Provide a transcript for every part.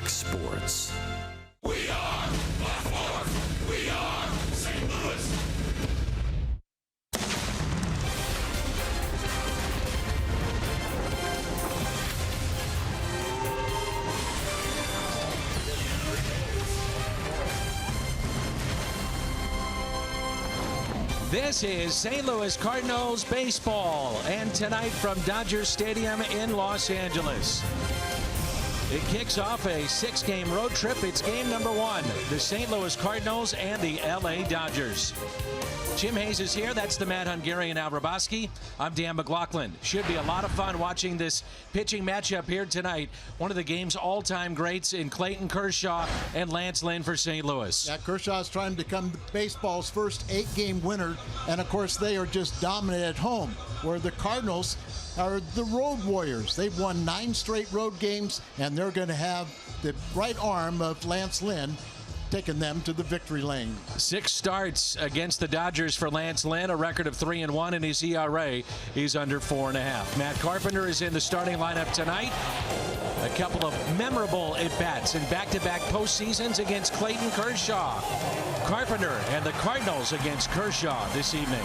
Fox Sports. We are Baltimore. We are St. Louis. This is St. Louis Cardinals baseball, and tonight from Dodger Stadium in Los Angeles. It kicks off a 6-game road trip. It's game number 1, the St. Louis Cardinals and the LA Dodgers. Jim Hayes is here. That's the Mad Hungarian Al Raboski. I'm Dan McLaughlin. Should be a lot of fun watching this pitching matchup here tonight. One of the game's all-time greats in Clayton Kershaw and Lance Lynn for St. Louis. Yeah, Kershaw's trying to become baseball's first 8-game winner, and of course they are just dominant at home, where the Cardinals are the road warriors. They've won 9 straight road games, and they're going to have the right arm of Lance Lynn taking them to the victory lane. 6 starts against the Dodgers for Lance Lynn, a record of 3-1 in his ERA. He's under 4.5. Matt Carpenter is in the starting lineup tonight. A couple of memorable at-bats in back-to-back postseasons against Clayton Kershaw. Carpenter and the Cardinals against Kershaw this evening.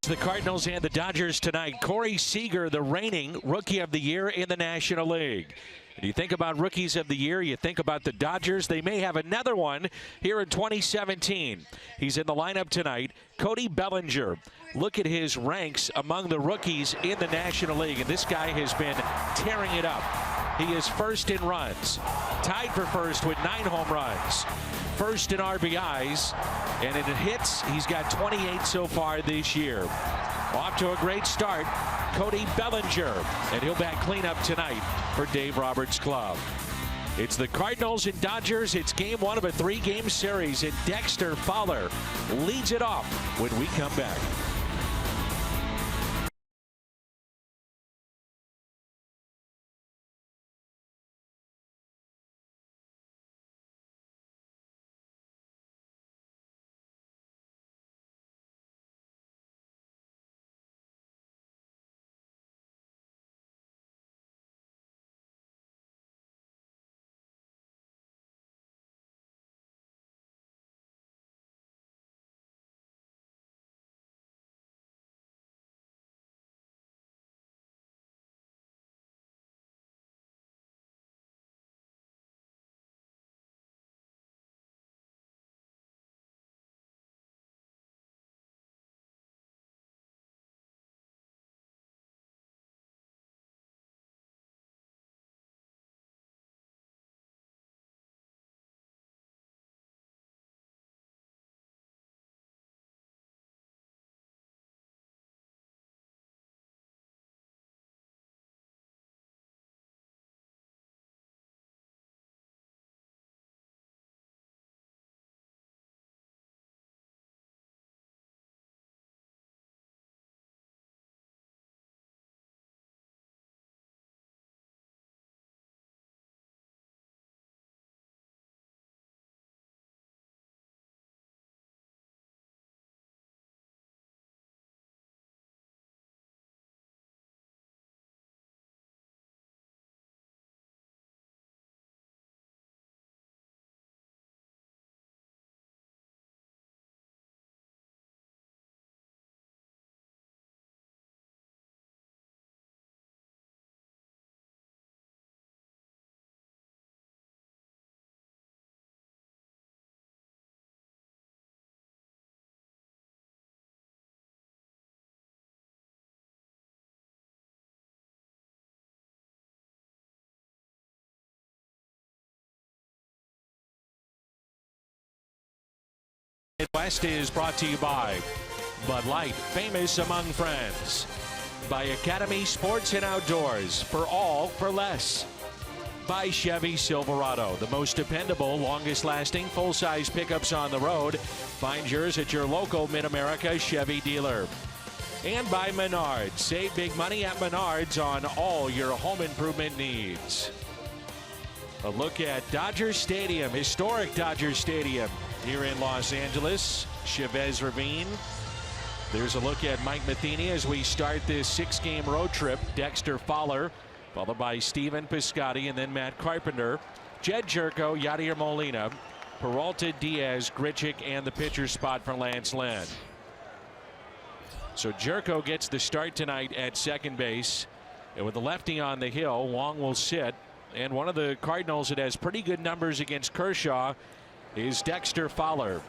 the Cardinals and the Dodgers tonight. Corey Seager, the reigning Rookie of the Year in the National League. And you think about Rookies of the Year, you think about the Dodgers. They may have another one here in 2017. He's in the lineup tonight. Cody Bellinger. Look at his ranks among the rookies in the National League. And this guy has been tearing it up. He is first in runs, tied for first with 9 home runs, first in RBIs, and in hits, he's got 28 so far this year. Off to a great start, Cody Bellinger, and he'll bat cleanup tonight for Dave Roberts' club. It's the Cardinals and Dodgers. It's game 1 of a 3-game series, and Dexter Fowler leads it off when we come back. Midwest is brought to you by Bud Light, famous among friends. By Academy Sports and Outdoors, for all for less. By Chevy Silverado, the most dependable, longest-lasting, full-size pickups on the road. Find yours at your local Mid-America Chevy dealer. And by Menards. Save big money at Menards on all your home improvement needs. A look at Dodger Stadium, historic Dodger Stadium here in Los Angeles, Chavez Ravine. There's a look at Mike Matheny as we start this 6-game road trip. Dexter Fowler, followed by Steven Piscotty, and then Matt Carpenter, Jed Jerko, Yadier Molina, Peralta, Diaz, Grichuk, and the pitcher spot for Lance Lynn. So Jerko gets the start tonight at second base, and with the lefty on the hill, Wong will sit. And one of the Cardinals that has pretty good numbers against Kershaw is Dexter Fowler.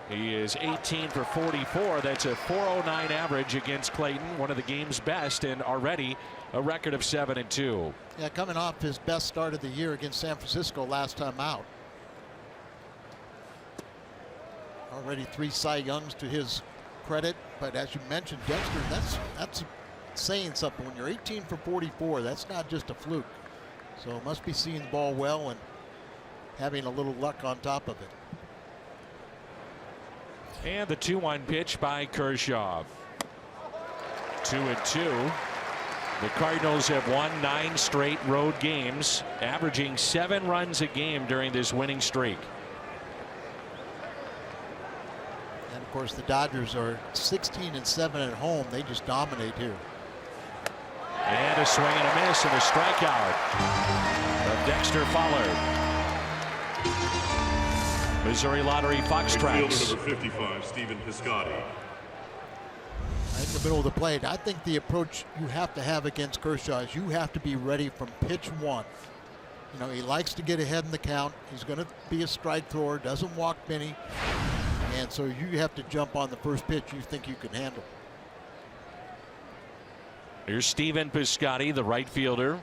He is 18 for 44. That's a .409 average against Clayton, one of the game's best, and already a record of 7-2. Yeah, coming off his best start of the year against San Francisco last time out. Already 3 Cy Youngs to his credit, but as you mentioned, Dexter, that's saying something. When you're 18 for 44, that's not just a fluke. So must be seeing the ball well and having a little luck on top of it. And the 2-1 pitch by Kershaw. 2-2. The Cardinals have won 9 straight road games, averaging 7 runs a game during this winning streak. And of course the Dodgers are 16-7 at home. They just dominate here. And a swing and a miss and a strikeout of Dexter Fowler. Missouri Lottery Fox Tracks. Number 55, Steven Piscotty. right in the middle of the plate. I think the approach you have to have against Kershaw is you have to be ready from pitch one. You know, he likes to get ahead in the count. He's going to be a strike thrower, doesn't walk many. And so you have to jump on the first pitch you think you can handle. Here's Steven Piscotty, the right fielder.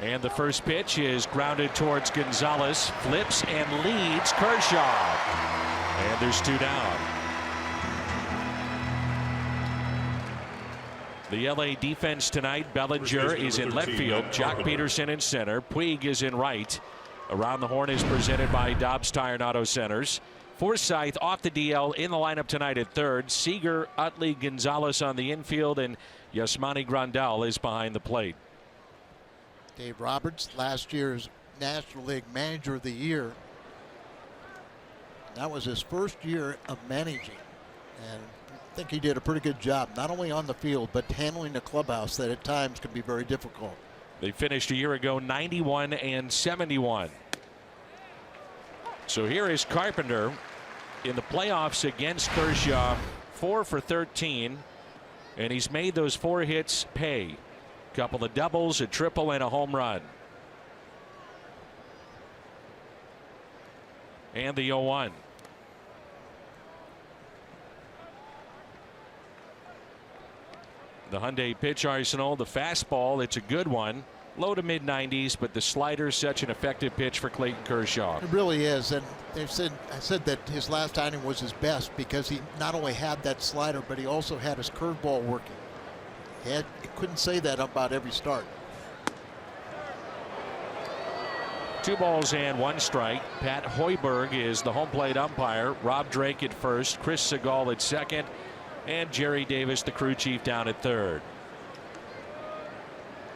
And the first pitch is grounded towards Gonzalez. Flips and leads Kershaw. And there's 2 down. The LA defense tonight, Bellinger is in left field. Jock Peterson in center. Puig is in right. Around the Horn is presented by Dobbs Tire and Auto Centers. Forsythe off the DL in the lineup tonight at third. Seager, Utley, Gonzalez on the infield, and Yasmani Grandal is behind the plate. Dave Roberts, last year's National League Manager of the Year. That was his first year of managing. And I think he did a pretty good job, not only on the field, but handling the clubhouse that at times can be very difficult. They finished a year ago 91 and 71. So here is Carpenter in the playoffs against Kershaw, 4 for 13, and he's made those 4 hits pay. Couple of doubles, a triple, and a home run. And the 0-1. The Hyundai pitch arsenal, the fastball, it's a good one. Low to mid 90s, but the slider is such an effective pitch for Clayton Kershaw. It really is, and I said that his last outing was his best because he not only had that slider, but he also had his curveball working. He couldn't say that about every start. 2 balls and 1 strike. Pat Hoiberg is the home plate umpire. Rob Drake at first, Chris Segal at second, and Jerry Davis, the crew chief, down at third.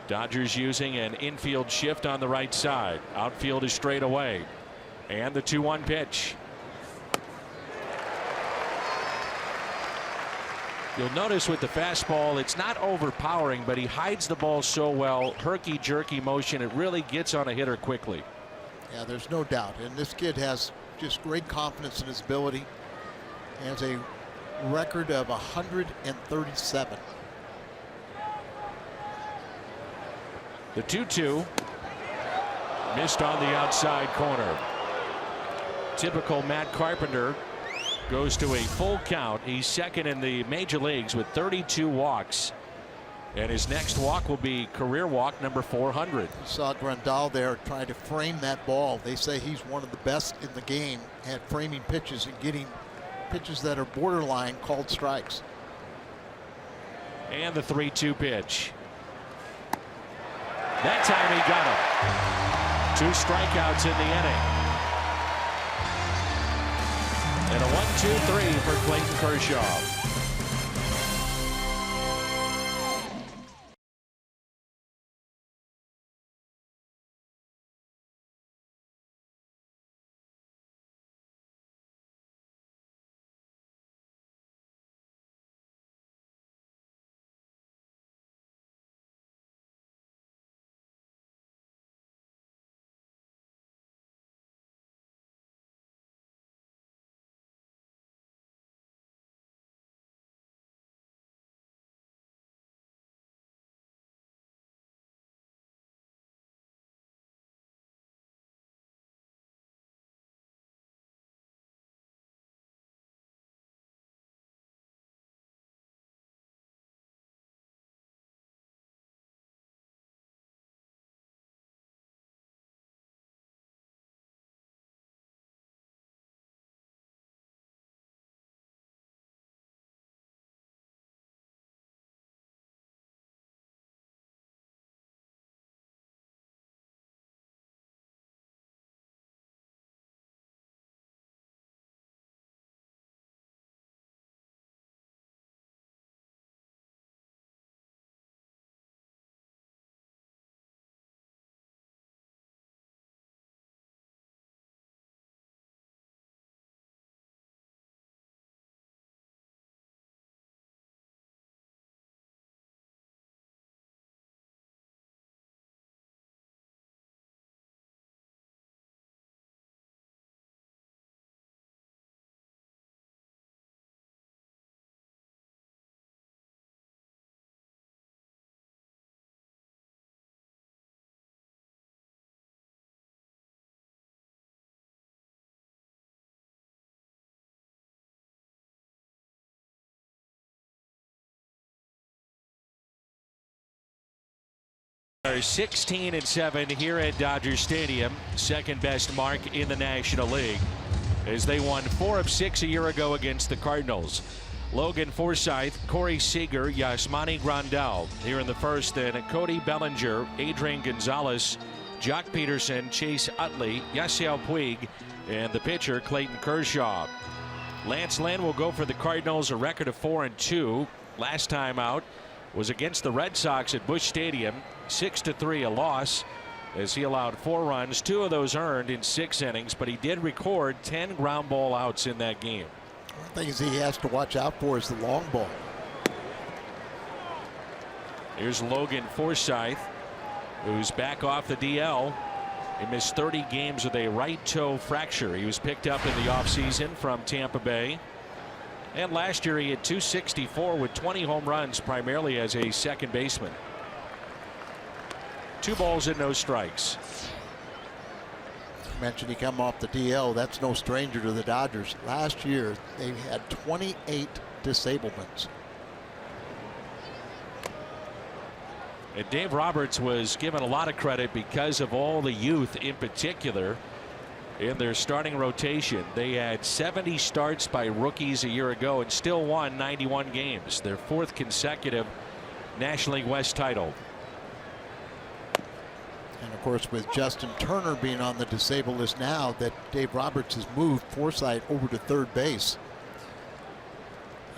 Dodgers using an infield shift on the right side. Outfield is straight away. And the 2-1 pitch. You'll notice with the fastball, it's not overpowering, but he hides the ball so well. Herky-jerky motion, it really gets on a hitter quickly. Yeah, there's no doubt. And this kid has just great confidence in his ability. He has a record of 137. The 2-2 missed on the outside corner. Typical Matt Carpenter goes to a full count. He's second in the major leagues with 32 walks, and his next walk will be career walk number 400. You saw Grandal there trying to frame that ball. They say he's one of the best in the game at framing pitches and getting pitches that are borderline called strikes. And the 3-2 pitch. That time he got him. 2 strikeouts in the inning. And a 1-2-3 for Clayton Kershaw. are 16-7 here at Dodger Stadium, second best mark in the National League, as they won 4 of 6 a year ago against the Cardinals. Logan Forsythe, Corey Seager, Yasmani Grandal here in the first, then Cody Bellinger, Adrian Gonzalez, Jock Peterson, Chase Utley, Yasiel Puig, and the pitcher Clayton Kershaw. Lance Lynn will go for the Cardinals, a record of 4-2. Last time out was against the Red Sox at Busch Stadium, 6-3, a loss, as he allowed 4 runs, 2 of those earned in 6 innings, but he did record 10 ground ball outs in that game. One thing he has to watch out for is the long ball. Here's Logan Forsythe, who's back off the DL. He missed 30 games with a right toe fracture. He was picked up in the offseason from Tampa Bay. And last year he had .264 with 20 home runs, primarily as a second baseman. 2 balls and no strikes. You mentioned he come off the DL. That's no stranger to the Dodgers. Last year they had 28 disablements. And Dave Roberts was given a lot of credit because of all the youth in particular in their starting rotation. They had 70 starts by rookies a year ago and still won 91 games, their 4th consecutive National League West title. And of course, with Justin Turner being on the disabled list now, that Dave Roberts has moved Forsythe over to third base.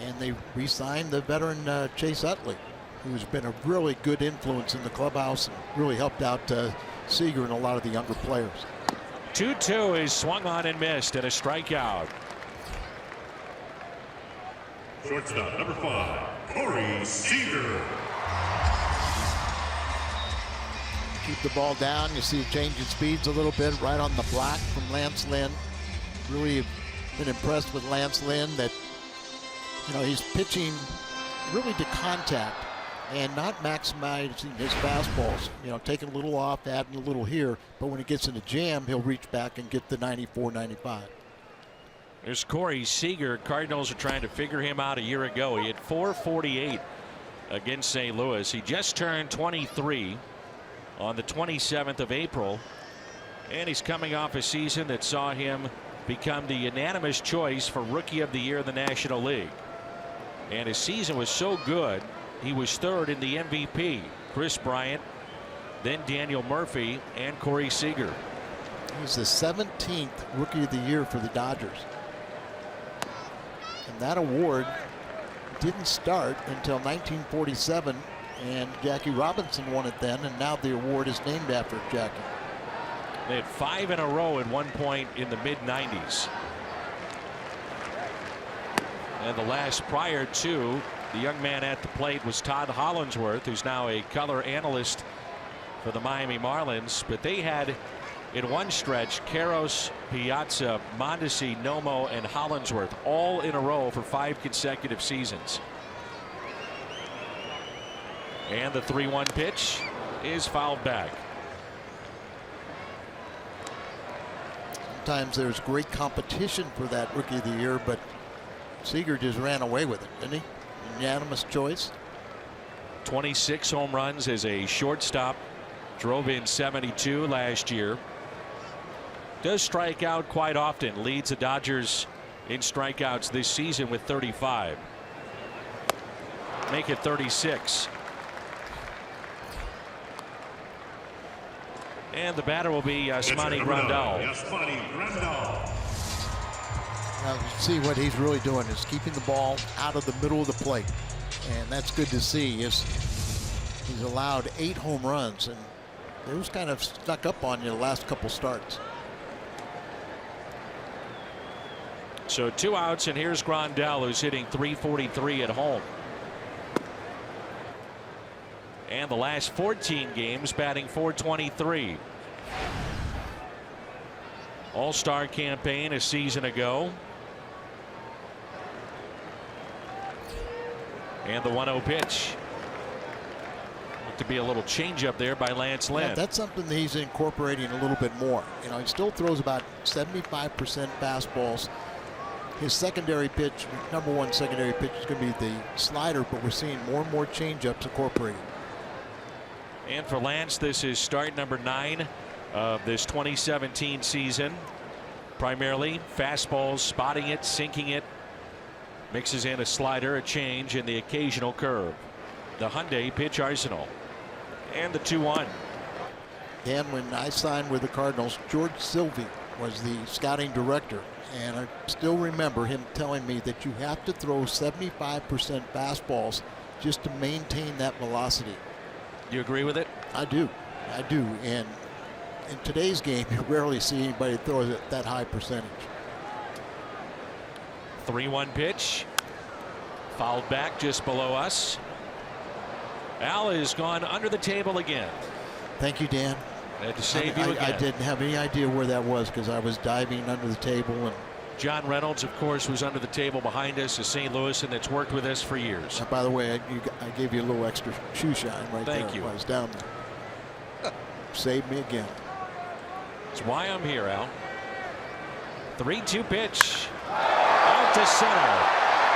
And they re-signed the veteran Chase Utley, who's been a really good influence in the clubhouse and really helped out Seager and a lot of the younger players. 2-2 is swung on and missed, and a strikeout. Shortstop number 5, Corey Seager. Keep the ball down. You see it changing speeds a little bit right on the block from Lance Lynn. Really been impressed with Lance Lynn that, you know, he's pitching really to contact and not maximizing his fastballs. You know, taking a little off, adding a little here, but when he gets in a jam, he'll reach back and get the 94, 95. There's Corey Seager. Cardinals are trying to figure him out a year ago. He had .448 against St. Louis. He just turned 23 on the 27th of April, and he's coming off a season that saw him become the unanimous choice for Rookie of the Year in the National League. And his season was so good, he was 3rd in the MVP. Chris Bryant, then Daniel Murphy, and Corey Seager. He's the 17th Rookie of the Year for the Dodgers. And that award didn't start until 1947, and Jackie Robinson won it then, and now the award is named after Jackie. They had 5 in a row at one point in the mid-90s. And the last prior to the young man at the plate was Todd Hollinsworth, who's now a color analyst for the Miami Marlins. But they had, in one stretch, Karros, Piazza, Mondesi, Nomo, and Hollinsworth all in a row for 5 consecutive seasons. And the 3-1 pitch is fouled back. Sometimes there's great competition for that Rookie of the Year, but Seager just ran away with it, didn't he? Unanimous choice. 26 home runs as a shortstop. Drove in 72 last year. Does strike out quite often. Leads the Dodgers in strikeouts this season with 35. Make it 36. And the batter will be Yasmani Grandal. Now, you see what he's really doing is keeping the ball out of the middle of the plate, and that's good to see. He's allowed 8 home runs, and those kind of stuck up on you the last couple starts. So 2 outs, and here's Grandal, who's hitting .343 at home. And the last 14 games batting .423. All-Star campaign a season ago. And the 1-0 pitch. Looked to be a little changeup there by Lance Lynn. Yeah, that's something that he's incorporating a little bit more. You know, he still throws about 75% fastballs. His secondary pitch, number 1 secondary pitch, is going to be the slider, but we're seeing more and more changeups incorporated. And for Lance, this is start number 9 of this 2017 season. Primarily fastballs, spotting it, sinking it. Mixes in a slider, a change, and the occasional curve. The Hyundai pitch arsenal. And the 2-1. Dan, when I signed with the Cardinals, George Sylvie was the scouting director. And I still remember him telling me that you have to throw 75% fastballs just to maintain that velocity. You agree with it? I do. I do. And in today's game, you rarely see anybody throw it that high percentage. 3-1 pitch. Fouled back just below us. Al is gone under the table again. Thank you, Dan. Had to save you again. I didn't have any idea where that was because I was diving under the table. And John Reynolds, of course, was under the table behind us, a St. Louis, and that's worked with us for years. by the way, I gave you a little extra shoe shine right there. Thank you. When I was down there. Saved me again. That's why I'm here, Al. 3-2 pitch. Out to center.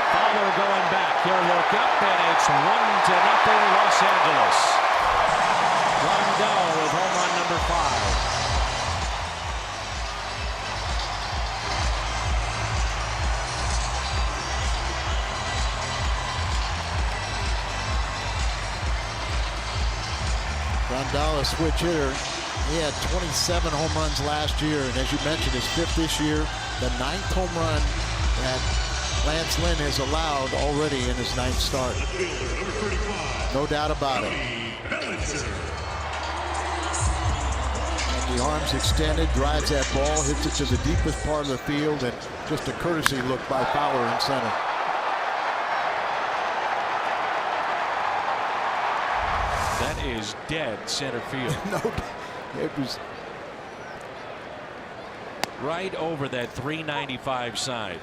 Fowler going back. He'll look up, and it's 1-0 Los Angeles. Rondell with home run number 5. Rondell, a switch hitter. He had 27 home runs last year, and as you mentioned, his 5th this year. The 9th home run that Lance Lynn has allowed already in his 9th start. No doubt about it. And the arms extended, drives that ball, hits it to the deepest part of the field, and just a courtesy look by Fowler in center. That is dead center field. No, it was right over that 395 side.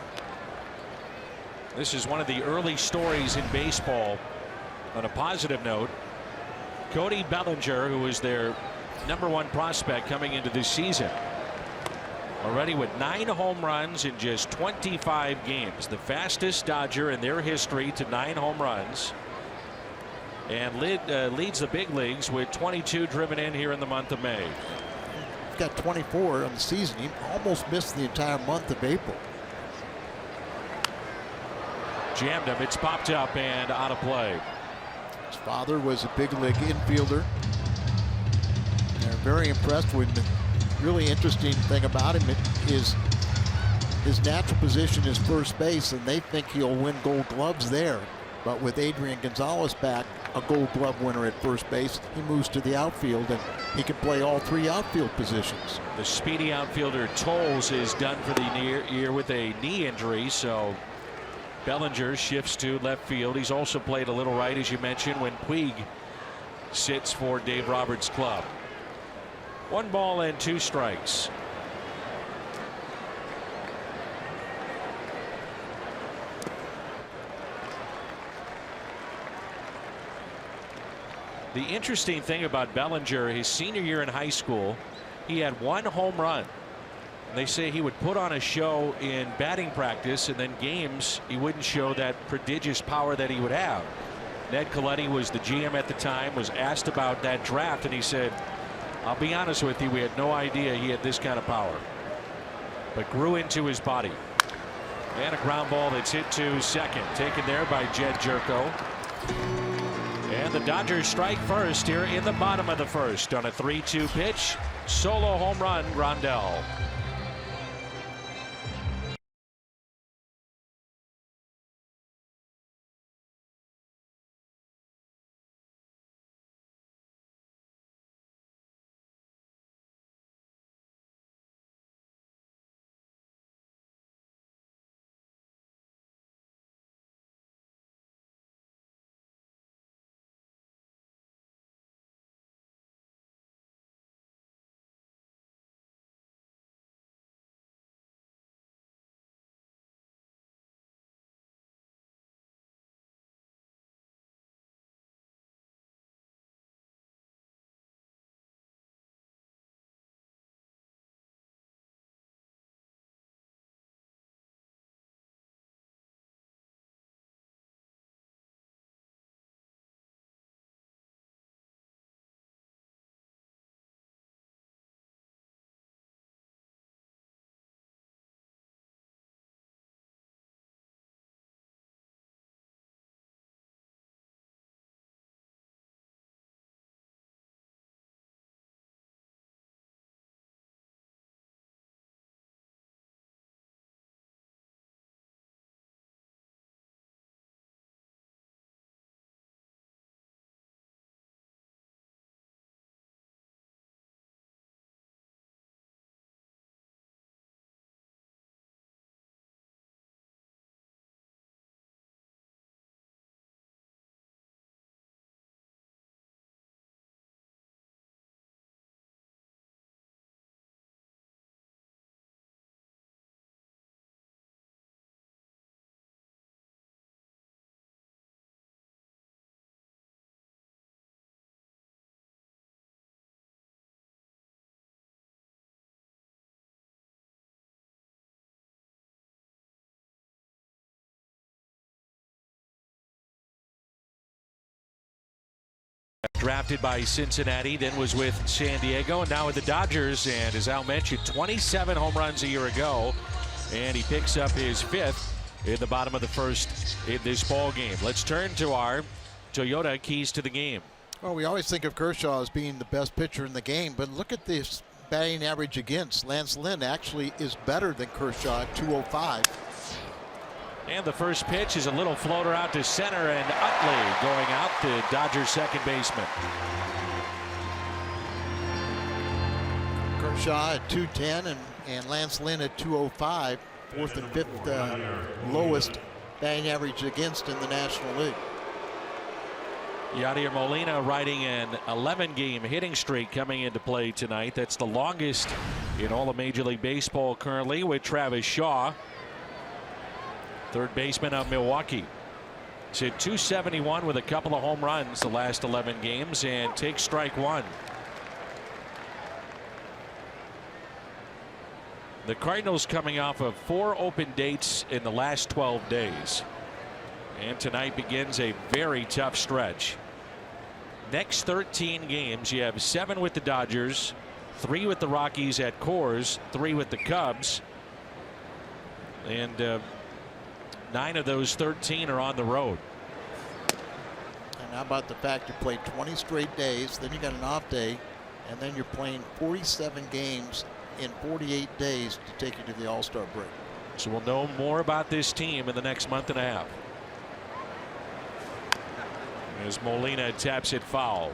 This is one of the early stories in baseball. On a positive note, Cody Bellinger, who was their #1 prospect coming into this season, already with 9 home runs in just 25 games, the fastest Dodger in their history to 9 home runs, and leads the big leagues with 22 driven in here in the month of May. He's got 24 on the season. He almost missed the entire month of April. Jammed him. It's popped up and out of play. His father was a big league infielder. They're very impressed with him. The really interesting thing about him is his natural position is first base, and they think he'll win Gold Gloves there. But with Adrian Gonzalez back, a Gold Glove winner at first base, he moves to the outfield, and he can play all 3 outfield positions. The speedy outfielder Tolles is done for the year with a knee injury, so Bellinger shifts to left field. He's also played a little right, as you mentioned, when Puig sits for Dave Roberts' club. 1 ball and 2 strikes. The interesting thing about Bellinger, his senior year in high school, he had 1 home run. They say he would put on a show in batting practice, and then games he wouldn't show that prodigious power that he would have. Ned Colletti was the GM at the time, was asked about that draft, and he said, I'll be honest with you, we had no idea he had this kind of power, but grew into his body. And a ground ball that's hit to second, taken there by Jed Jerko. And the Dodgers strike first here in the bottom of the 1st on a 3-2 pitch. Solo home run, Rondell. drafted by Cincinnati, then was with San Diego, and now with the Dodgers. And as Al mentioned, 27 home runs a year ago, and he picks up his 5th in the bottom of the 1st in this ball game. Let's turn to our Toyota keys to the game. Well, we always think of Kershaw as being the best pitcher in the game, but look at this batting average against. Lance Lynn actually is better than Kershaw at 205. And the first pitch is a little floater out to center, and Utley going out, the Dodgers second baseman. Kershaw at 210 and Lance Lynn at 205. 4th and 5th lowest batting average against in the National League. Yadier Molina riding an 11-game hitting streak coming into play tonight. That's the longest in all of Major League Baseball currently, with Travis Shaw, third baseman of Milwaukee. He's hit .271 with a couple of home runs the last 11 games and takes strike one. The Cardinals coming off of 4 open dates in the last 12 days. And tonight begins a very tough stretch. Next 13 games, you have 7 with the Dodgers, 3 with the Rockies at Coors, 3 with the Cubs. And 9 of those 13 are on the road. And how about the fact you played 20 straight days, then you got an off day, and then you're playing 47 games in 48 days to take you to the All-Star break. So we'll know more about this team in the next month and a half. As Molina taps it foul.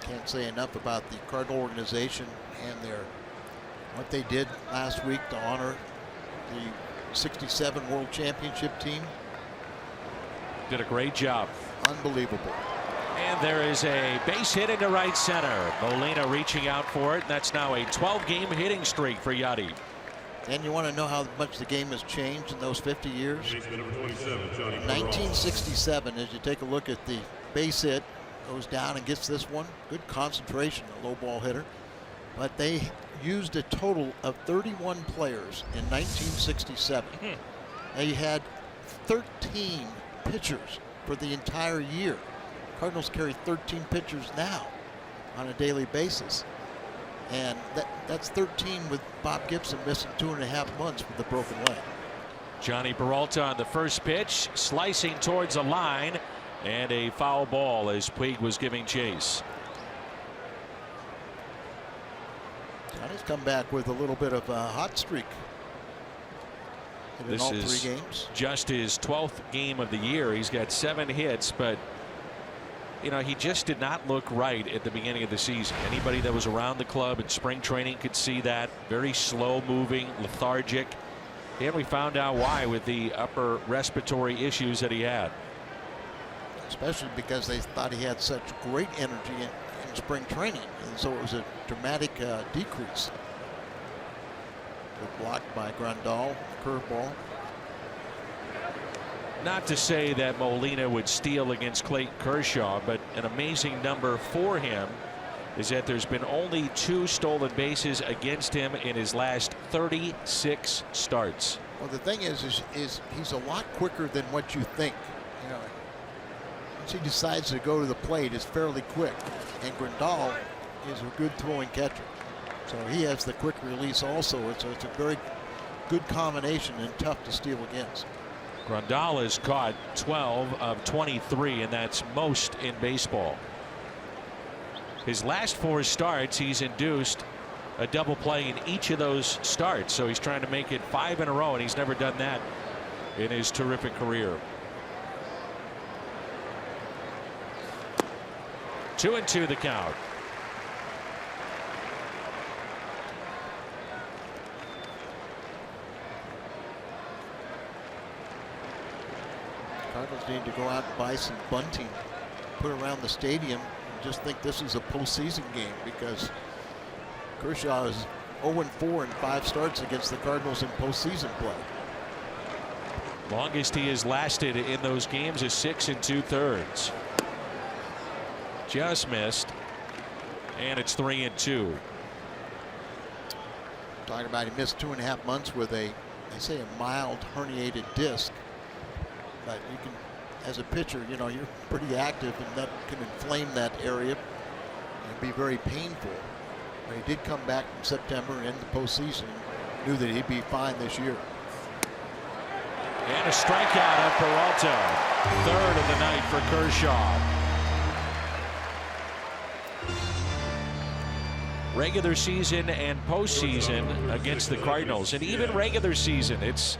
Can't say enough about the Cardinal organization and what they did last week to honor the '67 World Championship team. Did a great job. Unbelievable. And there is a base hit into right center. Molina reaching out for it. And that's now a 12-game hitting streak for Yadi. And you want to know how much the game has changed in those 50 years? 1967, as you take a look at the base hit, goes down and gets this one. Good concentration, a low ball hitter. But they used a total of 31 players in 1967. They had 13 pitchers for the entire year. Cardinals carry 13 pitchers now on a daily basis. And that's 13 with Bob Gibson missing 2.5 months with a broken leg. Johnny Peralta on the first pitch, slicing towards a line, and a foul ball as Puig was giving chase. Johnny's come back with a little bit of a hot streak. In This all is 3 games. just his 12th game of the year. He's got 7 hits, but you know, he just did not look right at the beginning of the season. Anybody that was around the club in spring training could see that. Very slow moving, lethargic. And we found out why with the upper respiratory issues that he had. Especially because they thought he had such great energy in spring training. And so it was a dramatic decrease. Good block by Grandal, curveball. Not to say that Molina would steal against Clayton Kershaw, but an amazing number for him is that there's been only 2 stolen bases against him in his last 36 starts. Well, the thing is he's a lot quicker than what you think. You know, once he decides to go to the plate, it's fairly quick. And Grandal is a good throwing catcher, so he has the quick release also. It's a very good combination and tough to steal against. Grandal has caught 12 of 23, and that's most in baseball. His last 4 starts, he's induced a double play in each of those starts. So he's trying to make it 5 in a row, and he's never done that in his terrific career. 2-2 the count. Cardinals need to go out and buy some bunting, put around the stadium, and just think this is a postseason game, because Kershaw is 0-4 in 5 starts against the Cardinals in postseason play. Longest he has lasted in those games is 6 2/3. Just missed, and it's 3-2. Talking about he missed 2.5 months with they say a mild herniated disc. But you can, as a pitcher, you know, you're pretty active, and that can inflame that area and be very painful. But he did come back in September and in the postseason. Knew that he'd be fine this year. And a strikeout of Peralta. Third of the night for Kershaw. Regular season and postseason against the Cardinals. And even regular season, it's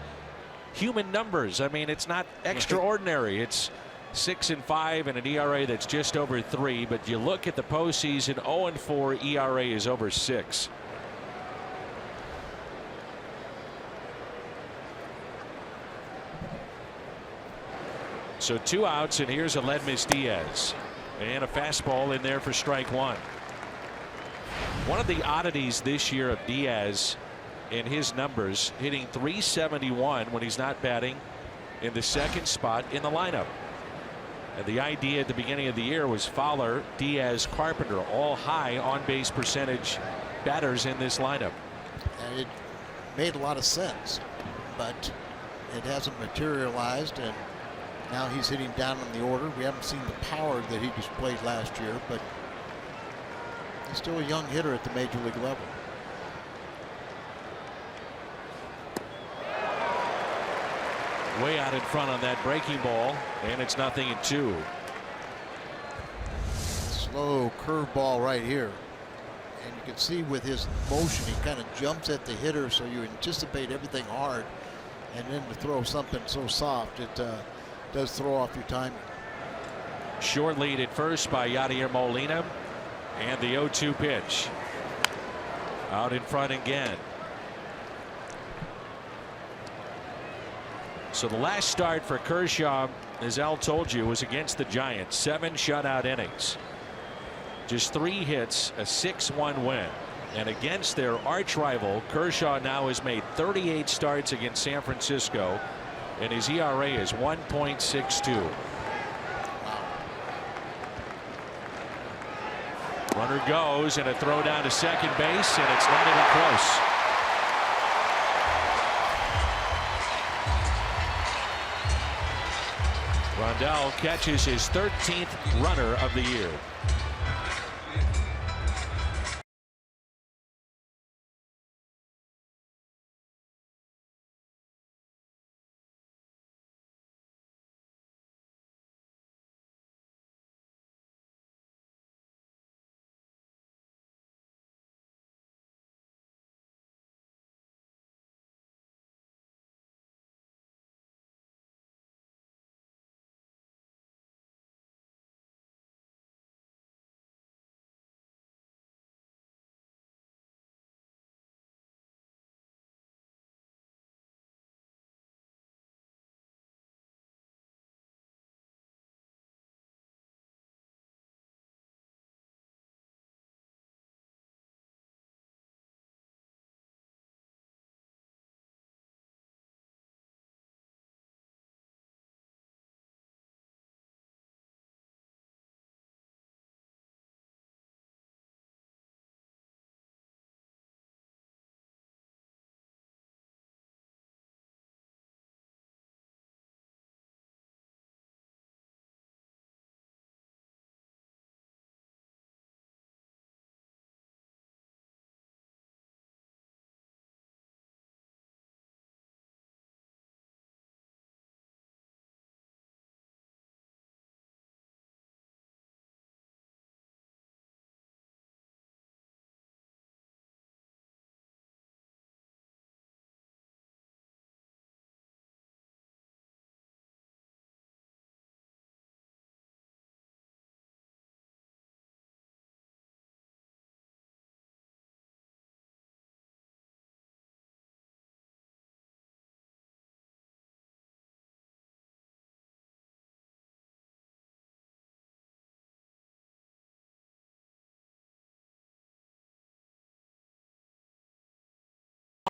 human numbers. I mean, it's not extraordinary. It's 6-5 and an ERA that's just over 3. But you look at the postseason, 0-4 ERA is over 6. So 2 outs, and here's Aledmys Diaz. And a fastball in there for strike 1. One of the oddities this year of Diaz in his numbers, hitting .371 when he's not batting in the second spot in the lineup. And the idea at the beginning of the year was Fowler, Diaz, Carpenter, all high on base percentage batters in this lineup. And it made a lot of sense, but it hasn't materialized, and now he's hitting down on the order. We haven't seen the power that he displayed last year, but he's still a young hitter at the major league level. Way out in front on that breaking ball, and it's 0-2. Slow curveball right here. And you can see with his motion, he kind of jumps at the hitter, so you anticipate everything hard. And then to throw something so soft, it does throw off your timing. Short lead at first by Yadier Molina. And the 0-2 pitch. Out in front again. So the last start for Kershaw, as Al told you, was against the Giants. 7 shutout innings. Just 3 hits, a 6-1 win. And against their arch rival, Kershaw now has made 38 starts against San Francisco, and his ERA is 1.62. Runner goes, and a throw down to second base, and it's not even close. Rondell catches his 13th runner of the year.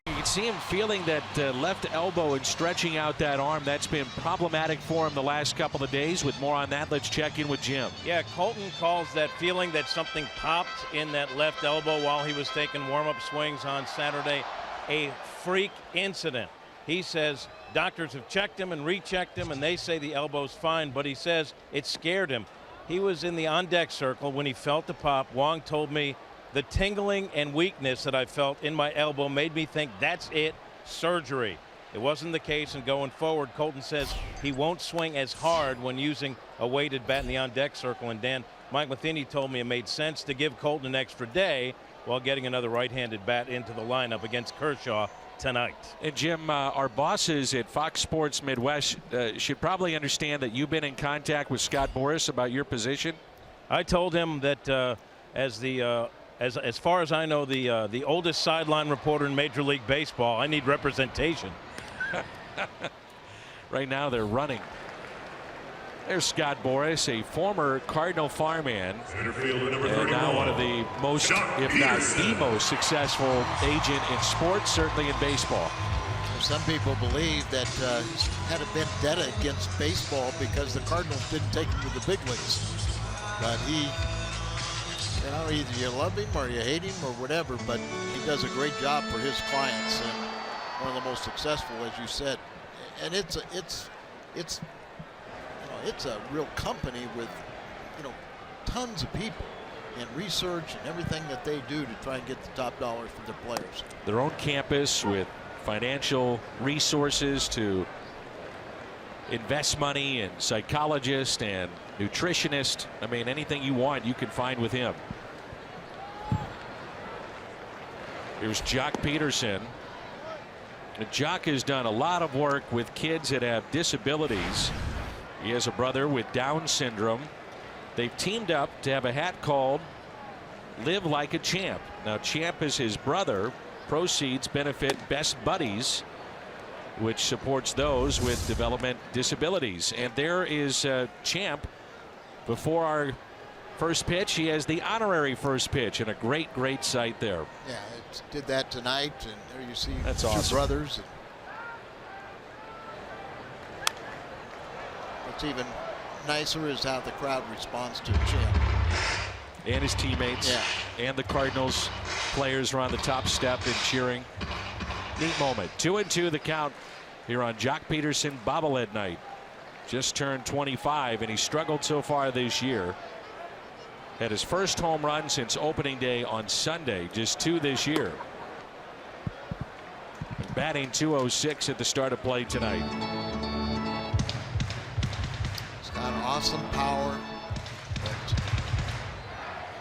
You can see him feeling that left elbow and stretching out that arm. That's been problematic for him the last couple of days. With more on that, let's check in with Jim. Yeah, Colton calls that feeling that something popped in that left elbow while he was taking warm-up swings on Saturday. a freak incident. He says doctors have checked him and rechecked him, and they say the elbow's fine, but he says it scared him. He was in the on-deck circle when he felt the pop. Wong told me the tingling and weakness that I felt in my elbow made me think that's it, surgery. It wasn't the case, and going forward, Colton says he won't swing as hard when using a weighted bat in the on-deck circle. And Dan, Mike Matheny told me it made sense to give Colton an extra day while getting another right-handed bat into the lineup against Kershaw tonight. And Jim, our bosses at Fox Sports Midwest should probably understand that you've been in contact with Scott Boras about your position. I told him that as far as I know, the oldest sideline reporter in Major League Baseball, I need representation. Right now they're running. There's Scott Boras, a former Cardinal farmman, and now one of the most, if not the most successful agent in sports, certainly in baseball. Some people believe that had a vendetta against baseball because the Cardinals didn't take him to the big leagues. But he, you know, either you love him or you hate him or whatever, but he does a great job for his clients and one of the most successful, as you said. And it's a real company with, you know, tons of people and research and everything that they do to try and get the top dollars for their players. Their own campus with financial resources to invest money and psychologist and nutritionist. I mean, anything you want you can find with him. Here's Jock Peterson. Jock has done a lot of work with kids that have disabilities. He has a brother with Down syndrome. They've teamed up to have a hat called Live Like a Champ. Now, Champ is his brother. Proceeds benefit Best Buddies, which supports those with development disabilities. And there is Champ. Before our first pitch, he has the honorary first pitch, and a great sight there. Yeah, it did that tonight, and there you see That's two awesome. brothers. What's even nicer is how the crowd responds to Champ. And his teammates. Yeah. And the Cardinals players are on the top step and cheering. Neat moment. 2-2 the count here on Jock Peterson bobblehead night. Just turned 25, and he struggled so far this year. Had his first home run since opening day on Sunday, just 2 this year. And batting .206 at the start of play tonight. He's got awesome power.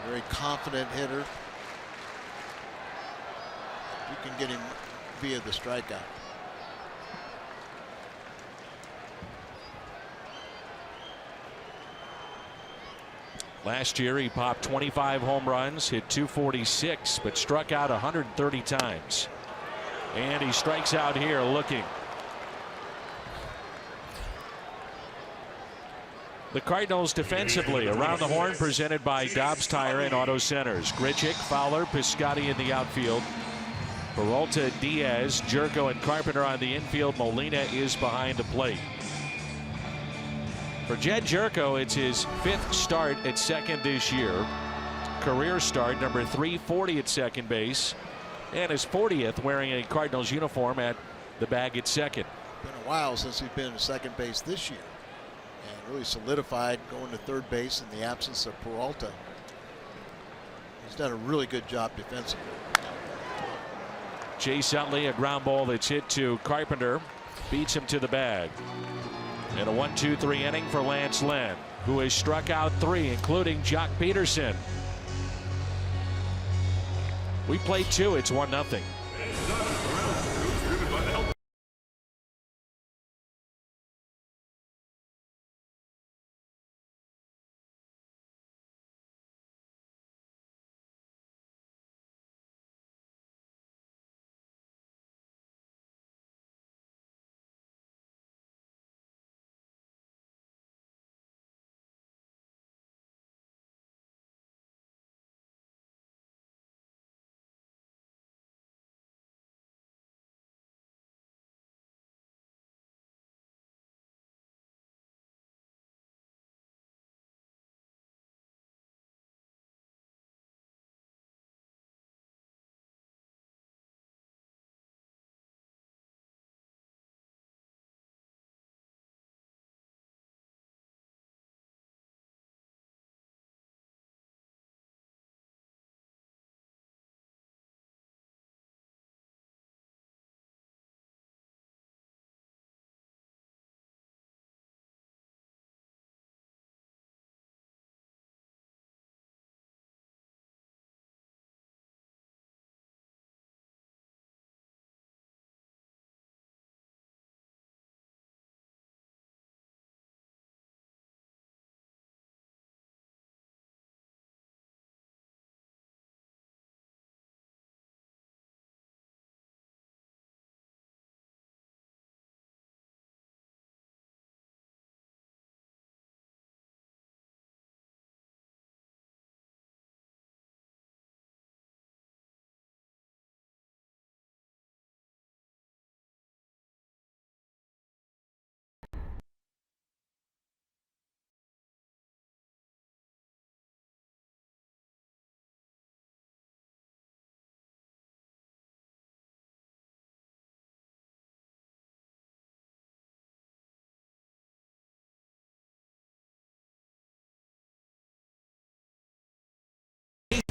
Very confident hitter. You can get him via the strikeout. Last year he popped 25 home runs, hit .246, but struck out 130 times. And he strikes out here looking. The Cardinals defensively around the horn, presented by Dobbs Tire and Auto Centers. Grichuk, Fowler, Piscotty in the outfield. Peralta, Diaz, Jerko, and Carpenter on the infield. Molina is behind the plate. For Jed Jerko, it's his 5th start at second this year. Career start, number 340 at second base, and his 40th wearing a Cardinals uniform at the bag at second. Been a while since he's been at second base this year, and really solidified going to third base in the absence of Peralta. He's done a really good job defensively. Chase Utley, a ground ball that's hit to Carpenter, beats him to the bag. And a 1-2-3 inning for Lance Lynn, who has struck out 3, including Jock Peterson. We played 2. It's 1-0.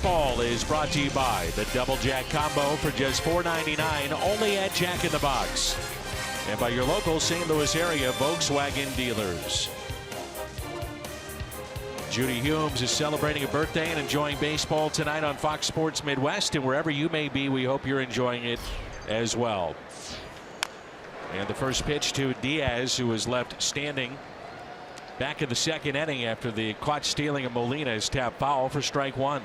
Baseball is brought to you by the Double Jack Combo for just $4.99 only at Jack in the Box. And by your local St. Louis area Volkswagen dealers. Judy Humes is celebrating a birthday and enjoying baseball tonight on Fox Sports Midwest. And wherever you may be, we hope you're enjoying it as well. And the first pitch to Diaz, who was left standing back in the second inning after the caught stealing of Molina's tap foul for strike one.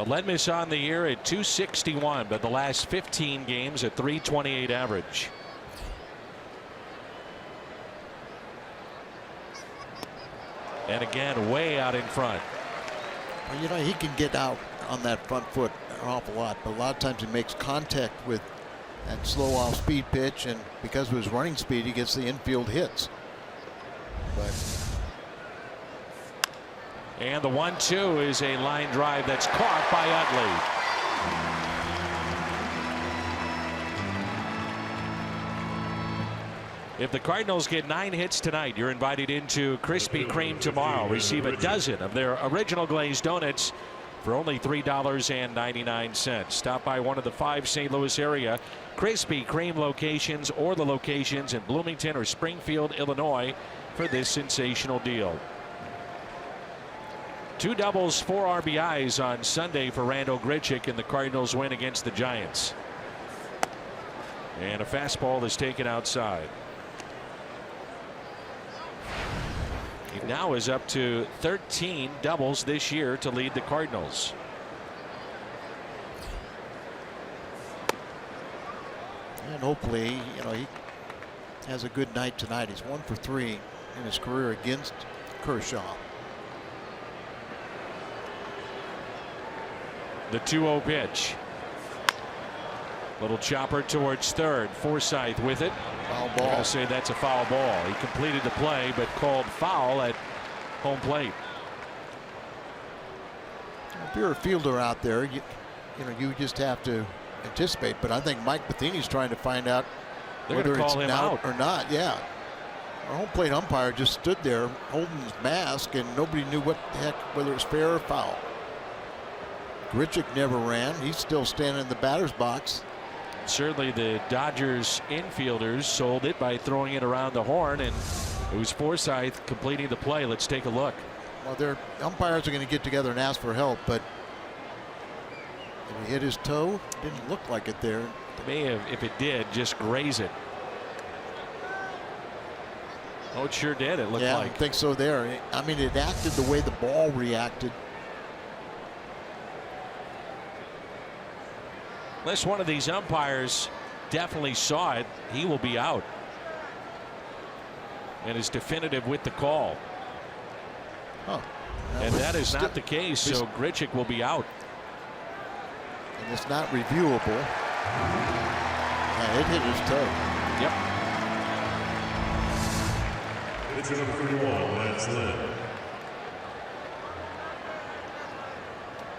Ledmus on the year at 261, but the last 15 games at 328 average. And again, way out in front. Well, you know, he can get out on that front foot an awful lot, but a lot of times he makes contact with that slow off speed pitch, and because of his running speed, he gets the infield hits. But and the 1-2 is a line drive that's caught by Utley. If the Cardinals get 9 hits tonight, you're invited into Krispy Kreme tomorrow. Receive a dozen of their original glazed donuts for only $3.99. Stop by one of the 5 St. Louis area Krispy Kreme locations or the locations in Bloomington or Springfield, Illinois for this sensational deal. 2 doubles, 4 RBIs on Sunday for Randal Grichuk in the Cardinals win against the Giants. And a fastball is taken outside. He now is up to 13 doubles this year to lead the Cardinals. and hopefully, you know, he has a good night tonight. He's 1 for 3 in his career against Kershaw. The 2-0 pitch. Little chopper towards third. Forsythe with it. Foul ball. I'll say that's a foul ball. He completed the play, but called foul at home plate. If you're a fielder out there, you know, you just have to anticipate. But I think Mike Matheny's trying to find out whether it's out or not. Yeah. Our home plate umpire just stood there holding his mask, and nobody knew what the heck, whether it was fair or foul. Grichuk never ran. He's still standing in the batter's box. Certainly the Dodgers infielders sold it by throwing it around the horn, and it was Forsythe completing the play. Let's take a look. Well, their umpires are going to get together and ask for help, but did he hit his toe? Didn't look like it there. May have, if it did, just graze it. Oh, it sure did. It looked yeah, like. I think so there. I mean, it acted the way the ball reacted. Unless one of these umpires definitely saw it, he will be out. And is definitive with the call. Oh, and that is not the case, so Grichuk will be out. And it's not reviewable. Yeah, it hit his toe. Yep. Pitcher number 31, Lance Lynn.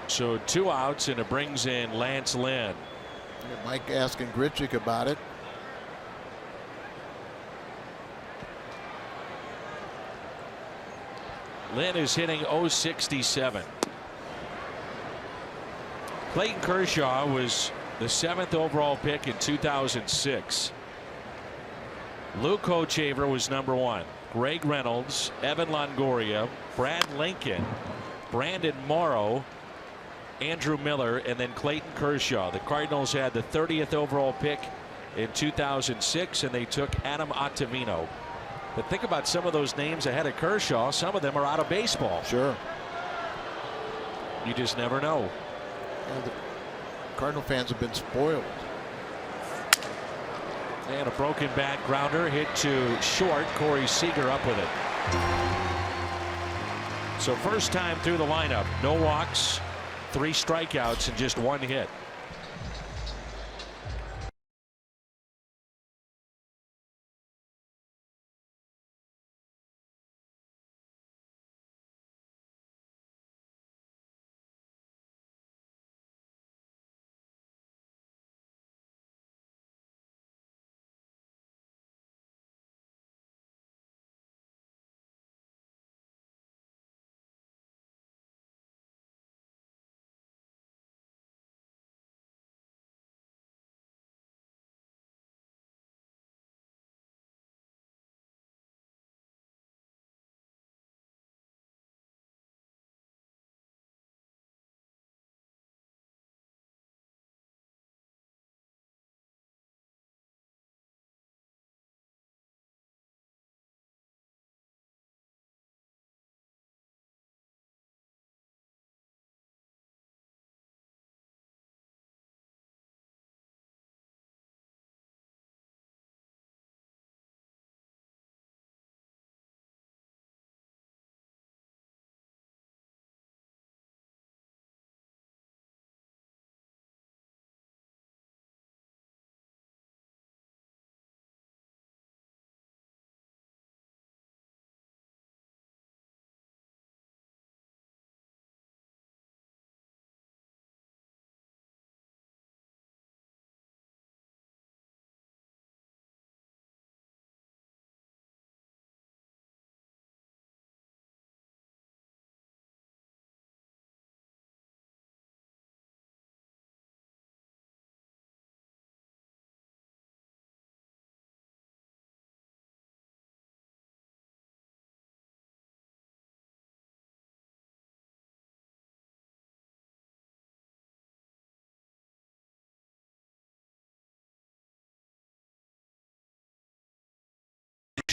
So 2 outs, and it brings in Lance Lynn. Mike asking Grichuk about it. Lynn is hitting .067. Clayton Kershaw was the 7th overall pick in 2006. Luke Hochevar was number 1. Greg Reynolds, Evan Longoria, Brad Lincoln, Brandon Morrow, Andrew Miller, and then Clayton Kershaw. The Cardinals had the 30th overall pick in 2006, and they took Adam Ottavino. But think about some of those names ahead of Kershaw. Some of them are out of baseball. Sure. You just never know. Yeah, the Cardinal fans have been spoiled. And a broken bat grounder hit to short. Corey Seager up with it. So first time through the lineup, no walks, 3 strikeouts, and just 1 hit.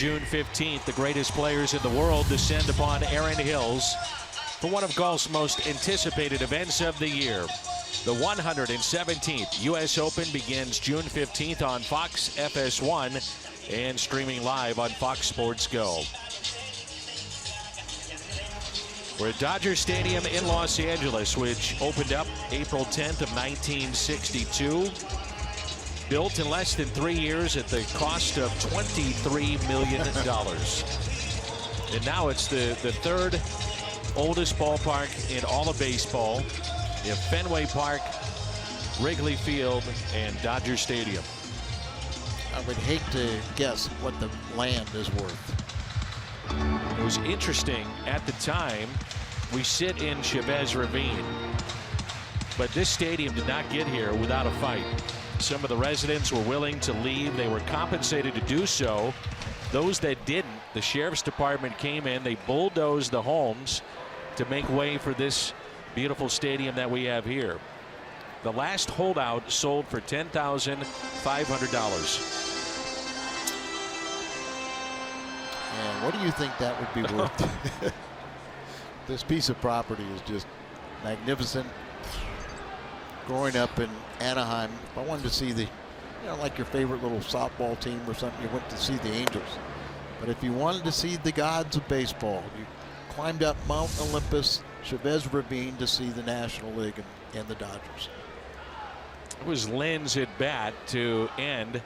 June 15th, the greatest players in the world descend upon Erin Hills for one of golf's most anticipated events of the year. The 117th U.S. Open begins June 15th on Fox FS1 and streaming live on Fox Sports Go. We're at Dodger Stadium in Los Angeles, which opened up April 10th of 1962. Built in less than 3 years at the cost of $23 million. And now it's the third oldest ballpark in all of baseball. You have Fenway Park, Wrigley Field, and Dodger Stadium. I would hate to guess what the land is worth. It was interesting at the time. We sit in Chavez Ravine, but this stadium did not get here without a fight. Some of the residents were willing to leave. They were compensated to do so. Those that didn't, the sheriff's department came in. They bulldozed the homes to make way for this beautiful stadium that we have here. The last holdout sold for $10,500. And what do you think that would be worth? This piece of property is just magnificent. Growing up in Anaheim, if I wanted to see the, like your favorite little softball team or something, you went to see the Angels. But if you wanted to see the gods of baseball, you climbed up Mount Olympus, Chavez Ravine to see the National League and the Dodgers. It was Lynn's at bat to end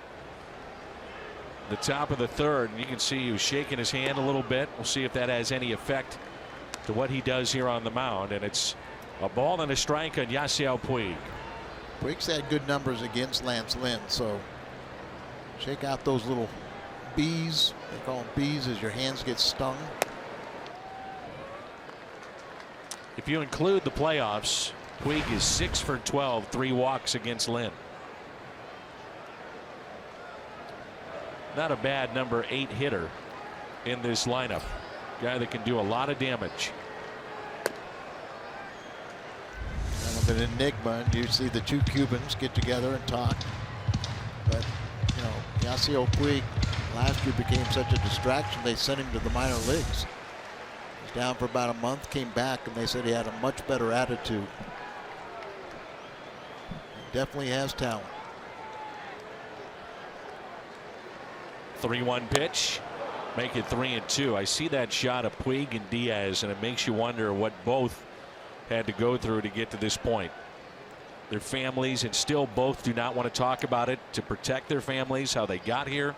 the top of the third, and you can see he was shaking his hand a little bit. We'll see if that has any effect to what he does here on the mound. And it's a ball and a strike on Yasiel Puig. Puig's had good numbers against Lance Lynn, so shake out those little bees. They call them bees as your hands get stung. If you include the playoffs, Puig is 6 for 12, 3 walks against Lynn. Not a bad number 8 hitter in this lineup. Guy that can do a lot of damage. Kind of an enigma. You see the two Cubans get together and talk. But, Yasiel Puig last year became such a distraction, they sent him to the minor leagues. He was down for about a month, came back, and they said he had a much better attitude. He definitely has talent. 3-1 pitch. Make it 3-2. I see that shot of Puig and Diaz, and it makes you wonder what both had to go through to get to this point. Their families, and still both do not want to talk about it to protect their families, how they got here.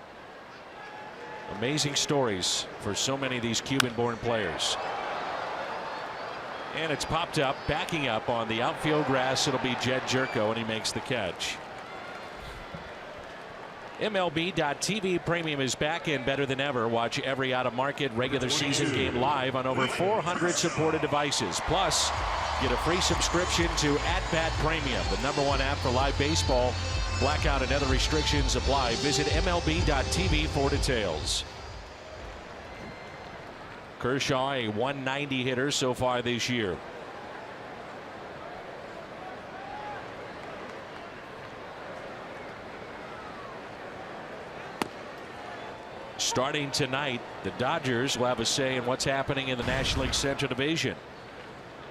Amazing stories for so many of these Cuban-born players. And it's popped up, backing up on the outfield grass. It'll be Jed Jerko, and he makes the catch. MLB.TV Premium is back and better than ever. Watch every out-of-market regular season game live on over 400 supported devices. Plus, get a free subscription to At-Bat Premium, the #1 app for live baseball. Blackout and other restrictions apply. Visit MLB.TV for details. Kershaw, a 190 hitter so far this year. Starting tonight, the Dodgers will have a say in what's happening in the National League Central Division.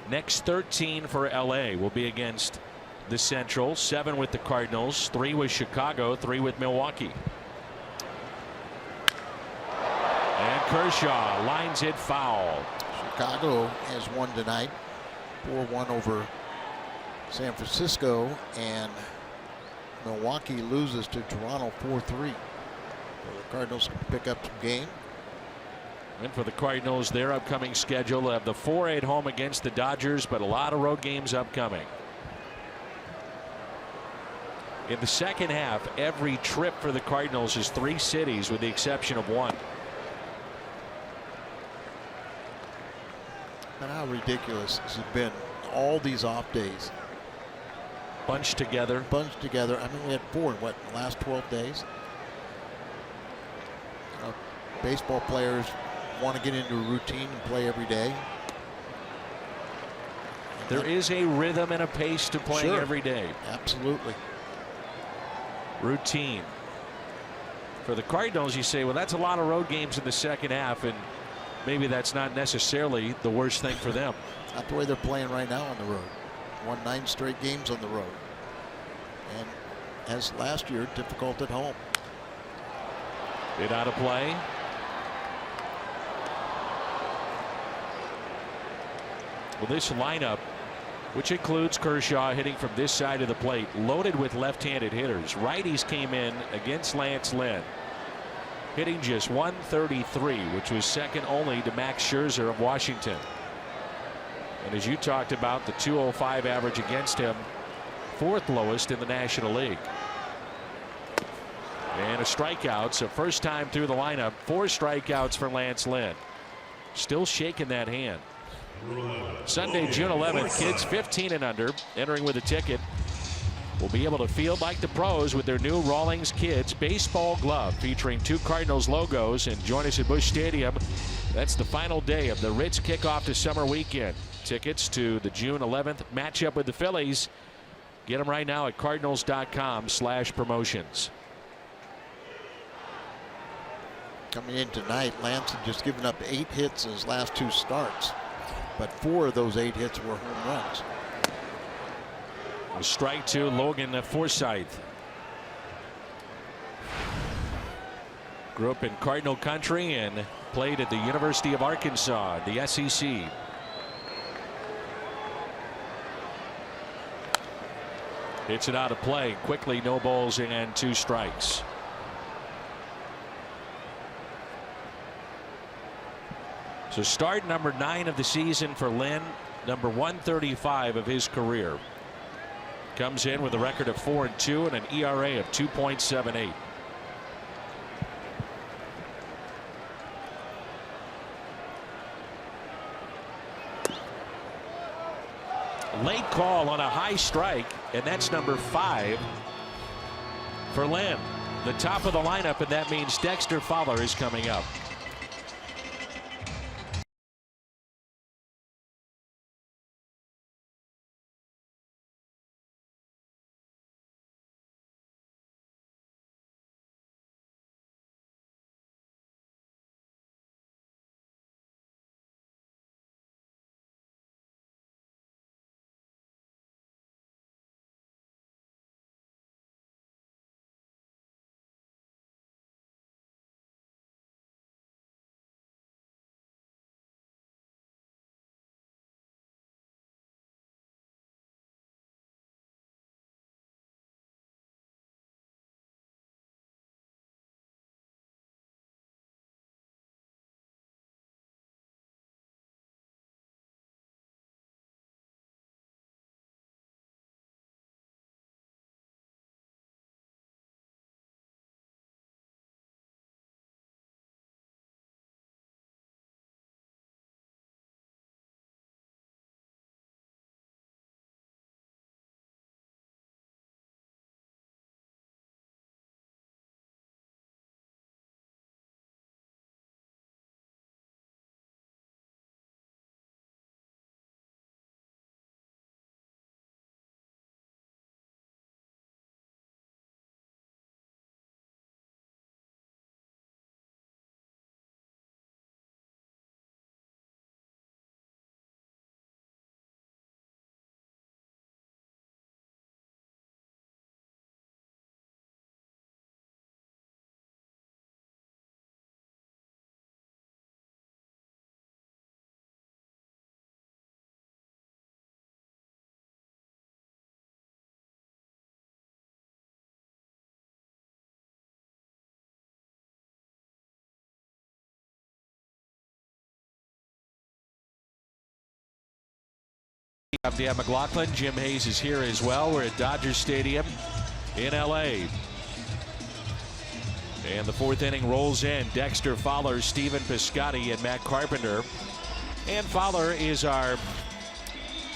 Next 13 for LA will be against the Central, 7 with the Cardinals, 3 with Chicago, 3 with Milwaukee. And Kershaw lines it foul. Chicago has won tonight, 4-1 over San Francisco, and Milwaukee loses to Toronto 4-3. The Cardinals can pick up some game. And for the Cardinals, their upcoming schedule, they'll have the 4-8 home against the Dodgers, but a lot of road games upcoming. In the second half, every trip for the Cardinals is 3 cities with the exception of 1. And how ridiculous has it been? All these off days. Bunched together. Bunched together. I mean, we had 4 in the last 12 days. Baseball players want to get into a routine and play every day. There is a rhythm and a pace to playing every day. Absolutely. Routine. For the Cardinals, you say, well, that's a lot of road games in the second half, and maybe that's not necessarily the worst thing for them. Not the way they're playing right now on the road. Won 9 straight games on the road. And as last year, difficult at home. It out of play. Well, this lineup, which includes Kershaw hitting from this side of the plate, loaded with left-handed hitters. Righties came in against Lance Lynn, hitting just 133, which was second only to Max Scherzer of Washington. And as you talked about, the 205 average against him, 4th lowest in the National League. And a strikeout, so first time through the lineup, 4 strikeouts for Lance Lynn. Still shaking that hand. Sunday, June 11th, kids 15 and under entering with a ticket will be able to field like the pros with their new Rawlings Kids baseball glove featuring 2 Cardinals logos. And join us at Busch Stadium. That's the final day of the Ritz kickoff to summer weekend. Tickets to the June 11th matchup with the Phillies. Get them right now at cardinals.com/promotions. Coming in tonight, Lance had just given up 8 hits in his last 2 starts, but 4 of those 8 hits were home runs. A strike to Logan Forsythe. Grew up in Cardinal country and played at the University of Arkansas, the SEC. Hits it out of play quickly. No balls and 2 strikes. So start number 9 of the season for Lynn, number 135 of his career. Comes in with a record of 4-2 and an ERA of 2.78. Late call on a high strike, and that's number 5 for Lynn. The top of the lineup, and that means Dexter Fowler is coming up. Dan McLaughlin, Jim Hayes is here as well. We're at Dodger Stadium in LA. And the 4th inning rolls in. Dexter Fowler, Stephen Piscotty, and Matt Carpenter. And Fowler is our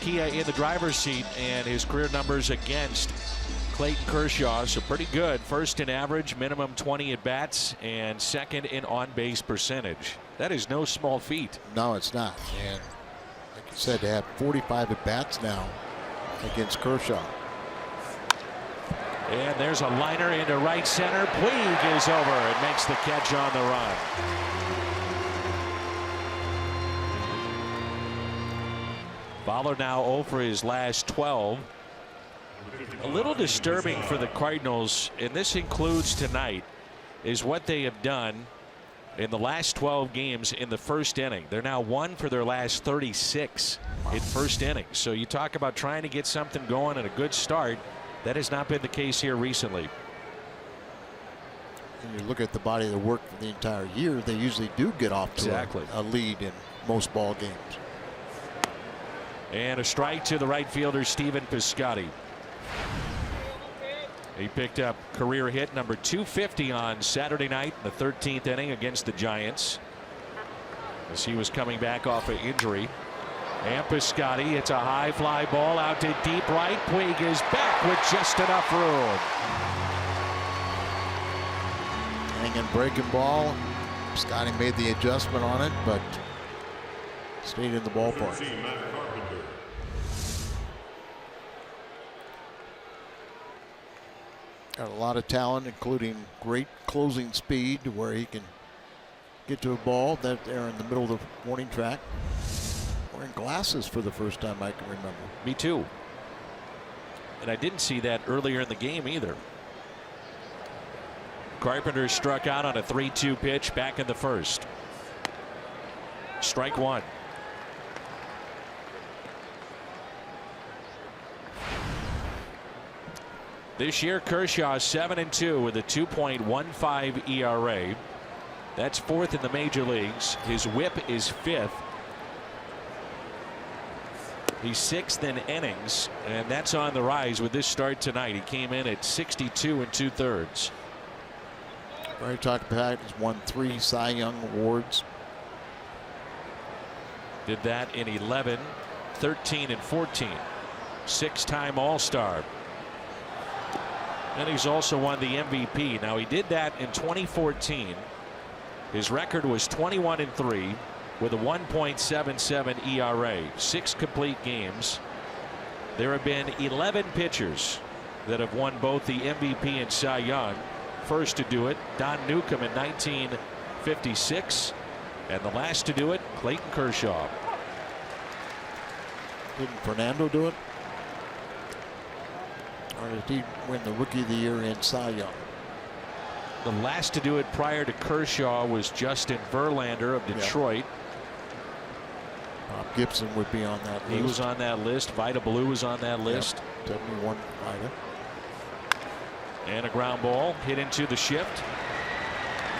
Kia in the driver's seat, and his career numbers against Clayton Kershaw, so pretty good. First in average, minimum 20 at bats, and second in on-base percentage. That is no small feat. No, it's not. And like you said, they have 45 at bats now against Kershaw. And there's a liner into right center. Puig is over and makes the catch on the run. Fowler now 0 for his last 12. A little disturbing for the Cardinals, and this includes tonight, is what they have done in the last 12 games in the first inning. They're now 1 for their last 36 in first innings. So you talk about trying to get something going and a good start. That has not been the case here recently. And you look at the body of the work for the entire year, they usually do get off to a lead in most ball games. And a strike to the right fielder, Stephen Piscotty. He picked up career hit number 250 on Saturday night in the 13th inning against the Giants, as he was coming back off an injury. And Piscotty, it's a high fly ball out to deep right. Puig is back with just enough room. Hanging breaking ball. Piscotty made the adjustment on it, but stayed in the ballpark. Got a lot of talent, including great closing speed, where he can get to a ball that they're in the middle of the warning track. Wearing glasses for the first time I can remember. Me too. And I didn't see that earlier in the game either. Carpenter struck out on a 3-2 pitch back in the first. Strike one. This year, Kershaw 7-2 with a 2.15 ERA. That's 4th in the major leagues. His whip is 5th. He's 6th in innings, and that's on the rise with this start tonight. He came in at 62 2/3. Barry Pat has won 3 Cy Young awards. Did that in 11, 13, and 14. 6-time All-Star. And he's also won the MVP. Now, he did that in 2014. His record was 21-3 with a 1.77 ERA. 6 complete games. There have been 11 pitchers that have won both the MVP and Cy Young. First to do it, Don Newcomb in 1956. And the last to do it, Clayton Kershaw. Didn't Fernando do it? Or did he win the Rookie of the Year in Cy Young? The last to do it prior to Kershaw was Justin Verlander of Detroit. Bob Gibson would be on that list. He was on that list. Vida Blue was on that list. 71 Vida. And a ground ball hit into the shift.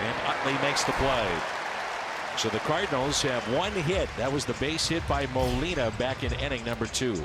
And Utley makes the play. So the Cardinals have 1 hit. That was the base hit by Molina back in inning number 2.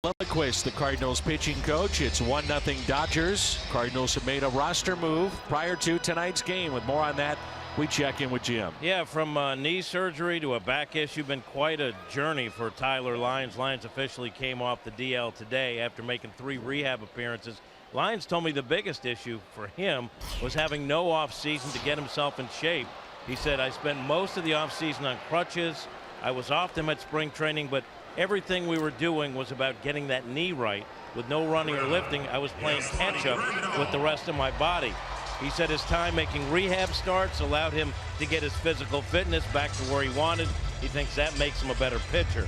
Lundqvist, the Cardinals pitching coach. It's 1-0 Dodgers. Cardinals have made a roster move prior to tonight's game. With more on that, we check in with Jim. Yeah, from knee surgery to a back issue, been quite a journey for Tyler Lyons. Lyons officially came off the DL today after making 3 rehab appearances. Lyons told me the biggest issue for him was having no offseason to get himself in shape. He said, I spent most of the offseason on crutches. I was off them at spring training, but everything we were doing was about getting that knee right. With no running or lifting, I was playing catch up with the rest of my body. He said his time making rehab starts allowed him to get his physical fitness back to where he wanted. He thinks that makes him a better pitcher.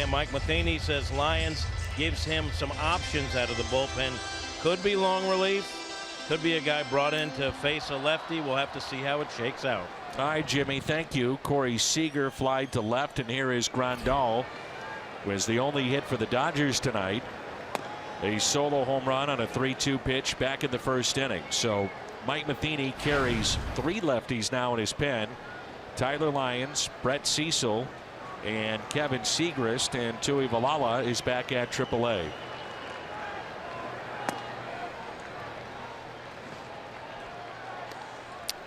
Mike Matheny says Lyons gives him some options out of the bullpen. Could be long relief, could be a guy brought in to face a lefty. We'll have to see how it shakes out. All right, Jimmy, thank you. Corey Seager flied to left, and here is Grandal. Was the only hit for the Dodgers tonight. A solo home run on a 3-2 pitch back in the first inning. So Mike Matheny carries 3 lefties now in his pen. Tyler Lyons, Brett Cecil, and Kevin Segrist, and Tuivailala is back at AAA.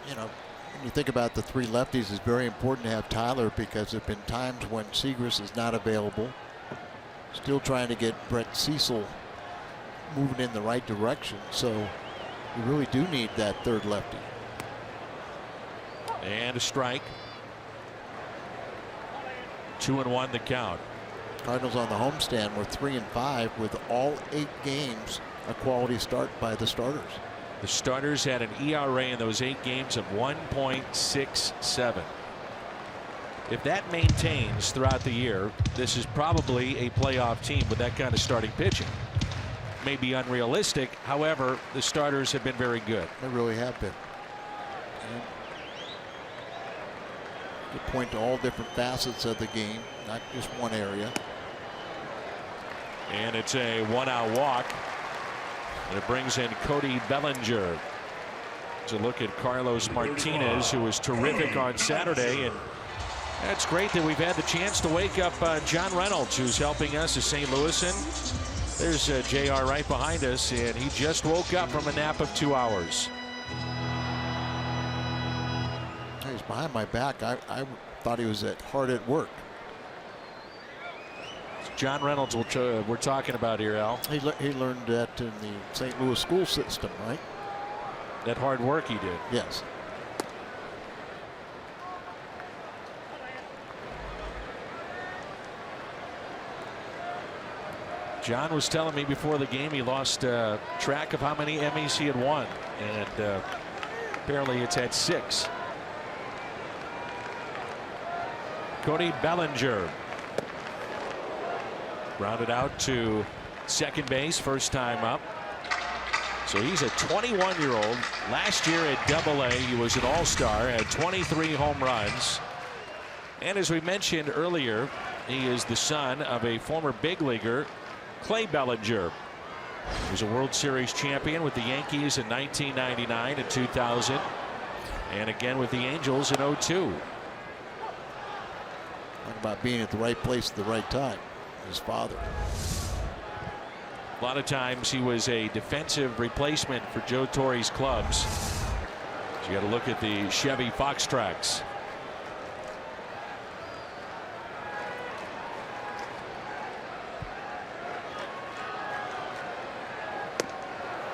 You know, when you think about the 3 lefties, it's very important to have Tyler, because there have been times when Segrist is not available. Still trying to get Brett Cecil moving in the right direction, so you really do need that 3rd lefty. And a strike. 2-1 the count. Cardinals on the homestand were 3-5 with all 8 games a quality start by the starters. The starters had an ERA in those 8 games of 1.67. If that maintains throughout the year, this is probably a playoff team with that kind of starting pitching. May be unrealistic. However, the starters have been very good. They really have been. And you point to all different facets of the game, not just one area. And it's a 1-out walk. And it brings in Cody Bellinger to look at Carlos Martinez, who was terrific on Saturday. And that's great that we've had the chance to wake up John Reynolds, who's helping us as St. Louisan. There's JR right behind us, and he just woke up from a nap of 2 hours. He's behind my back. I thought he was hard at work. John Reynolds we're talking about here, Al. He learned that in the St. Louis school system, right? That hard work he did. Yes. John was telling me before the game he lost track of how many Emmys he had won, and apparently it's at 6. Cody Bellinger rounded out to second base, first time up. So he's a 21-year-old. Last year at AA, he was an all-star, had 23 home runs. And as we mentioned earlier, he is the son of a former big leaguer, Clay Bellinger. He was a World Series champion with the Yankees in 1999 and 2000, and again with the Angels in 2002. Talk about being at the right place at the right time. His father. A lot of times he was a defensive replacement for Joe Torre's clubs. So you got to look at the Chevy Fox tracks.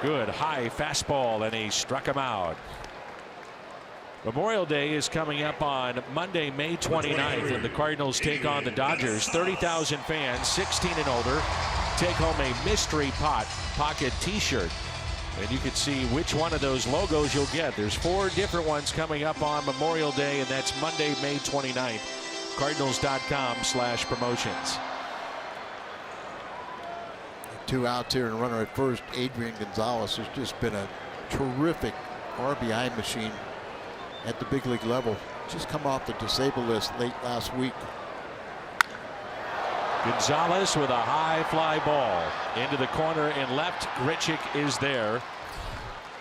Good high fastball, and he struck him out. Memorial Day is coming up on Monday, May 29th, and the Cardinals take on the Dodgers. 30,000 fans, 16 and older, take home a mystery pocket T-shirt. And you can see which one of those logos you'll get. There's 4 different ones coming up on Memorial Day, and that's Monday, May 29th. Cardinals.com/promotions. 2 outs here and a runner at first. Adrian Gonzalez has just been a terrific RBI machine at the big league level. Just come off the disabled list late last week. Gonzalez with a high fly ball into the corner and left. Grichuk is there.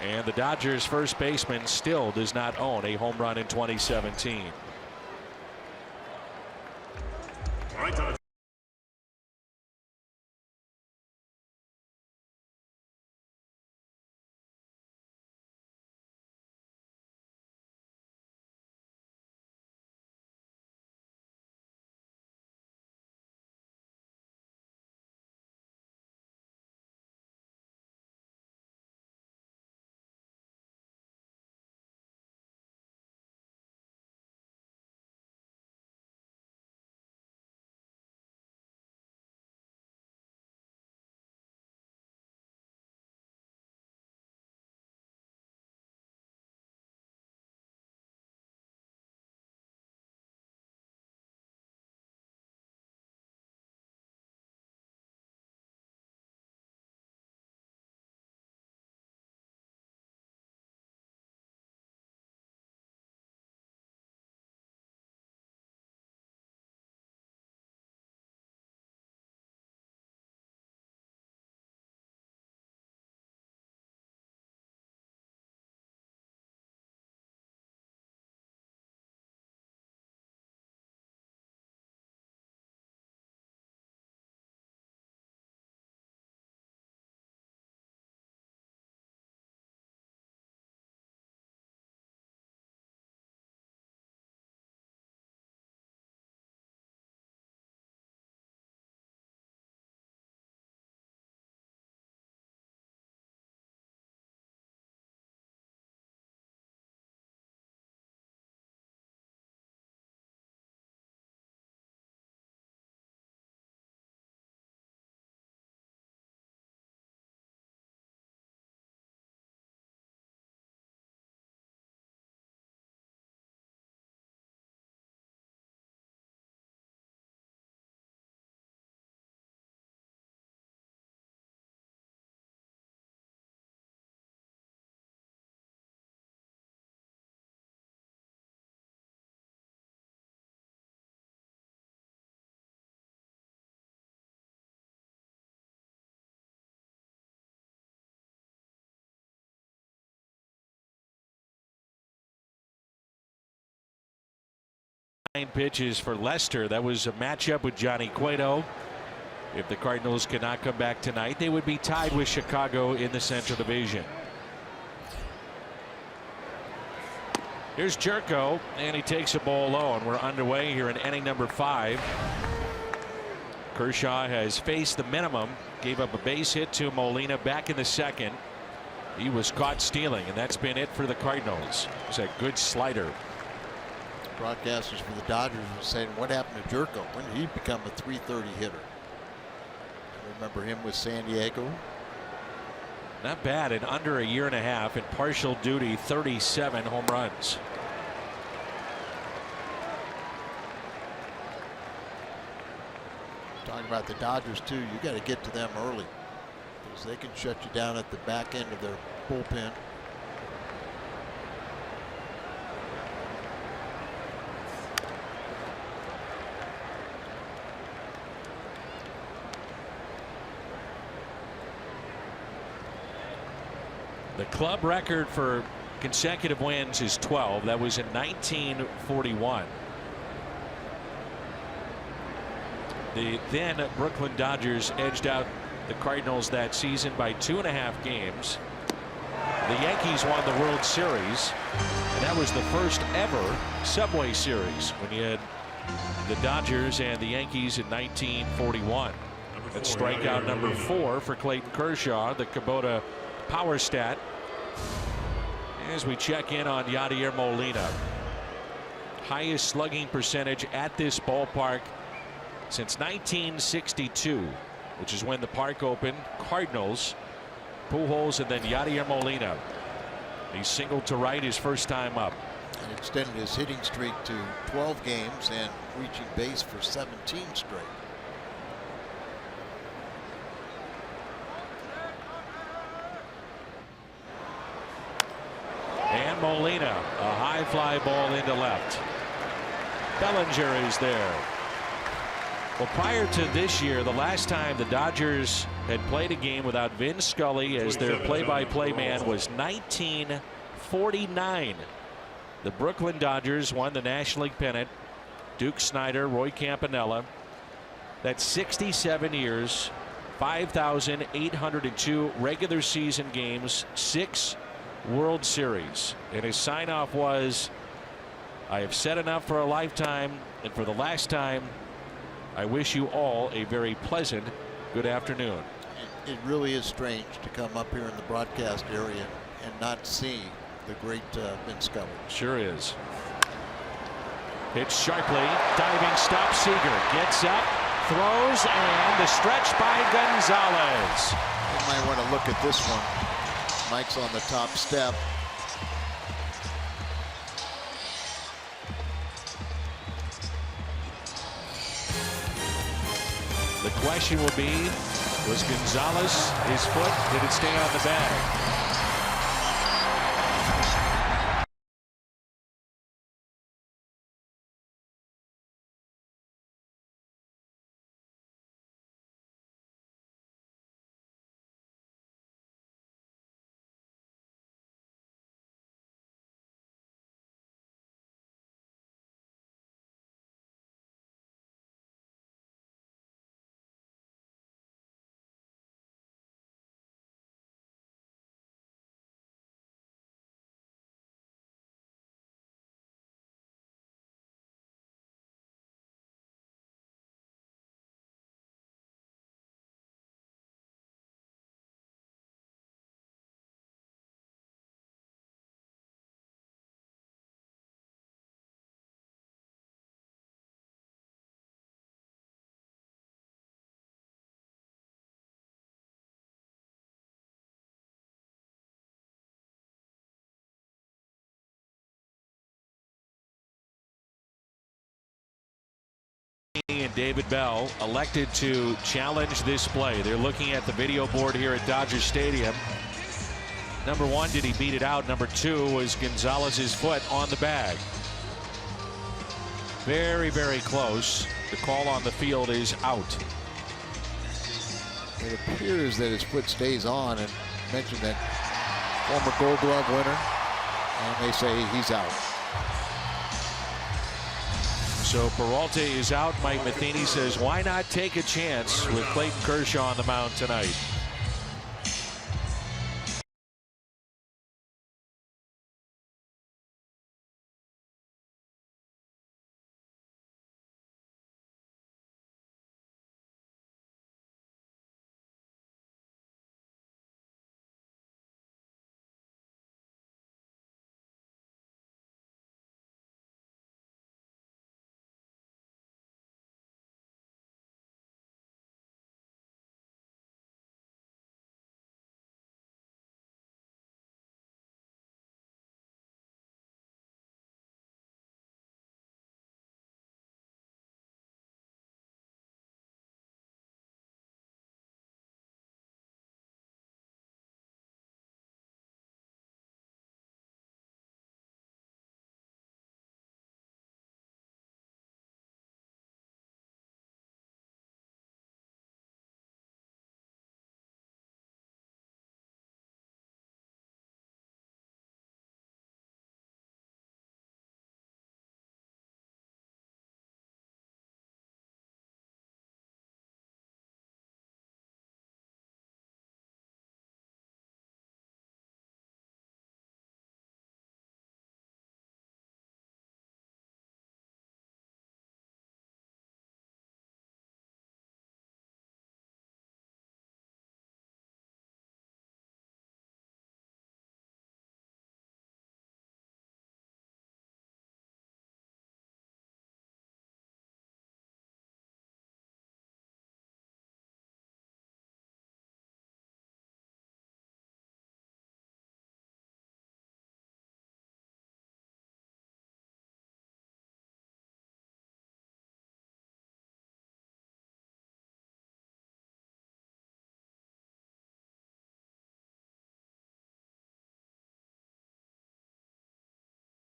And the Dodgers first baseman still does not own a home run in 2017. pitches for Lester. That was a matchup with Johnny Cueto. If the Cardinals cannot come back tonight, they would be tied with Chicago in the Central Division. Here's Jerko, and he takes a ball low, and we're underway here in inning number 5. Kershaw has faced the minimum, gave up a base hit to Molina back in the second. He was caught stealing, and that's been it for the Cardinals. It was a good slider. Broadcasters for the Dodgers were saying, what happened to Jerko? When did he become a .330 hitter? I remember him with San Diego. Not bad in under a year and a half in partial duty, 37 home runs. Talking about the Dodgers too, you got to get to them early because they can shut you down at the back end of their bullpen. The club record for consecutive wins is 12. That was in 1941. The then Brooklyn Dodgers edged out the Cardinals that season by 2.5 games. The Yankees won the World Series, and that was the first ever Subway Series when you had the Dodgers and the Yankees in 1941. That's strikeout number 4 for Clayton Kershaw, the Kubota power stat. As we check in on Yadier Molina, highest slugging percentage at this ballpark since 1962, which is when the park opened. Cardinals, Pujols, and then Yadier Molina. He singled to right his first time up. And extended his hitting streak to 12 games and reaching base for 17 straight. And Molina, a high fly ball into left. Bellinger is there. Well, prior to this year, the last time the Dodgers had played a game without Vin Scully as their play-by-play man was 1949. The Brooklyn Dodgers won the National League pennant. Duke Snider, Roy Campanella. That's 67 years, 5,802 regular season games, 6 World Series. And his sign-off was, I have said enough for a lifetime, and for the last time, I wish you all a very pleasant good afternoon. It really is strange to come up here in the broadcast area and not see the great Vin Scully. Sure is. Hits sharply, diving stop. Seager gets up, throws, and the stretch by Gonzalez. You might want to look at this one. Mike's on the top step. The question will be, was Gonzalez his foot? Did it stay on the bag? And David Bell elected to challenge this play. They're looking at the video board here at Dodger Stadium. Number 1, did he beat it out? Number 2, was Gonzalez's foot on the bag. Very, very close. The call on the field is out. It appears that his foot stays on, and mentioned that former Gold Glove winner, and they say he's out. So Peralta is out. Mike Matheny says, why not take a chance with Clayton Kershaw on the mound tonight?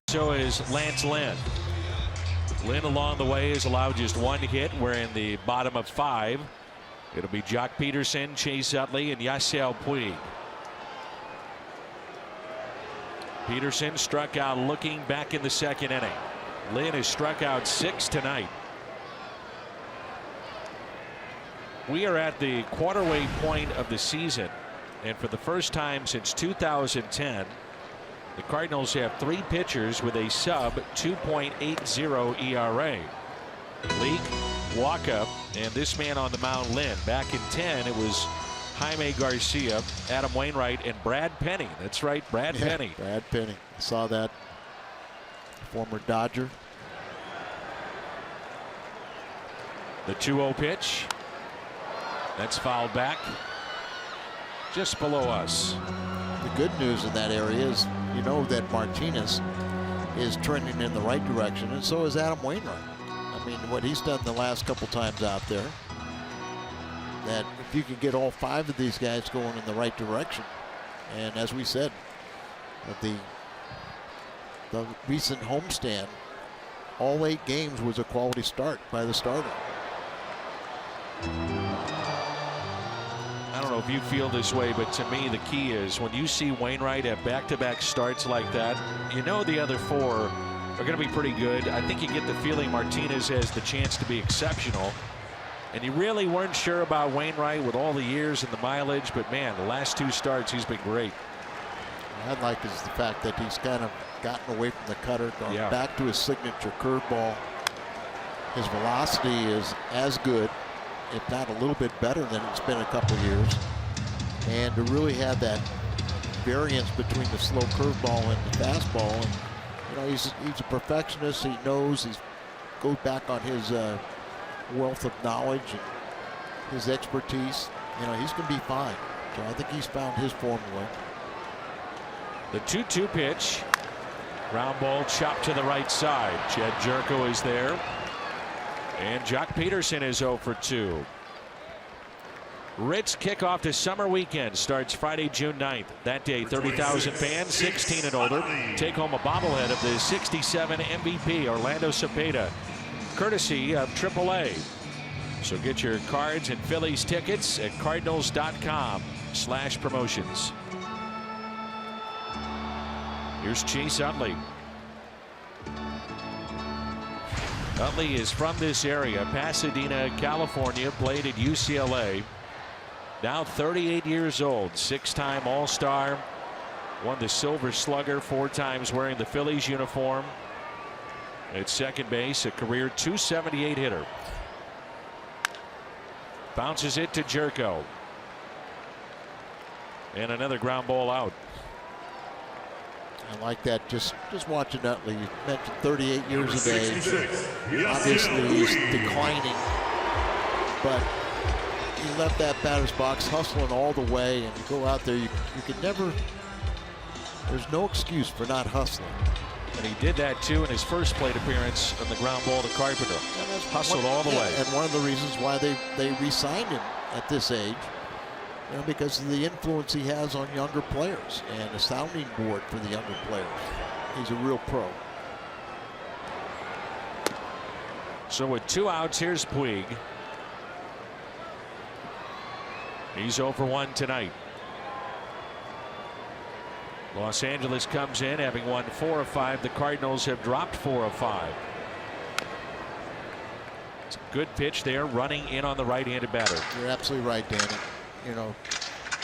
So is Lance Lynn. Lynn along the way has allowed just one hit. We're in the bottom of 5. It'll be Jock Peterson, Chase Utley, and Yasiel Puig. Peterson struck out looking back in the 2nd inning. Lynn has struck out 6 tonight. We are at the quarterway point of the season, and for the first time since 2010, the Cardinals have 3 pitchers with a sub 2.80 ERA. Leak, Waka, and this man on the mound, Lynn. Back in 10, it was Jaime Garcia, Adam Wainwright, and Brad Penny. That's right, Brad Penny. Brad Penny. I saw that. Former Dodger. The 2-0 pitch. That's fouled back. Just below us. The good news in that area is you know that Martinez is trending in the right direction, and so is Adam Wainwright. I mean, what he's done the last couple times out there, that if you can get all 5 of these guys going in the right direction, and as we said, the recent homestand, all 8 games was a quality start by the starter. I don't know if you feel this way, but to me the key is when you see Wainwright have back-to-back starts like that, you know the other 4 are going to be pretty good. I think you get the feeling Martinez has the chance to be exceptional, and you really weren't sure about Wainwright with all the years and the mileage, but man, the last 2 starts he's been great. What I like is the fact that he's kind of gotten away from the cutter, gone back to his signature curveball. His velocity is as good, if not a little bit better than it's been a couple of years. And to really have that variance between the slow curveball and the fastball, and you know, he's a perfectionist. He knows, he goes back on his wealth of knowledge and his expertise. You know, he's going to be fine. So I think he's found his formula. The 2-2 pitch. Ground ball chopped to the right side. Jed Jerko is there. And Jock Peterson is 0 for 2. Ritz kickoff to summer weekend starts Friday, June 9th. That day, 30,000 fans, 16 and older, take home a bobblehead of the '67 MVP Orlando Cepeda, courtesy of AAA. So get your Cards and Phillies tickets at cardinals.com/promotions. Here's Chase Utley. Utley is from this area, Pasadena, California, played at UCLA. Now 38 years old, 6-time All-Star, won the Silver Slugger 4 times wearing the Phillies uniform. At second base, a career .278 hitter. Bounces it to Jerko. And another ground ball out. I like that. Just watching Utley. You mentioned 38 years of age. Obviously, he's declining, but he left that batter's box hustling all the way, and you go out there. You could never. There's no excuse for not hustling. And he did that too in his first plate appearance on the ground ball to Carpenter. Hustled all the way. And one of the reasons why they re-signed him at this age. Because of the influence he has on younger players and a sounding board for the younger players. He's a real pro. So with 2 outs, here's Puig. He's 0 for 1 tonight. Los Angeles comes in having won 4 of 5. The Cardinals have dropped 4 of 5. It's a good pitch there, running in on the right-handed batter. You're absolutely right, Danny.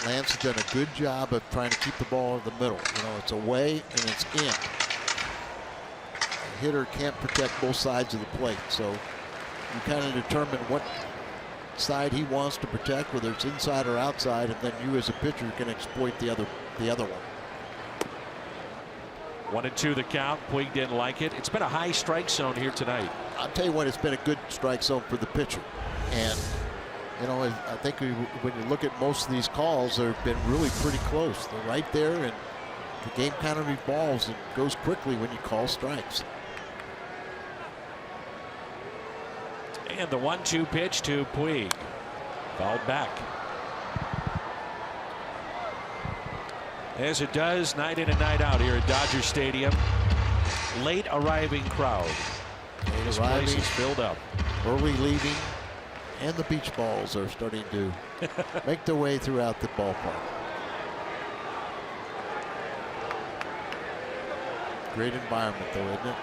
Lance has done a good job of trying to keep the ball in the middle. It's away and it's in. The hitter can't protect both sides of the plate, so you kind of determine what side he wants to protect, whether it's inside or outside, and then you as a pitcher can exploit the other one. 1-2 the count. Puig didn't like it. It's been a high strike zone here tonight. I'll tell you what, it's been a good strike zone for the pitcher, and I think when you look at most of these calls, they've been really pretty close. They're right there, and the game kind of evolves and goes quickly when you call strikes. And the 1-2 pitch to Puig. Fouled back. As it does night in and night out here at Dodger Stadium. Late arriving crowd. This place is filled up. Early leaving. And the beach balls are starting to make their way throughout the ballpark. Great environment, though, isn't it?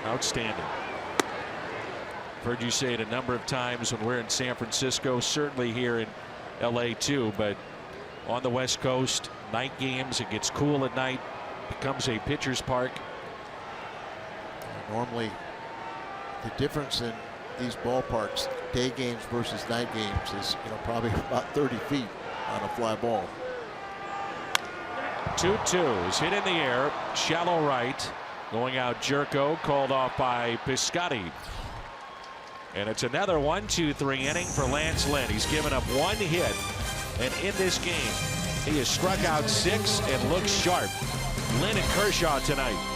Outstanding. I've heard you say it a number of times when we're in San Francisco, certainly here in LA too, but on the West Coast, night games, it gets cool at night, becomes a pitcher's park. Normally, the difference in these ballparks, day games versus night games, is probably about 30 feet on a fly ball. 2-2 is hit in the air, shallow right, going out Jerko, called off by Piscotty. And it's another 1-2-3 inning for Lance Lynn. He's given up 1 hit, and in this game he has struck out 6 and looks sharp. Lynn and Kershaw tonight.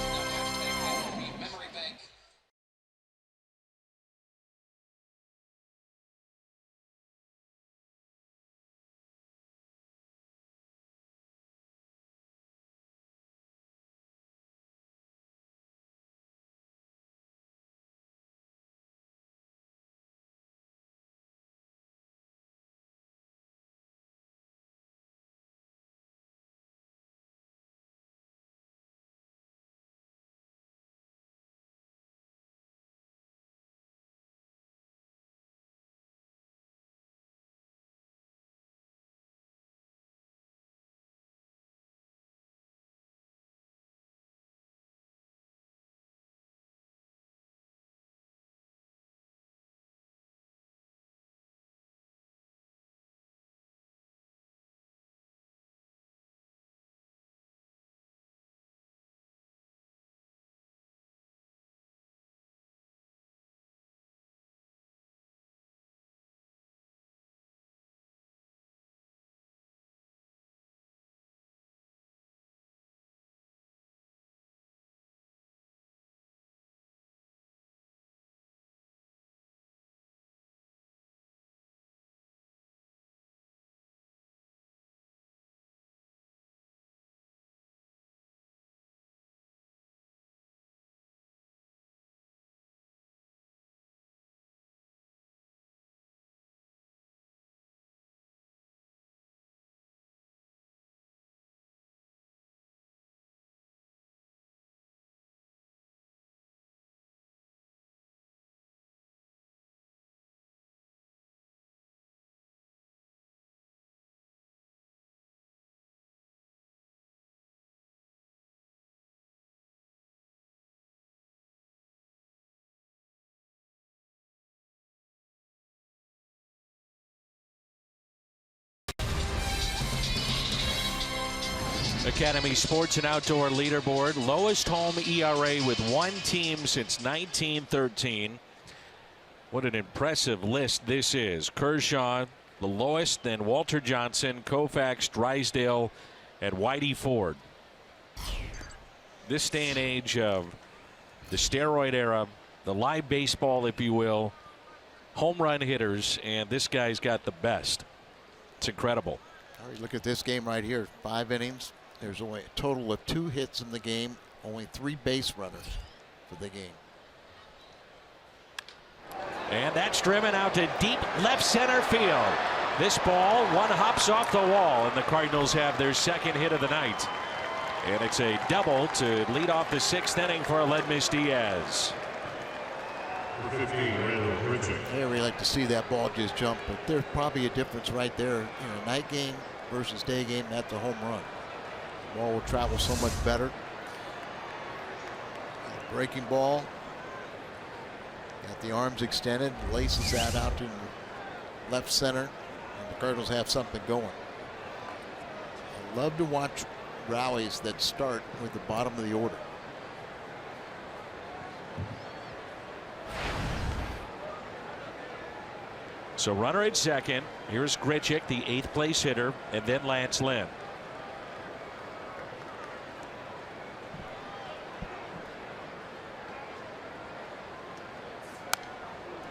Academy Sports and Outdoor Leaderboard. Lowest home ERA with one team since 1913. What an impressive list this is. Kershaw, the lowest, then Walter Johnson, Koufax, Drysdale, and Whitey Ford. This day and age of the steroid era, the live baseball, if you will, home run hitters, and this guy's got the best. It's incredible. All right, look at this game right here. 5 innings. There's only a total of 2 hits in the game, only 3 base runners for the game. And that's driven out to deep left center field. This ball, one hops off the wall, and the Cardinals have their second hit of the night. And it's a double to lead off the 6th inning for Aledmys Diaz. Here we like to see that ball just jump, but there's probably a difference right there. In a night game versus day game, that's a home run. The ball will travel so much better. Breaking ball. Got the arms extended, laces that out to left center, and the Cardinals have something going. I love to watch rallies that start with the bottom of the order. So runner at second. Here's Grichuk, the 8th place hitter, and then Lance Lynn.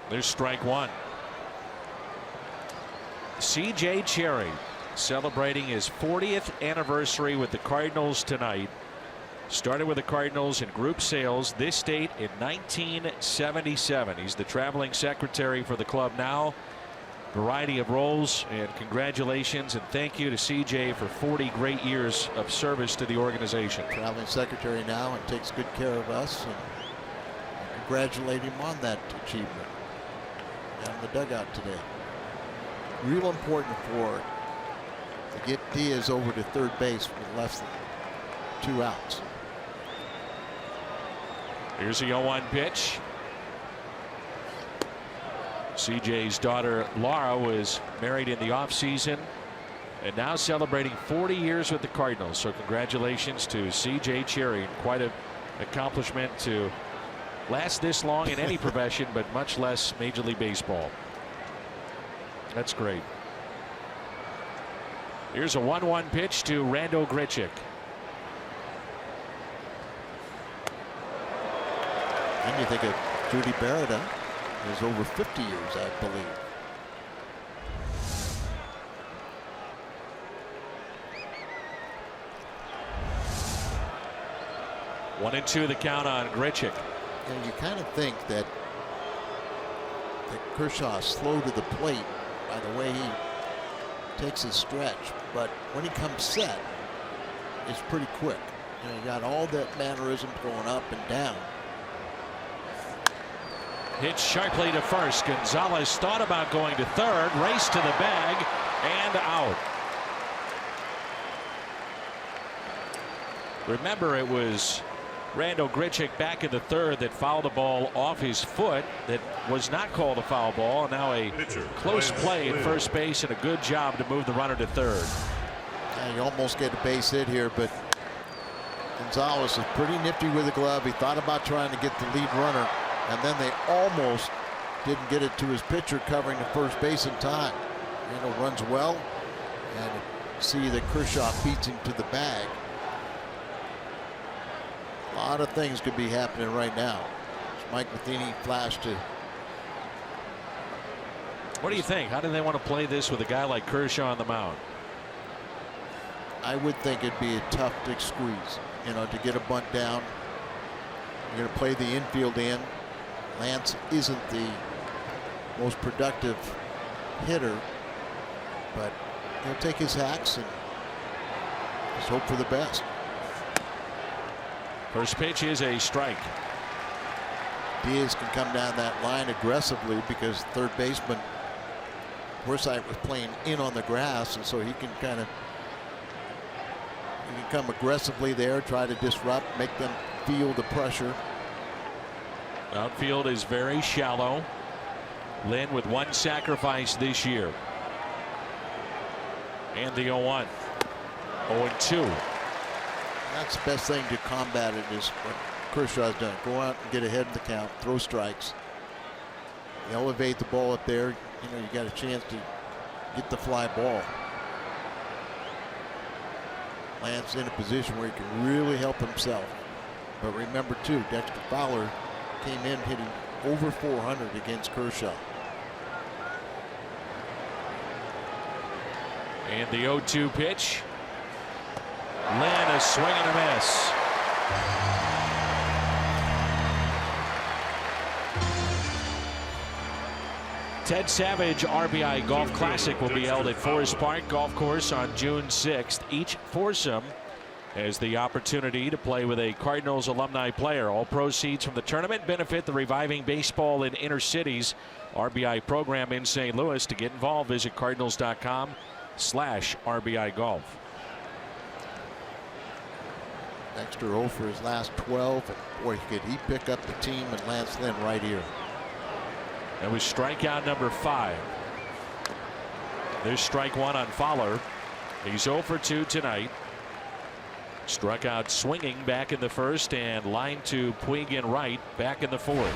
There's strike one. C.J. Cherry celebrating his 40th anniversary with the Cardinals tonight. Started with the Cardinals in group sales this date in 1977. He's the traveling secretary for the club now. Variety of roles, and congratulations and thank you to C.J. for 40 great years of service to the organization. Traveling secretary now and takes good care of us, and congratulate him on that achievement down in the dugout today. Real important for to get Diaz over to third base with less than 2 outs. Here's a 0-1 pitch. CJ's daughter Laura was married in the offseason and now celebrating 40 years with the Cardinals. So congratulations to CJ Cherry. Quite an accomplishment to last this long in any profession, but much less Major League Baseball. That's great. Here's a 1-1 pitch to Randal Grichuk. And you think of Judy Barrett, is over 50 years, I believe. One and two the count on Grichuk. And you kind of think that Kershaw is slow to the plate by the way he takes his stretch, but when he comes set, it's pretty quick. You know, you got all that mannerisms going up and down. Hit sharply to first. Gonzalez thought about going to third, raced to the bag, and out. Remember, it was Randal Grichuk back in the third that fouled the ball off his foot. That was not called a foul ball. And now a close play at first base and a good job to move the runner to third. Yeah, you almost get a base hit here, but Gonzalez is pretty nifty with the glove. He thought about trying to get the lead runner, and then they almost didn't get it to his pitcher covering the first base in time. Randal runs well, and see that Kershaw beats him to the bag. A lot of things could be happening right now. Mike Matheny flashed to. What do you think? How do they want to play this with a guy like Kershaw on the mound? I would think it'd be a tough to squeeze, you know, to get a bunt down. You're going to play the infield in. Lance isn't the most productive hitter, but he'll take his hacks and just hope for the best. First pitch is a strike. Diaz can come down that line aggressively because third baseman Forsythe was playing in on the grass, and so he can kind of come aggressively there, try to disrupt, make them feel the pressure. Outfield is very shallow. Lynn with one sacrifice this year. And the 0-1. 0-2. That's the best thing to combat it is what Kershaw's done. Go out and get ahead of the count, throw strikes, elevate the ball up there. You know, you got a chance to get the fly ball. Lance in a position where he can really help himself. But remember too, Dexter Fowler came in hitting over 400 against Kershaw. And the 0-2 pitch. Lynn, a swing and a miss. Ted Savage RBI Golf Classic will be held at Forest Park Golf Course on June 6th. Each foursome has the opportunity to play with a Cardinals alumni player. All proceeds from the tournament benefit the reviving baseball in inner cities RBI program in St. Louis. To get involved, visit cardinals.com/RBI Golf. Dexter 0 for his last 12. And boy, could he pick up the team and Lance Lynn right here. That was strikeout number 5. There's strike 1 on Fowler. He's 0 for 2 tonight. Struck out swinging back in the first and line to Puig in right back in the fourth.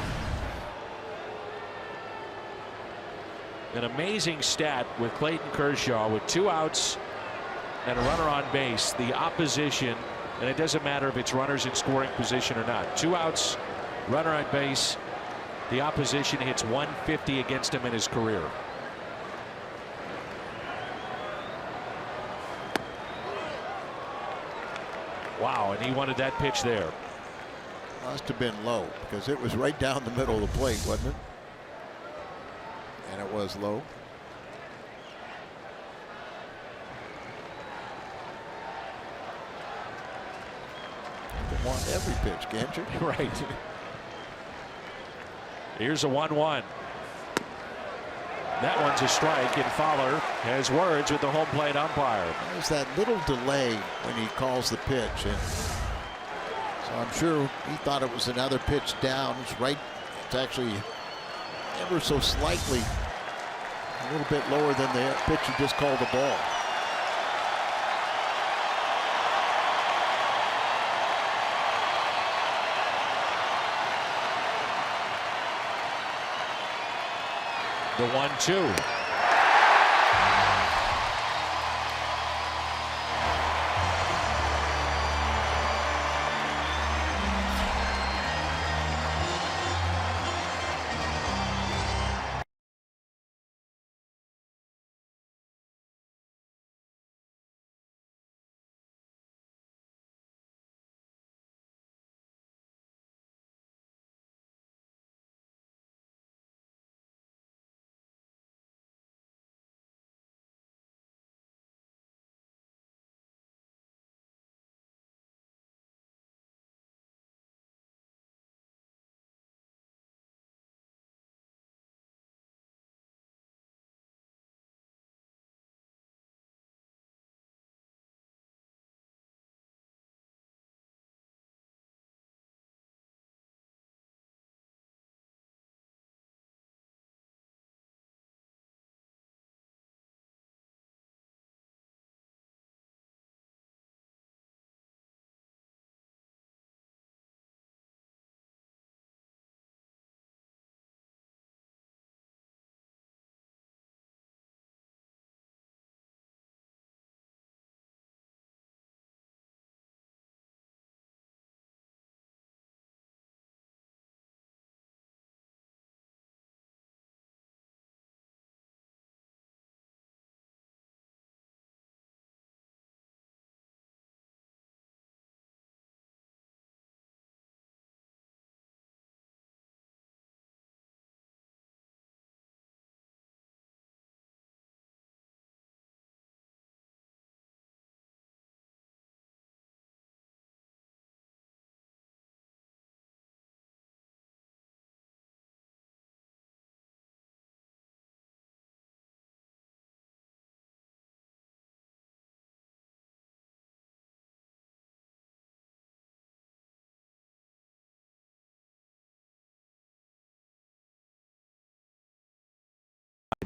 An amazing stat with Clayton Kershaw with 2 outs and a runner on base. The opposition, and it doesn't matter if it's runners in scoring position or not. 2 outs, runner on base. The opposition hits 150 against him in his career. Wow, and he wanted that pitch there. Must have been low because it was right down the middle of the plate, wasn't it? And it was low. You can want every pitch, can't you? Right. Here's a 1-1. That one's a strike, and Fowler has words with the home plate umpire. There's that little delay when he calls the pitch, and so I'm sure he thought it was another pitch down. It's right. It's actually ever so slightly a little bit lower than the pitch he just called the ball. The 1-2.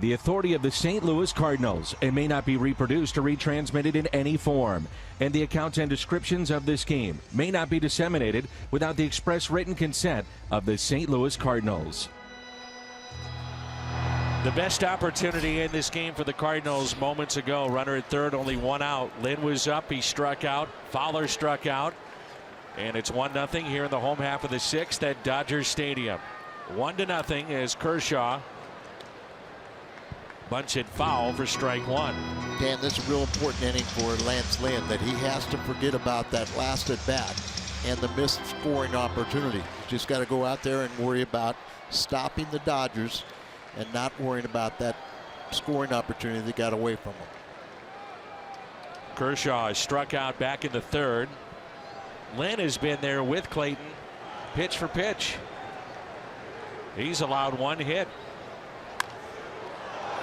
The authority of the St. Louis Cardinals, and may not be reproduced or retransmitted in any form. And the accounts and descriptions of this game may not be disseminated without the express written consent of the St. Louis Cardinals. The best opportunity in this game for the Cardinals moments ago. Runner at third, only one out. Lynn was up, he struck out. Fowler struck out. And it's 1-0 here in the home half of the sixth at Dodger Stadium. 1-0 as Kershaw bunts it foul for strike one. Dan, this is a real important inning for Lance Lynn, that he has to forget about that last at bat and the missed scoring opportunity. Just got to go out there and worry about stopping the Dodgers and not worrying about that scoring opportunity that got away from him. Kershaw is struck out back in the third. Lynn has been there with Clayton, pitch for pitch. He's allowed one hit.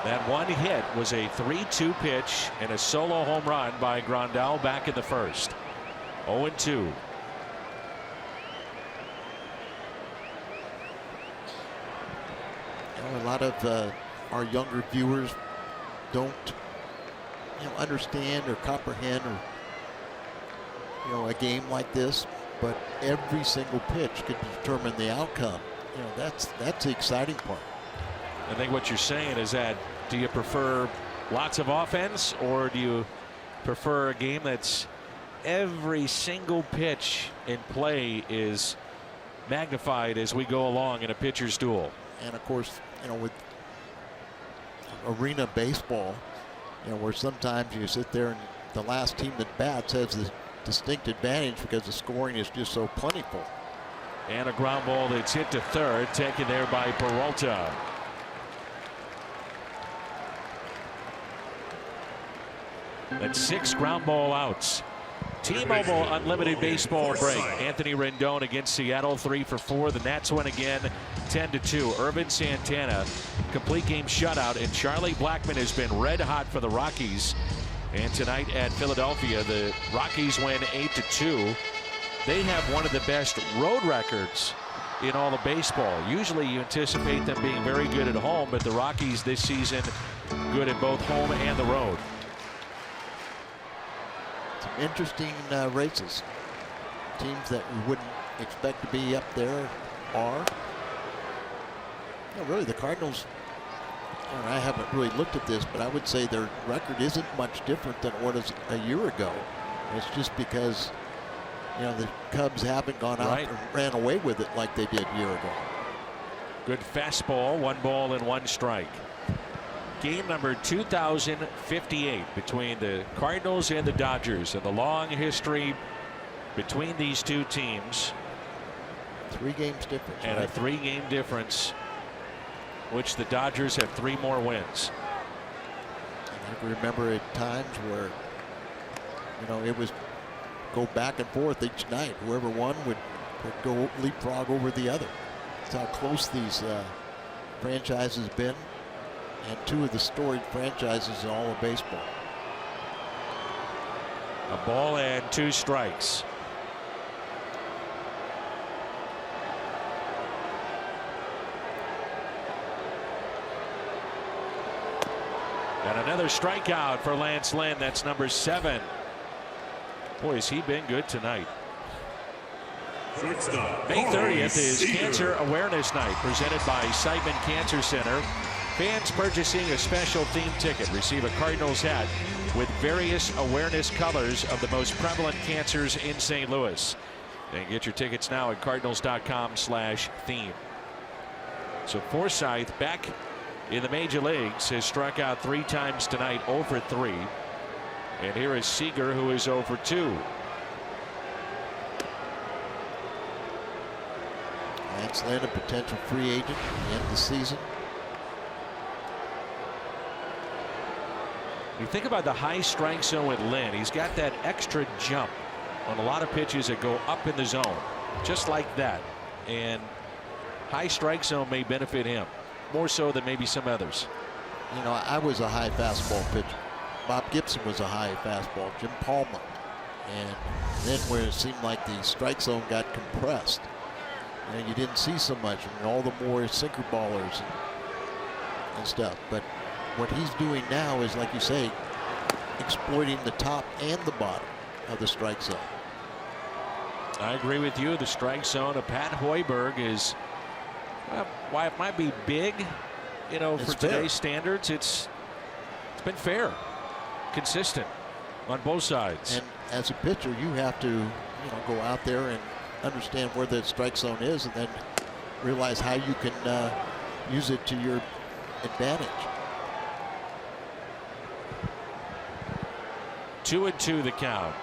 That one hit was a 3-2 pitch and a solo home run by Grandal back in the first. 0-2. A lot of our younger viewers don't, understand or comprehend or a game like this, but every single pitch could determine the outcome. That's the exciting part. I think what you're saying is that, do you prefer lots of offense, or do you prefer a game that's every single pitch in play is magnified as we go along in a pitcher's duel? And of course, with arena baseball, where sometimes you sit there and the last team that bats has the distinct advantage because the scoring is just so plentiful. And a ground ball that's hit to third, taken there by Peralta. That's 6 ground ball outs. T-Mobile Unlimited Baseball break. Anthony Rendon against Seattle, 3 for 4. The Nats win again, 10-2. Irvin Santana, complete game shutout, and Charlie Blackmon has been red hot for the Rockies. And tonight at Philadelphia, the Rockies win 8-2. They have one of the best road records in all of baseball. Usually you anticipate them being very good at home, but the Rockies this season good at both home and the road. Some interesting races. Teams that we wouldn't expect to be up there are. Really, the Cardinals, and I haven't really looked at this, but I would say their record isn't much different than what is a year ago. It's just because the Cubs haven't gone out and ran away with it like they did a year ago. Good fastball, 1 ball and 1 strike. Game number 2058 between the Cardinals and the Dodgers, and the long history between these two teams. 3 games difference. And a 3-game difference, which the Dodgers have 3 more wins. And I can remember at times where, it was go back and forth each night. Whoever won would go leapfrog over the other. That's how close these franchises have been, and 2 of the storied franchises in all of baseball. A ball and 2 strikes. And another strikeout for Lance Lynn. That's number 7. Boy, has he been good tonight. May 30th is Cancer Awareness Night, presented by Siteman Cancer Center. Fans purchasing a special theme ticket receive a Cardinals hat with various awareness colors of the most prevalent cancers in St. Louis. And get your tickets now at cardinals.com/theme. So Forsythe, back in the major leagues, has struck out 3 times tonight, 0 for 3. And here is Seager, who is 0 for 2. Lance Lynn, a potential free agent at the end of the season. You think about the high strike zone with Lynn. He's got that extra jump on a lot of pitches that go up in the zone, just like that. And high strike zone may benefit him more so than maybe some others. I was a high fastball pitcher. Bob Gibson was a high fastball. Jim Palmer. And then where it seemed like the strike zone got compressed, and you didn't see so much, and all the more sinker ballers. and stuff. But what he's doing now is, like you say, exploiting the top and the bottom of the strike zone. I agree with you. The strike zone of Pat Hoiberg is, well, why it might be big, you know, It's for fair. today's standards. It's been fair, consistent on both sides. And as a pitcher, you have to, you know, go out there and understand where the strike zone is, and then realize how you can use it to your advantage. 2-2 the count.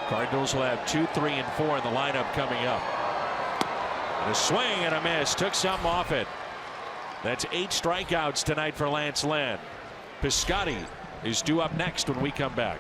Cardinals will have 2, 3, and 4 in the lineup coming up. And a swing and a miss. Took some off it. That's 8 strikeouts tonight for Lance Lynn. Piscotty is due up next when we come back.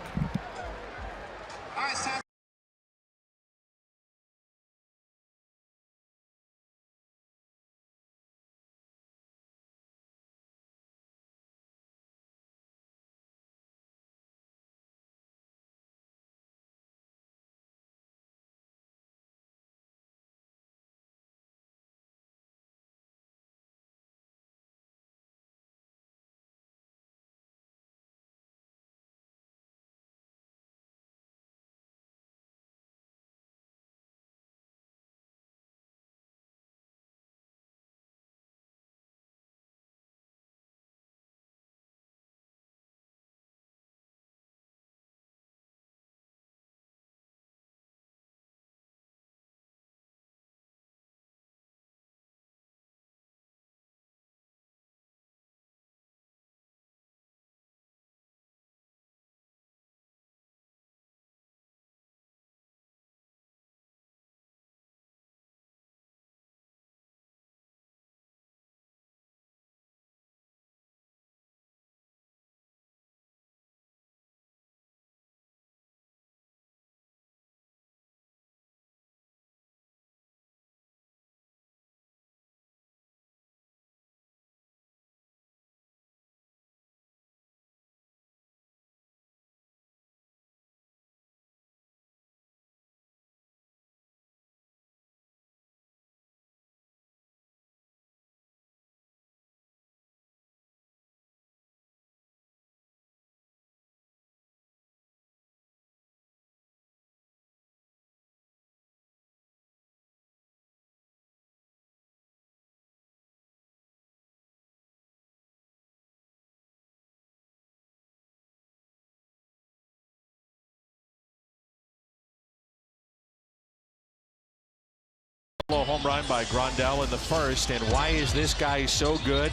Home run by Grandal in the first. And why is this guy so good?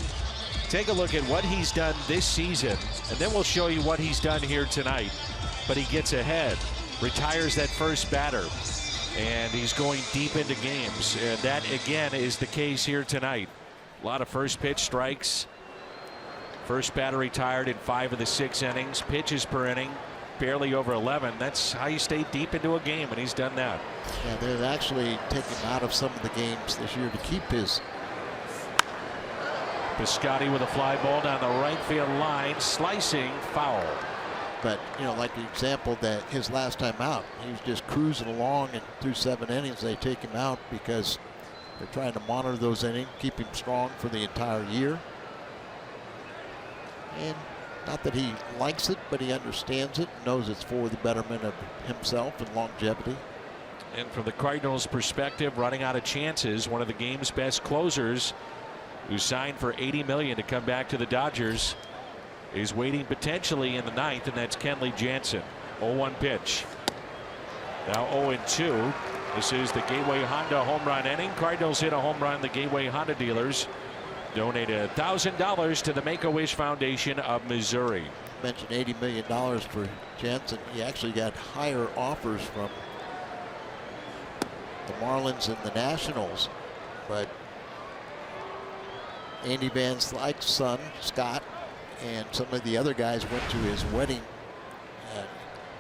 Take a look at what he's done this season, and then we'll show you what he's done here tonight. But he gets ahead, retires that first batter, and he's going deep into games. And that again is the case here tonight. A lot of first pitch strikes. First batter retired in 5 of the 6 innings. Pitches per inning barely over 11. That's how you stay deep into a game, and he's done that. Yeah, they've actually taken him out of some of the games this year to keep his. Piscotty with a fly ball down the right field line, slicing foul. But, you know, like the example that his last time out, he was just cruising along, and through 7 innings, they take him out because they're trying to monitor those innings, keep him strong for the entire year. And not that he likes it, but he understands it, knows it's for the betterment of himself and longevity. And from the Cardinals' perspective, running out of chances, one of the game's best closers, who signed for $80 million to come back to the Dodgers, is waiting potentially in the 9th, and that's Kenley Jansen. 0-1 pitch. Now 0-2. This is the Gateway Honda home run inning. Cardinals hit a home run. The Gateway Honda dealers donated $1,000 to the Make-A-Wish Foundation of Missouri. Mentioned $80 million for Jansen. He actually got higher offers from the Marlins and the Nationals, but Andy Van Slyke's son, Scott, and some of the other guys went to his wedding,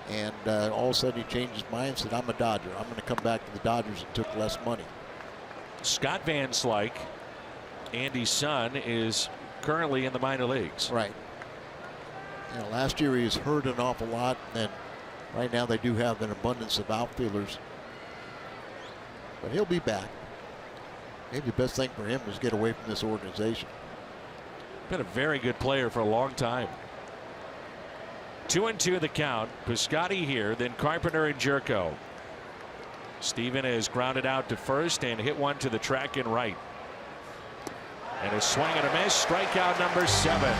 and all of a sudden he changed his mind and said, I'm a Dodger. I'm going to come back to the Dodgers, and took less money. Scott Van Slyke, Andy's son, is currently in the minor leagues. Right. You know, last year he was hurt an awful lot, and right now they do have an abundance of outfielders But he'll be back. Maybe the best thing for him is get away from this organization. Been a very good player for a long time. 2-2 the count. Piscotty here, then Carpenter and Jerko. Steven is grounded out to first and hit one to the track and right. And a swing and a miss. Strikeout number 7.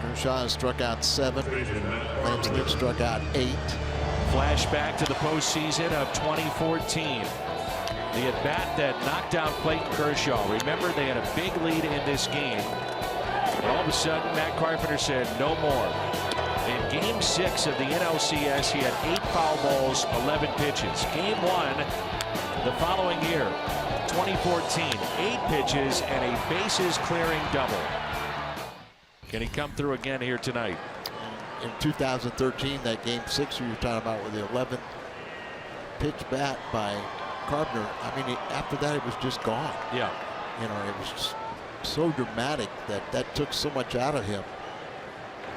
Kershaw has struck out 7. Lance Lynn struck out 8. Flashback to the postseason of 2014. The at-bat that knocked out Clayton Kershaw. Remember, they had a big lead in this game. And all of a sudden, Matt Carpenter said no more. In Game 6 of the NLCS, he had 8 foul balls, 11 pitches. Game 1 the following year, 2014, 8 pitches and a bases-clearing double. Can he come through again here tonight? In 2013, that Game 6 you were talking about with the 11th pitch bat by Carpenter. I mean, after that, it was just gone. Yeah. You know, it was just so dramatic that took so much out of him.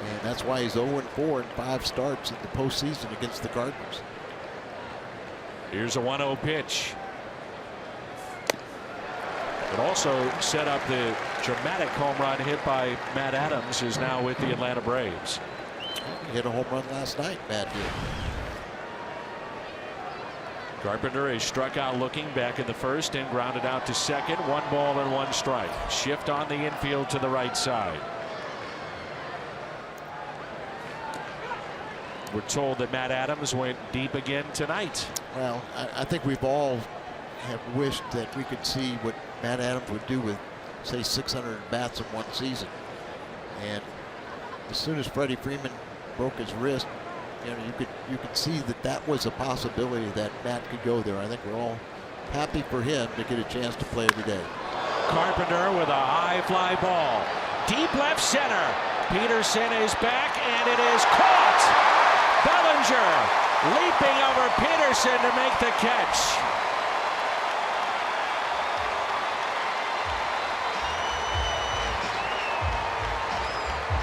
And that's why he's 0-4 in 5 starts in the postseason against the Cardinals. Here's a 1-0 pitch. It also set up the dramatic home run hit by Matt Adams, who's now with the Atlanta Braves. He hit a home run last night, Matt did. Carpenter is struck out looking back in the first and grounded out to second. 1 ball and 1 strike. Shift on the infield to the right side. We're told that Matt Adams went deep again tonight. Well, I think we've all have wished that we could see what Matt Adams would do with, say, 600 bats in one season. And as soon as Freddie Freeman broke his wrist, you know, you could see that was a possibility that Matt could go there. I think we're all happy for him to get a chance to play every day. Carpenter with a high fly ball. Deep left center. Peterson is back, and it is caught. Bellinger leaping over Peterson to make the catch.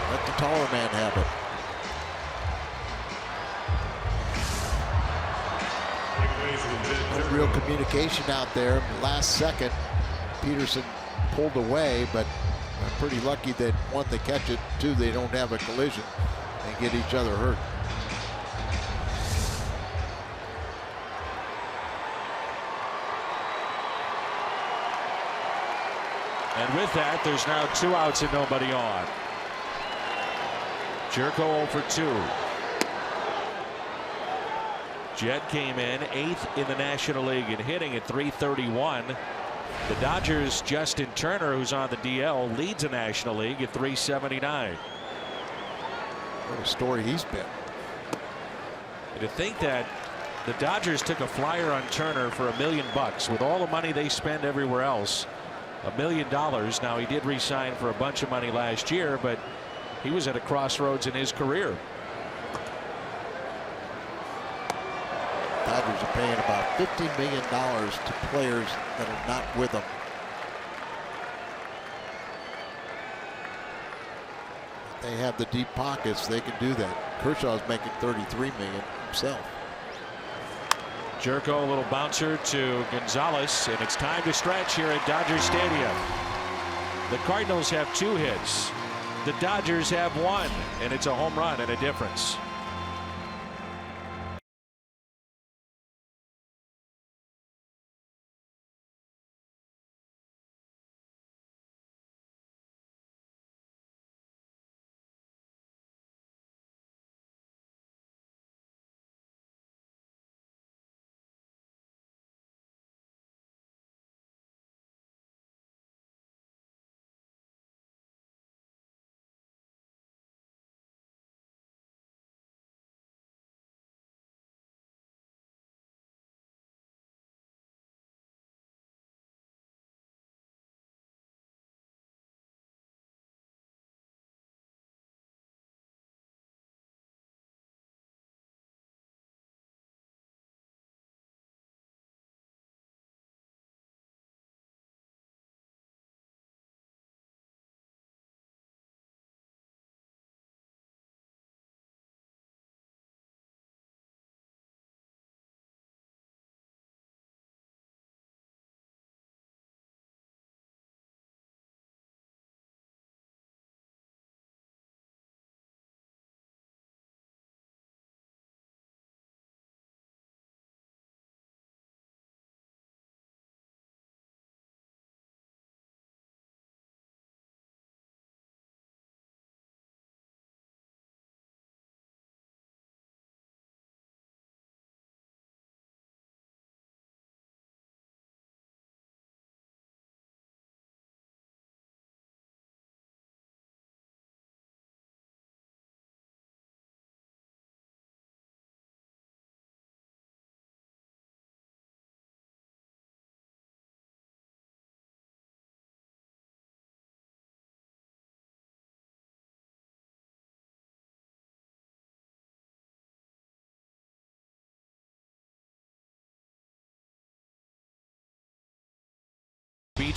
Let the taller man have it. No real communication out there. Last second, Peterson pulled away, but I'm pretty lucky that 1, they catch it, 2, they don't have a collision and get each other hurt. And with that, there's now 2 outs and nobody on. Jerko 0 for 2. Jed came in 8th in the National League in hitting at .331. The Dodgers' Justin Turner, who's on the DL, leads the National League at .379. What a story he's been. And to think that the Dodgers took a flyer on Turner for $1 million with all the money they spend everywhere else. $1 million. Now, he did re-sign for a bunch of money last year, but he was at a crossroads in his career. Dodgers are paying about $50 million to players that are not with them. If they have the deep pockets, they can do that. Kershaw's making $33 million himself. Jerko, a little bouncer to Gonzalez, and it's time to stretch here at Dodger Stadium. The Cardinals have 2 hits. The Dodgers have 1, and it's a home run and a difference.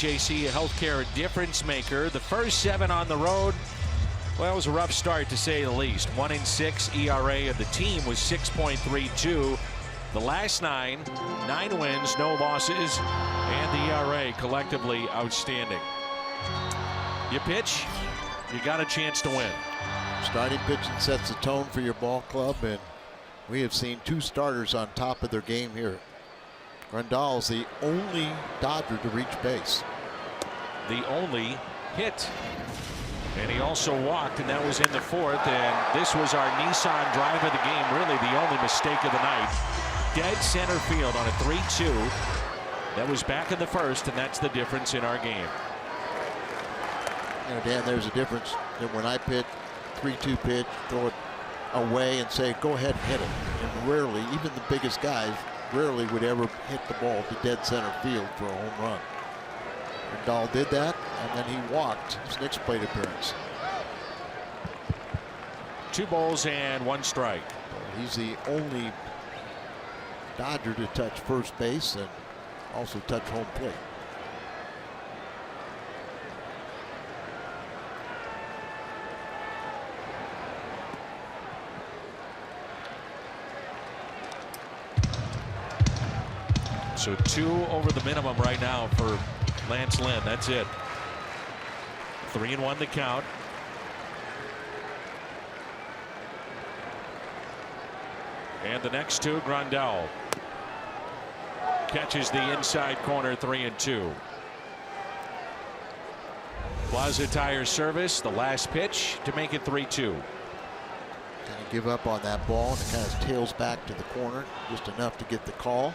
AJC Healthcare difference maker. The first 7 on the road, well, it was a rough start to say the least. 1-6 ERA of the team was 6.32. The last 9 wins, no losses, and the ERA collectively outstanding. You pitch, you got a chance to win. Starting pitching sets the tone for your ball club, and we have seen 2 starters on top of their game here. Grandal's the only Dodger to reach base. The only hit. And he also walked, and that was in the 4th. And this was our Nissan drive of the game, really the only mistake of the night. Dead center field on a 3-2. That was back in the 1st, and that's the difference in our game. You know, Dan, there's a difference that when I pitch, 3-2 pitch, throw it away and say, go ahead and hit it. And rarely, even the biggest guys, rarely would ever hit the ball to dead center field for a home run. Grandal did that, and then he walked his next plate appearance. 2 balls and 1 strike. He's the only Dodger to touch first base and also touch home plate. So 2 over the minimum right now for Lance Lynn. That's it. 3-1 the count. And the next 2, Grandal catches the inside corner, 3-2. Plaza Tire Service, the last pitch to make it 3-2. Kind of give up on that ball, and it kind of tails back to the corner just enough to get the call.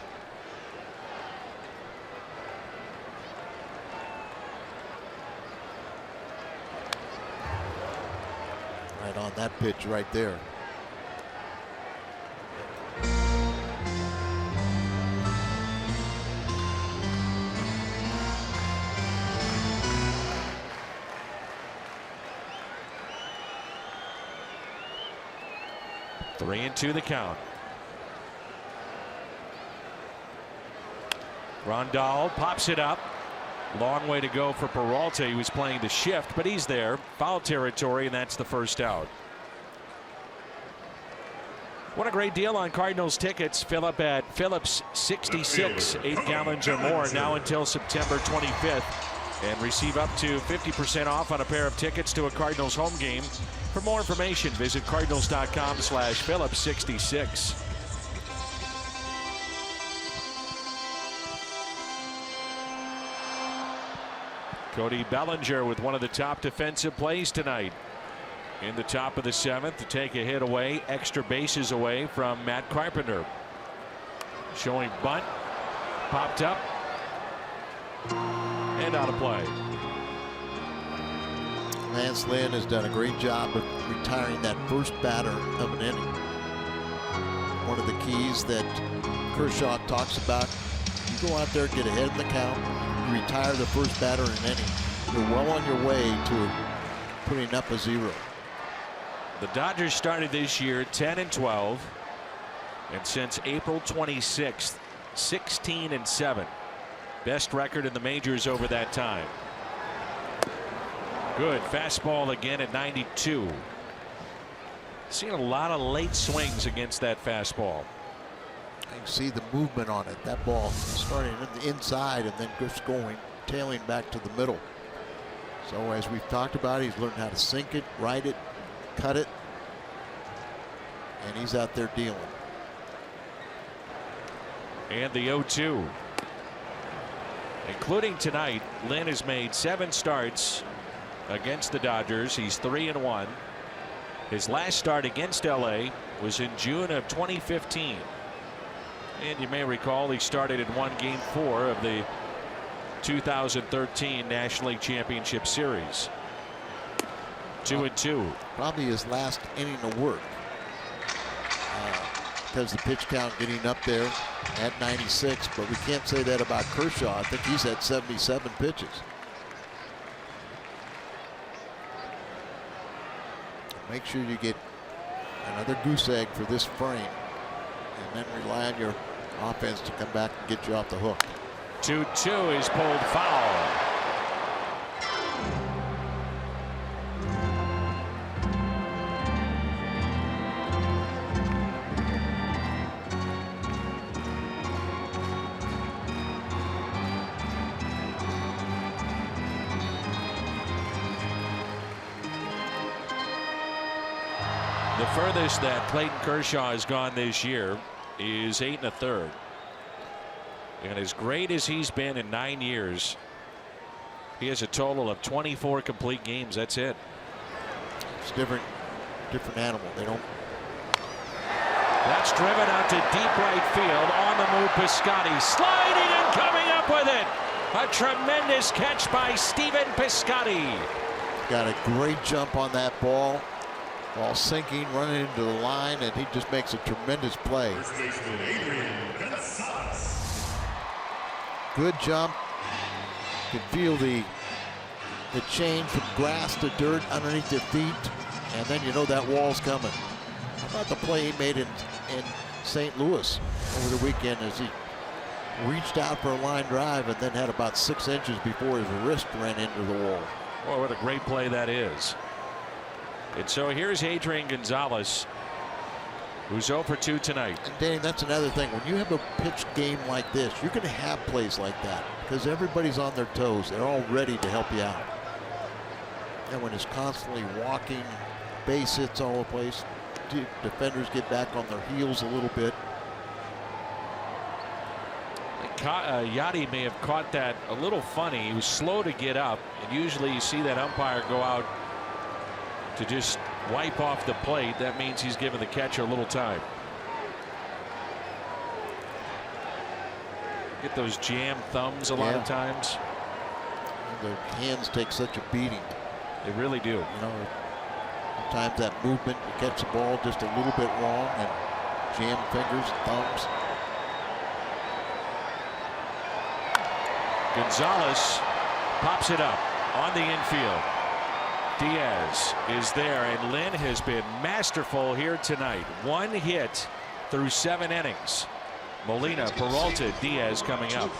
Right on that pitch right there. Three and 2 the count. Grandal pops it up. Long way to go for Peralta. He was playing the shift, but he's there. Foul territory, and that's the first out. What a great deal on Cardinals tickets. Fill up at Phillips 66, 8 gallons or more, now until September 25th. And receive up to 50% off on a pair of tickets to a Cardinals home game. For more information, visit cardinals.com/Phillips66. Cody Bellinger with one of the top defensive plays tonight. In the top of the 7th to take a hit away, extra bases away from Matt Carpenter. Showing bunt, popped up, and out of play. Lance Lynn has done a great job of retiring that first batter of an inning. One of the keys that Kershaw talks about, you go out there, get ahead in the count, you retire the first batter in an inning. You're well on your way to putting up a 0. The Dodgers started this year 10-12, and since April 26th, 16-7. Best record in the majors over that time. Good fastball again at 92. Seen a lot of late swings against that fastball. I can see the movement on it. That ball starting in the inside and then just going, tailing back to the middle. So as we've talked about, he's learned how to sink it, ride it, cut it, and he's out there dealing. And the 0-2. Including tonight, Lynn has made 7 starts against the Dodgers. He's 3-1. His last start against LA was in June of 2015. And you may recall he started in Game 4 of the 2013 National League Championship Series. 2-2. Probably his last inning of work. Because the pitch count getting up there at 96, but we can't say that about Kershaw. I think he's had 77 pitches. Make sure you get another goose egg for this frame, and then rely on your offense to come back and get you off the hook. 2-2 is pulled foul. The furthest that Clayton Kershaw has gone this year is 8 1/3. And as great as he's been in 9 years, he has a total of 24 complete games. That's it. It's different animal. They don't. That's driven out to deep right field. On the move, Piscotty sliding and coming up with it. A tremendous catch by Stephen Piscotty. Got a great jump on that ball. Ball sinking, running into the line, and he just makes a tremendous play. Good jump. You can feel the change from grass to dirt underneath their feet, and then you know that wall's coming. How about the play he made in St. Louis over the weekend as he reached out for a line drive and then had about 6 inches before his wrist ran into the wall. Boy, what a great play that is. And so here's Adrian Gonzalez, who's 0 for 2 tonight. And Danny, that's another thing. When you have a pitched game like this, you're going to have plays like that because everybody's on their toes. They're all ready to help you out. And when it's constantly walking, base hits all over the place, defenders get back on their heels a little bit. Yachty may have caught that a little funny. He was slow to get up, and usually you see that umpire go out to just wipe off the plate. That means he's giving the catcher a little time. Get those jam thumbs a lot of times. Their hands take such a beating. They really do. You know, sometimes that movement, you catch the ball just a little bit wrong and jam fingers and thumbs. Gonzalez pops it up on the infield. Diaz is there, and Lynn has been masterful here tonight. 1 hit through 7 innings. Molina, Peralta, Diaz coming up.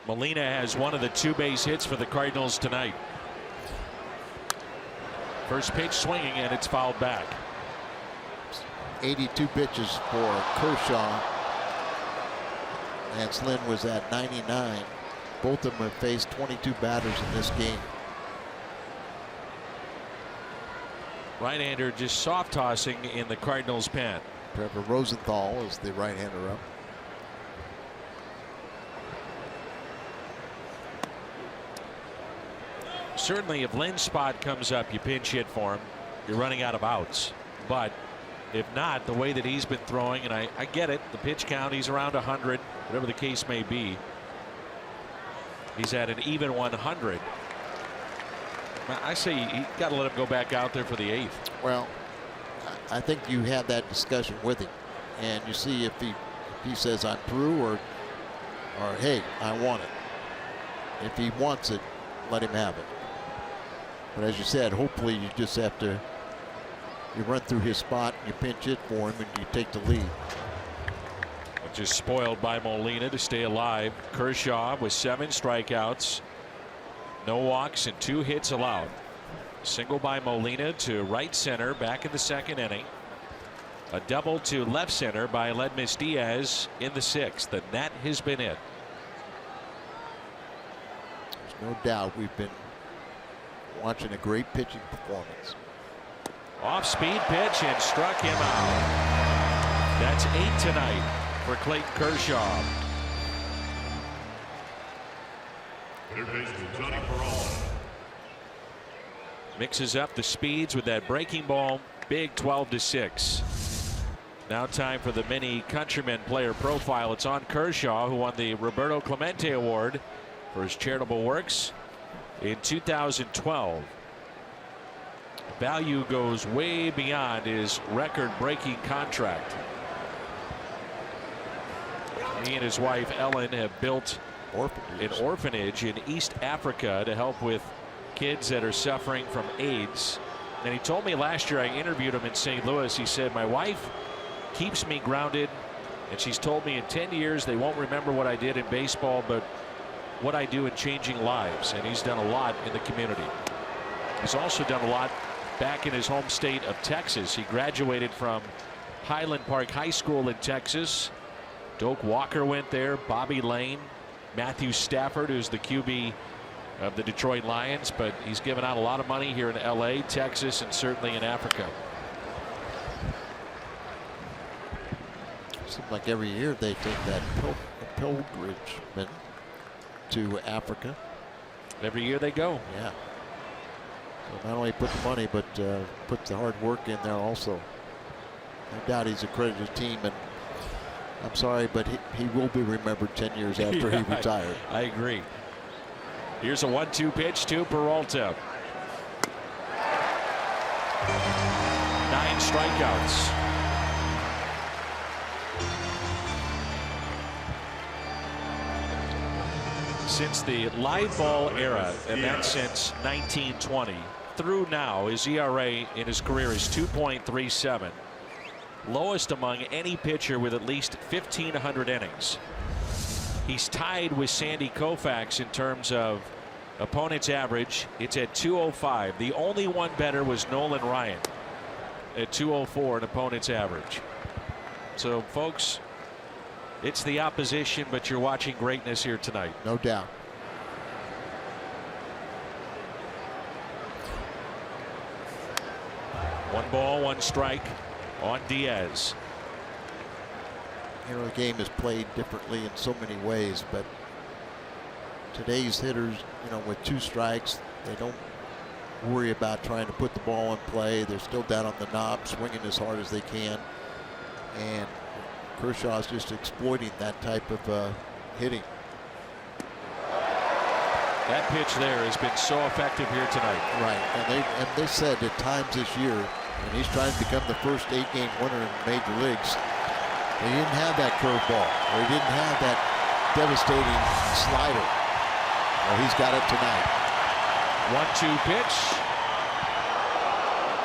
Molina has one of the 2 base hits for the Cardinals tonight. First pitch swinging, and it's fouled back. 82 pitches for Kershaw. Lance Lynn was at 99. Both of them have faced 22 batters in this game. Right-hander just soft tossing in the Cardinals' pen. Trevor Rosenthal is the right-hander up. Certainly, if Lynn's spot comes up, you pinch hit for him. You're running out of outs. But if not, the way that he's been throwing, and I get it, the pitch count, he's around 100, whatever the case may be. He's at an even 100. I say you got to let him go back out there for the 8th. Well, I think you had that discussion with him, and you see if he says I'm through or hey, I want it. If he wants it, let him have it. But as you said, hopefully you just have to run through his spot, and you pinch hit for him, and you take the lead. Just spoiled by Molina to stay alive. Kershaw with 7 strikeouts, no walks, and 2 hits allowed. Single by Molina to right center back in the 2nd inning. A double to left center by Ledmus Diaz in the 6th. The net has been it. There's no doubt we've been watching a great pitching performance. Off speed pitch and struck him out. That's 8 tonight for Clayton Kershaw. Mixes up the speeds with that breaking ball. Big 12-6. Now time for the mini Countryman player profile. It's on Kershaw, who won the Roberto Clemente Award for his charitable works in 2012. Value goes way beyond his record-breaking contract. He and his wife Ellen have built an orphanage in East Africa to help with kids that are suffering from AIDS. And he told me last year, I interviewed him in St. Louis, he said, my wife keeps me grounded, and she's told me in 10 years they won't remember what I did in baseball, but what I do in changing lives. And he's done a lot in the community. He's also done a lot back in his home state of Texas. He graduated from Highland Park High School in Texas. Doak Walker went there, Bobby Lane, Matthew Stafford, who's the QB of the Detroit Lions, but he's given out a lot of money here in LA, Texas, and certainly in Africa. Seems like every year they take that pilgrimage to Africa. Every year they go. Yeah. So not only put the money, but put the hard work in there also. No doubt he's a credit to the team, and I'm sorry, but he will be remembered 10 years after he retired. I agree. Here's a 1-2 pitch to Peralta. 9 strikeouts. Since the live ball era, and that's since 1920, through now, his ERA in his career is 2.37. Lowest among any pitcher with at least 1,500 innings. He's tied with Sandy Koufax in terms of opponent's average. It's at 205. The only one better was Nolan Ryan at 204 an opponent's average. So folks, it's the opposition, but you're watching greatness here tonight. No doubt. One ball, 1 strike on Diaz. You know, the game is played differently in so many ways, but today's hitters, you know, with 2 strikes, they don't worry about trying to put the ball in play. They're still down on the knob, swinging as hard as they can. And Kershaw's just exploiting that type of hitting. That pitch there has been so effective here tonight. Right, and they said at times this year, when he's trying to become the first 8-game winner in the major leagues, they didn't have that curveball, or he didn't have that devastating slider. Well, he's got it tonight. 1-2 pitch.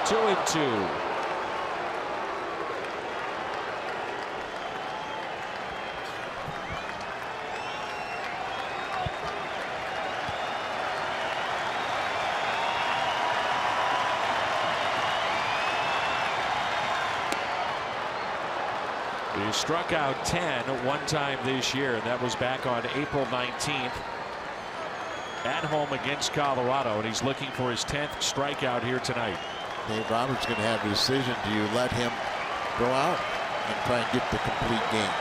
2-2. He struck out 10 one time this year, and that was back on April 19th at home against Colorado, and he's looking for his 10th strikeout here tonight. Dave Roberts going to have a decision. Do you let him go out? and try and get the complete game.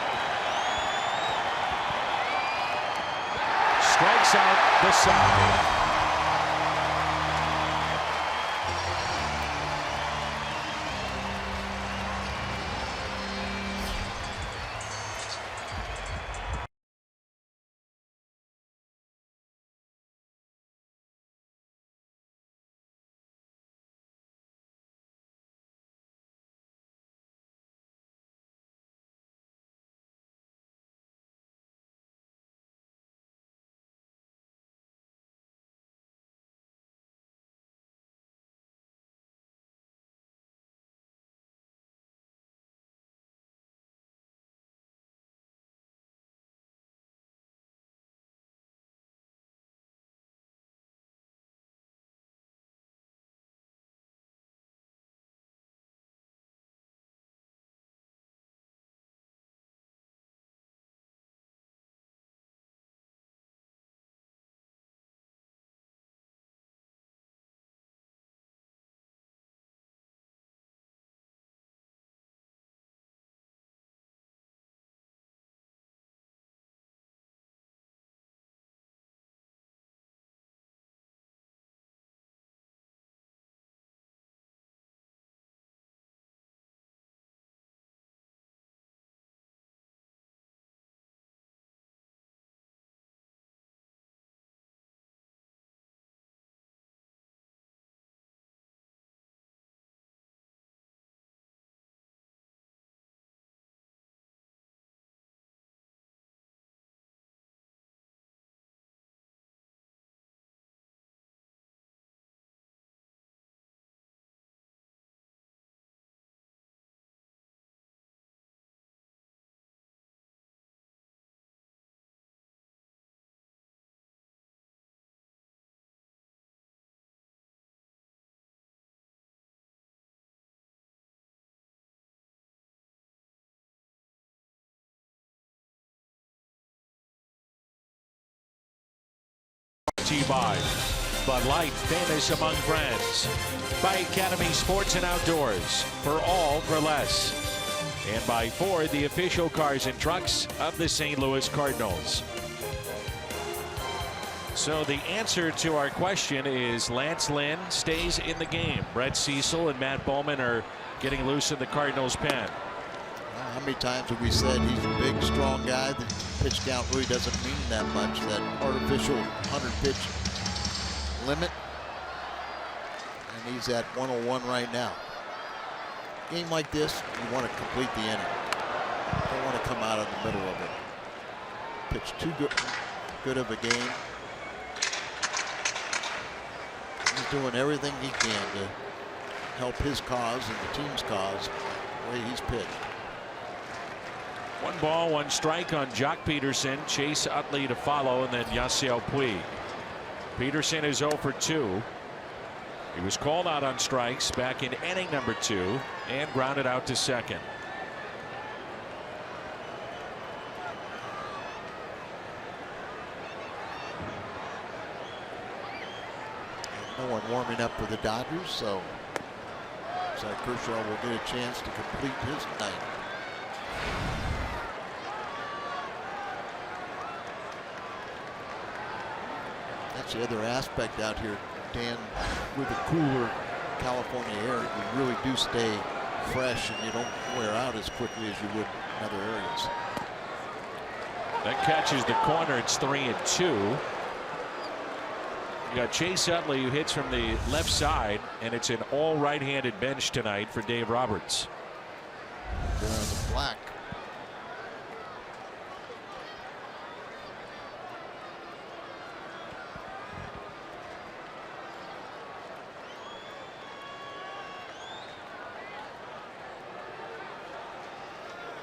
Strikes out the side. By Bud Light, famous among friends. By Academy Sports and Outdoors, for all for less. And by Ford, the official cars and trucks of the St. Louis Cardinals. So the answer to our question is Lance Lynn stays in the game. Brett Cecil and Matt Bowman are getting loose in the Cardinals' pen. How many times have we said he's a big, strong guy? The pitch count really doesn't mean that much. That artificial 100-pitch limit. And he's at 101 right now. Game like this, you want to complete the inning. Don't want to come out of the middle of it. Pitch too good of a game. He's doing everything he can to help his cause and the team's cause the way he's pitched. 1 ball, 1 strike on Jock Peterson. Chase Utley to follow, and then Yasiel Puig. Peterson is 0 for 2. He was called out on strikes back in inning number 2 and grounded out to second. No one warming up for the Dodgers, so looks like Kershaw will get a chance to complete his night. That's the other aspect out here, Dan. With the cooler California air, you really do stay fresh and you don't wear out as quickly as you would in other areas. That catches the corner. It's 3-2. You got Chase Utley, who hits from the left side, and it's an all right-handed bench tonight for Dave Roberts. They're on the black.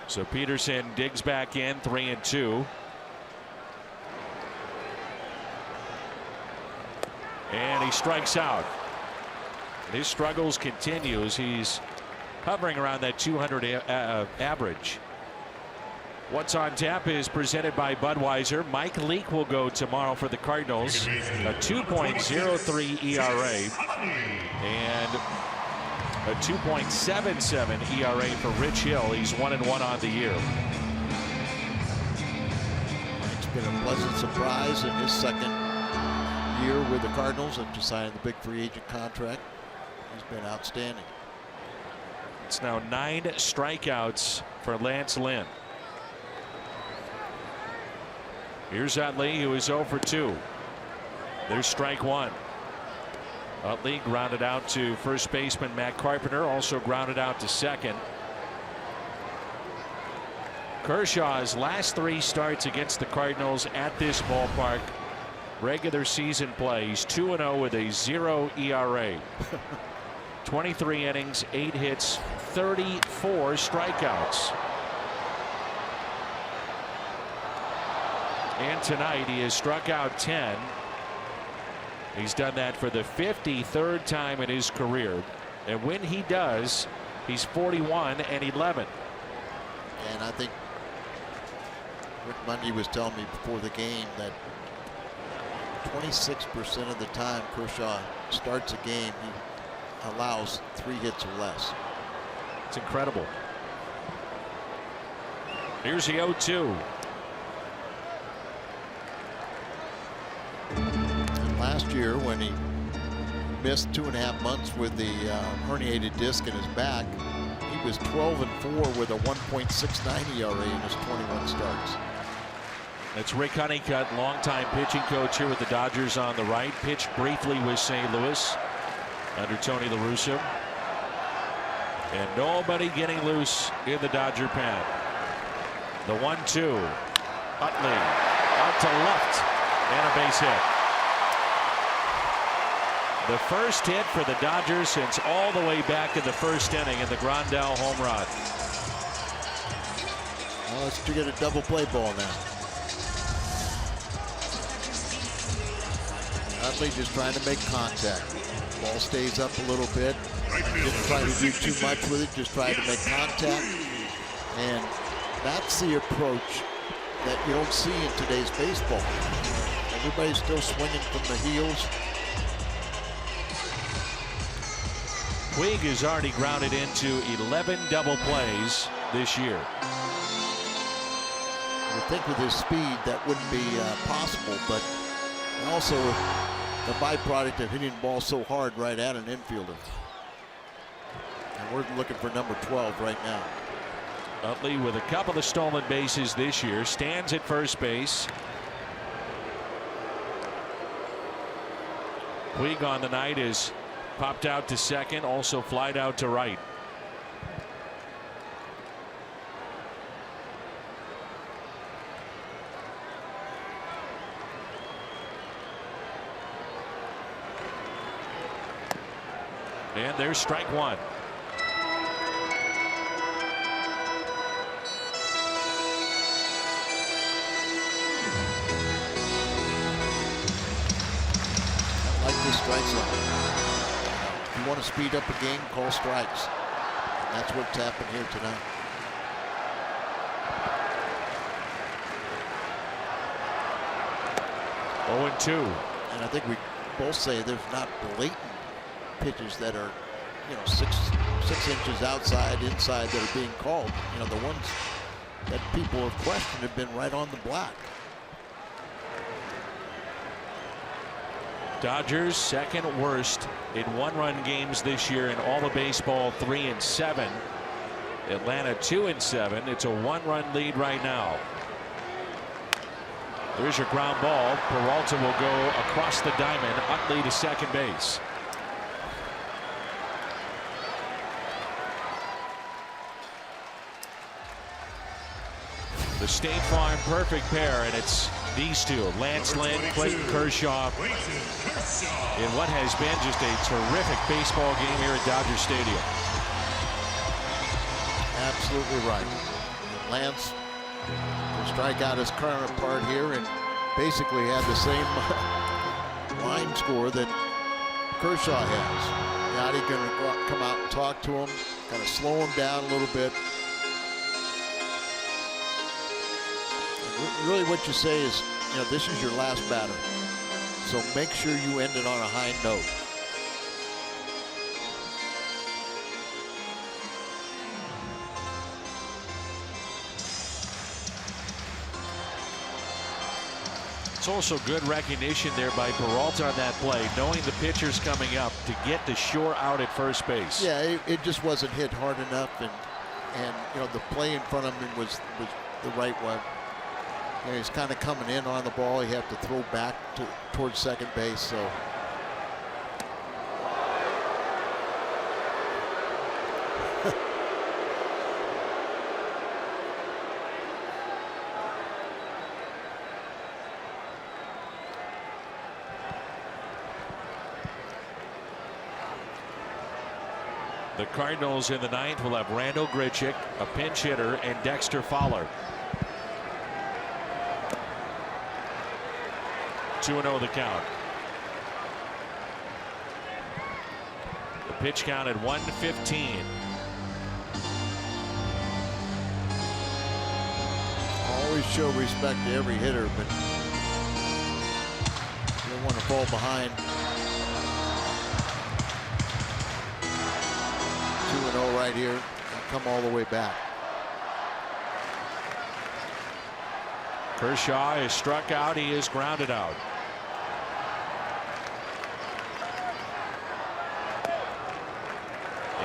So Peterson digs back in, 3-2. And he strikes out. And his struggles continue as he's hovering around that 200 average. What's on tap is presented by Budweiser. Mike Leake will go tomorrow for the Cardinals. A 2.03 ERA. And A 2.77 ERA for Rich Hill. He's 1-1 on the year. It's been a pleasant surprise in his second year with the Cardinals after signing the big free agent contract. He's been outstanding. It's now 9 strikeouts for Lance Lynn. Here's Utley, who is 0 for 2. There's strike 1. Utley grounded out to first baseman Matt Carpenter, also grounded out to second. Kershaw's last 3 starts against the Cardinals at this ballpark, regular season play, he's 2-0 with a 0 ERA. 23 innings, 8 hits, 34 strikeouts. And tonight he has struck out 10. He's done that for the 53rd time in his career. And when he does, he's 41-11. And I think Rick Mundy was telling me before the game that 26% of the time Kershaw starts a game, he allows 3 hits or less. It's incredible. Here's the 0-2. Last year, when he missed 2.5 months with the herniated disc in his back, he was 12-4 with a 1.69 ERA in his 21 starts. That's Rick Honeycutt, longtime pitching coach here with the Dodgers on the right. Pitched briefly with St. Louis under Tony La Russa. And nobody getting loose in the Dodger pen. The 1-2. Utley out to left and a base hit. The first hit for the Dodgers since all the way back in the first inning in the Grandal home run. Well, let's get a double play ball now. Utley just trying to make contact. Ball stays up a little bit. Didn't try to do too much with it, just tried to make contact. And that's the approach that you don't see in today's baseball. Everybody's still swinging from the heels. Puig has already grounded into 11 double plays this year. You would think with his speed that wouldn't be possible, but also the byproduct of hitting the ball so hard right at an infielder. And we're looking for number 12 right now. Utley with a couple of stolen bases this year, stands at first base. Puig on the night is popped out to second, also flied out to right. And there's strike 1. I like this strike zone. If you want to speed up a game, call strikes. That's what's happened here tonight. Oh, 2. And I think we both say there's not blatant pitches that are, you know, six inches outside, inside that are being called. You know, the ones that people have questioned have been right on the black. Dodgers second worst in 1-run games this year in all of baseball, 3-7. Atlanta 2-7. It's a 1-run lead right now. There's your ground ball. Peralta will go across the diamond. Utley to second base. The State Farm perfect pair, and it's these two, Lance Lynn, Clayton Kershaw, in what has been just a terrific baseball game here at Dodger Stadium. Absolutely right. And Lance will strike out his counterpart here and basically had the same line score that Kershaw has. Now he's going to come out and talk to him, kind of slow him down a little bit. Really what you say is, you know, this is your last batter, so make sure you end it on a high note. That's also good recognition there by Peralta on that play, knowing the pitcher's coming up to get the sure out at first base. Yeah, it just wasn't hit hard enough, and you know, the play in front of him was the right one. You know, he's kind of coming in on the ball. He had to throw back towards second base. So. The Cardinals in the ninth will have Randall Grichuk, a pinch hitter, and Dexter Fowler. 2-0 the count. The pitch count at 115. Always show respect to every hitter, but you don't want to fall behind. 2-0 right here and come all the way back. Kershaw is struck out. He is grounded out.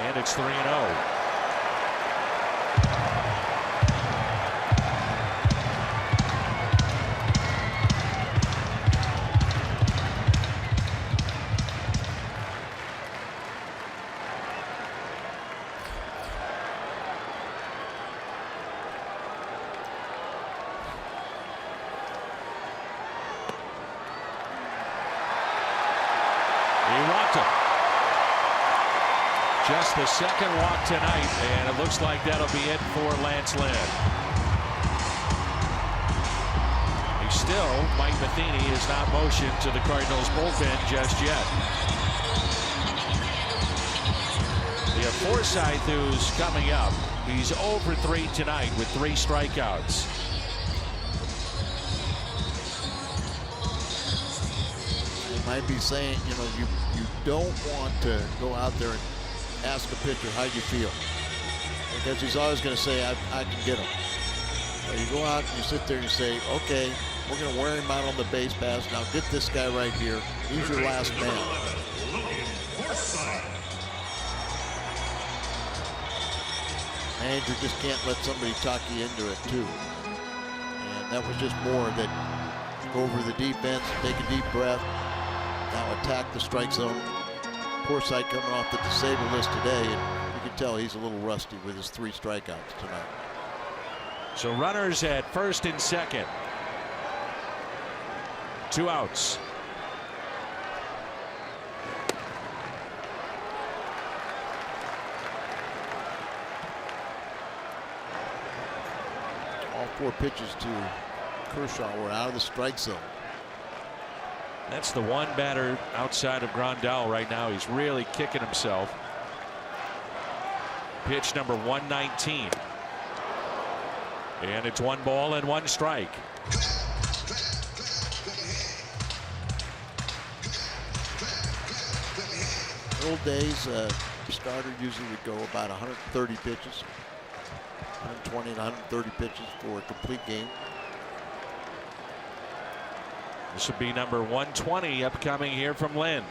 And it's 3-0. Just the second walk tonight, and it looks like that'll be it for Lance Lynn. He still, Mike Matheny, is not motioned to the Cardinals bullpen just yet. We have Forsythe, who's coming up. He's 0 for 3 tonight with 3 strikeouts. You might be saying, you know, you don't want to go out there and ask a pitcher how you feel, because he's always going to say, I can get him. So you go out and you sit there and you say, okay, we're going to wear him out on the base pass. Now get this guy right here. He's your last man. Manager just can't let somebody talk you into it too. And that was just more that go over the defense, take a deep breath, now attack the strike zone. Forsythe coming off the disabled list today, and you can tell he's a little rusty with his 3 strikeouts tonight. So runners at first and second. 2 outs. All 4 pitches to Kershaw were out of the strike zone. That's the one batter outside of Grandal right now. He's really kicking himself. Pitch number 119. And it's 1 ball and 1 strike. Old days, the starter usually would go about 130 pitches, 120 and 130 pitches for a complete game. This would be number 120 upcoming here from Lynn.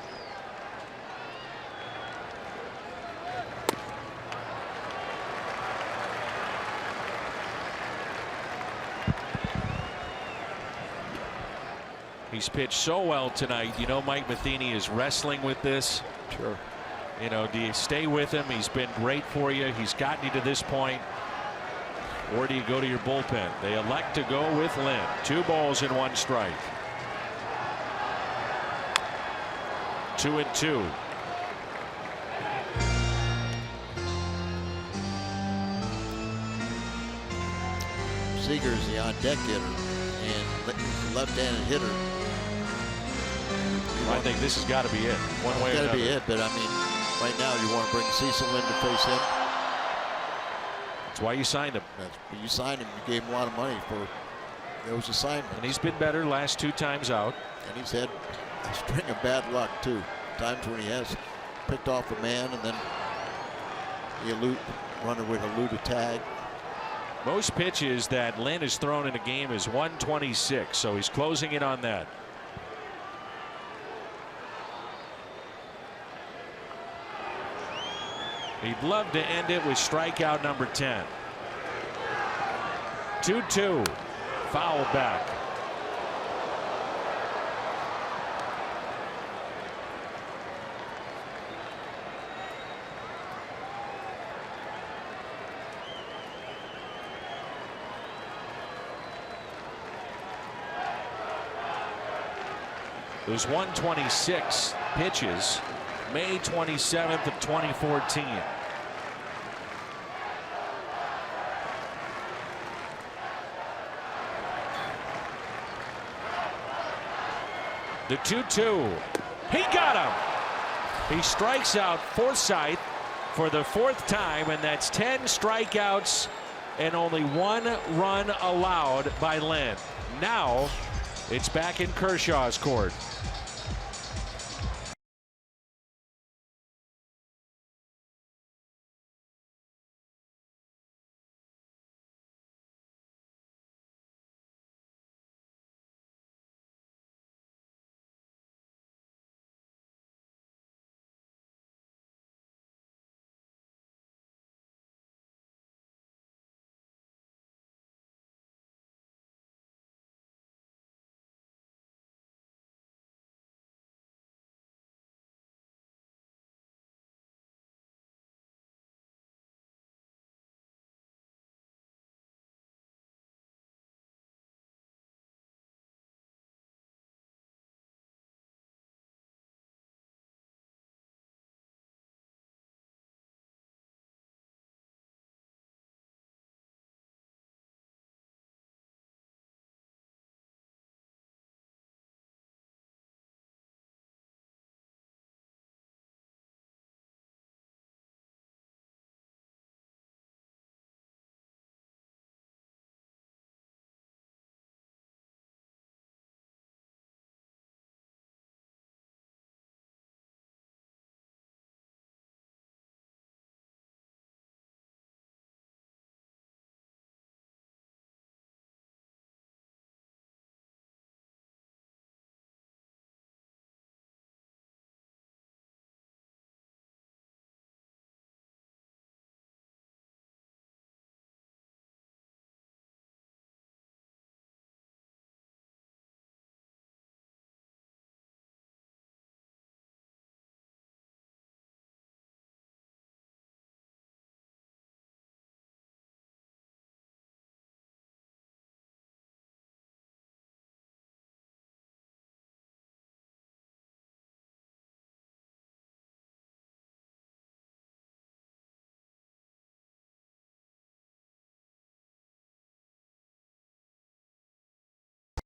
He's pitched so well tonight. You know, Mike Matheny is wrestling with this. Sure. You know, do you stay with him? He's been great for you. He's gotten you to this point. Or do you go to your bullpen? They elect to go with Lynn. 2 balls and 1 strike. 2-2. Seager's the on-deck hitter and left-handed hitter. I think this has got to be it. One way or another. Got to be it, but I mean, right now you want to bring Cecil in to face him. That's why you signed him. You signed him. You gave him a lot of money for those assignments. And he's been better last 2 times out. And he's had a string of bad luck too. Times when he has picked off a man and then the runner would elude a tag. Most pitches that Lynn has thrown in a game is 126, so he's closing in on that. He'd love to end it with strikeout number 10. 2-2. Foul back. Those 126 pitches, May 27th of 2014. The 2-2. He got him. He strikes out Forsythe for the 4th time, and that's 10 strikeouts and only 1 run allowed by Lynn. Now it's back in Kershaw's court.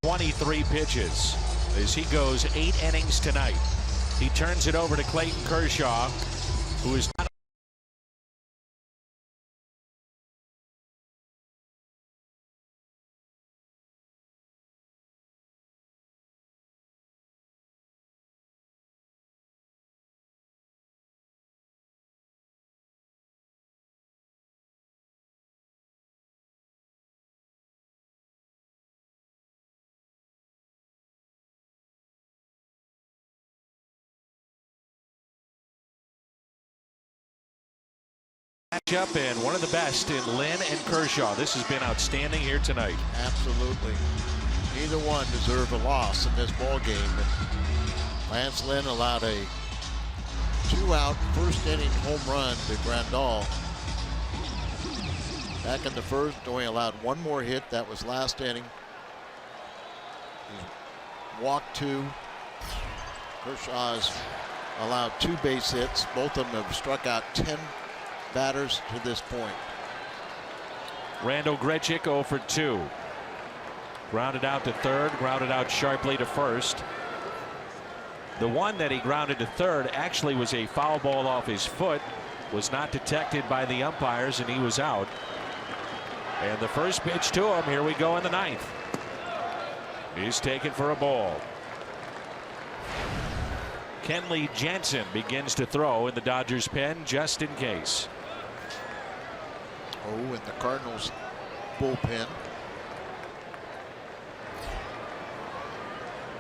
.23 pitches as he goes 8 innings tonight. He turns it over to Clayton Kershaw, who is not. Matchup and one of the best in Lynn and Kershaw. This has been outstanding here tonight. Absolutely. Neither one deserve a loss in this ball game. And Lance Lynn allowed a 2-out first inning home run to Grandal. Back in the first, only allowed 1 more hit. That was last inning. He walked 2. Kershaw's allowed 2 base hits. Both of them have struck out 10 batters to this point. Randall Grichuk 0 for 2. Grounded out to third, grounded out sharply to first. The one that he grounded to third actually was a foul ball off his foot, was not detected by the umpires, and he was out. And the first pitch to him, here we go in the 9th. He's taken for a ball. Kenley Jansen begins to throw in the Dodgers pen just in case. Oh, and the Cardinals bullpen.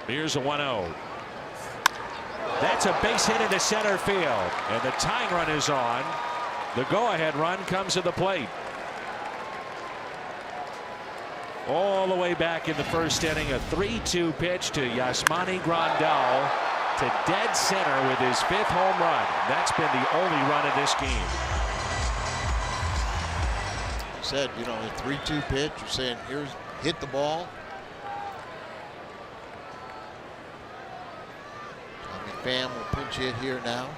Here's a 1-0. That's a base hit into center field, and the tying run is on. The go-ahead run comes to the plate. All the way back in the first inning, a 3-2 pitch to Yasmani Grandal to dead center with his 5th home run. That's been the only run in this game. He said, you know, a 3-2 pitch. You're saying, here's hit the ball. Pham will pinch hit here now.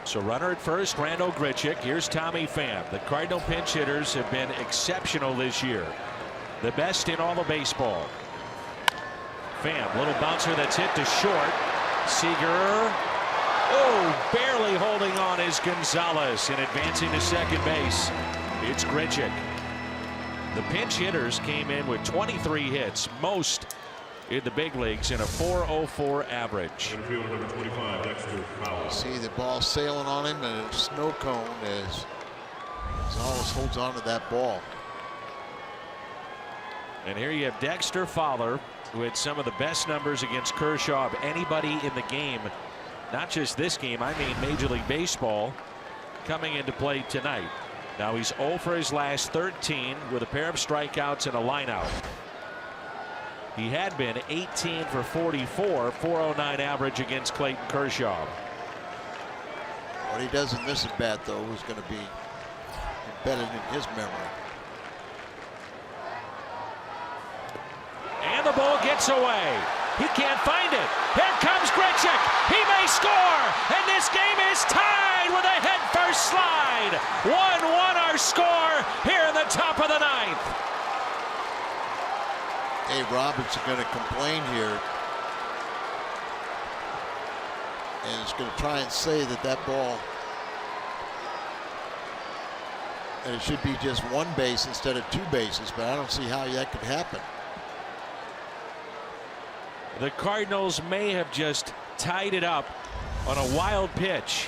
So runner at first, Randall Grichuk. Here's Tommy Pham. The Cardinal pinch hitters have been exceptional this year. The best in all of baseball. Pham, little bouncer that's hit to short. Seager. Oh, barely holding on is Gonzalez, and advancing to second base. It's Grichuk. The pinch hitters came in with 23 hits, most in the big leagues, in a .404 average. See the ball sailing on him, and a snow cone as Gonzalez holds on to that ball. And here you have Dexter Fowler, who had some of the best numbers against Kershaw of anybody in the game. Not just this game, I mean Major League Baseball, coming into play tonight. Now he's 0 for his last 13 with a pair of strikeouts and a lineout. He had been 18 for 44, .409 average against Clayton Kershaw. What he does in this at bat, though, is going to be embedded in his memory. And the ball gets away. He can't find it. Here comes Grichuk. He may score. And this game is tied with a head-first slide. 1-1 our score here in the top of the 9th. Dave Roberts is going to complain here. And is going to try and say that that ball, that it should be just 1 base instead of 2 bases. But I don't see how that could happen. The Cardinals may have just tied it up on a wild pitch,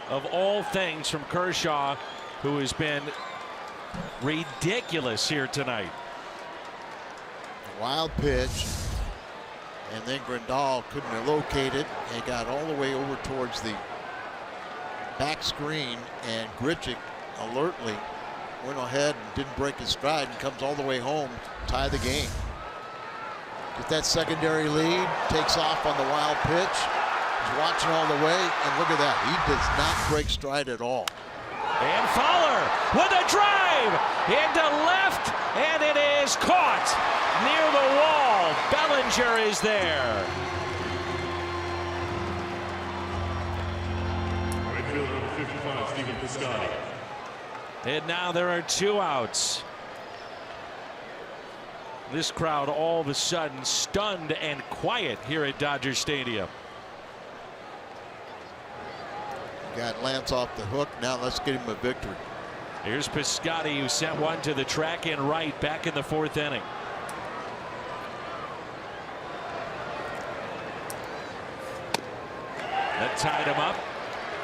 of all things, from Kershaw, who has been ridiculous here tonight. A wild pitch, and then Grandal couldn't locate it and got all the way over towards the back screen, and Grichuk alertly went ahead and didn't break his stride and comes all the way home, tie the game. Get that secondary lead, takes off on the wild pitch. He's watching all the way, and look at that. He does not break stride at all. And Fowler with a drive into left, and it is caught near the wall. Bellinger is there. Right fielder number 55, Stephen Piscotty. And now there are 2 outs. This crowd all of a sudden stunned and quiet here at Dodger Stadium. Got Lance off the hook. Now let's get him a victory. Here's Piscotty, who sent one to the track and right back in the 4th inning. That tied him up,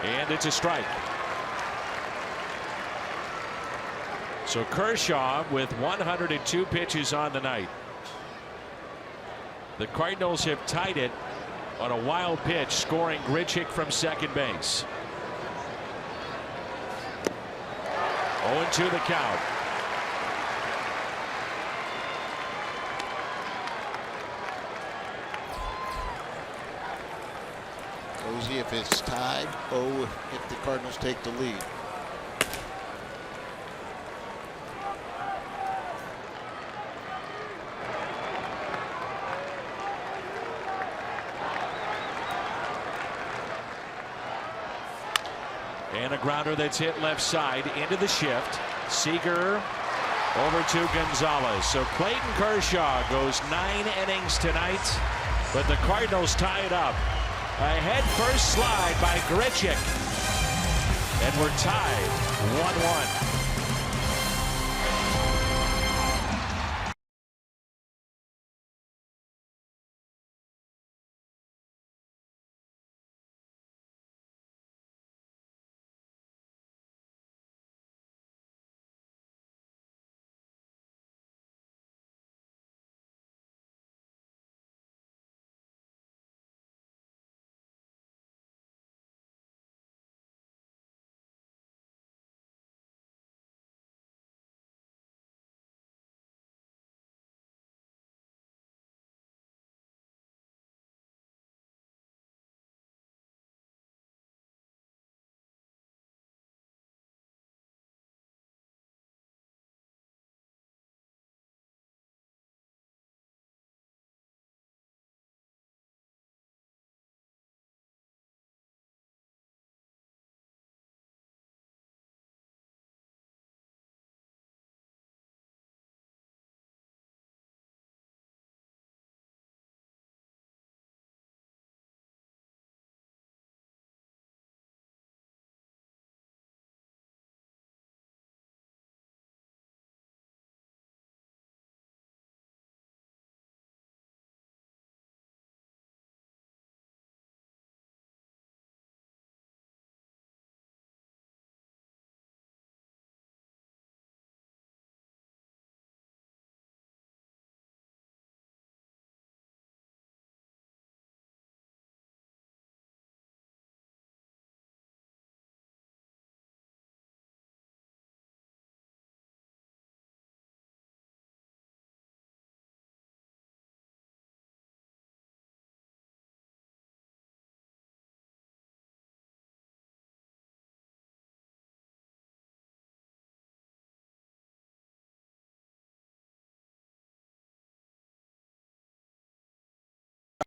and it's a strike. So Kershaw with 102 pitches on the night. The Cardinals have tied it on a wild pitch, scoring Grichuk from second base. 0-2 the count. Cozy if it's tied. If the Cardinals take the lead. And a grounder that's hit left side into the shift. Seager over to Gonzalez. So Clayton Kershaw goes 9 innings tonight, but the Cardinals tie it up. A head first slide by Grichuk, and we're tied 1-1.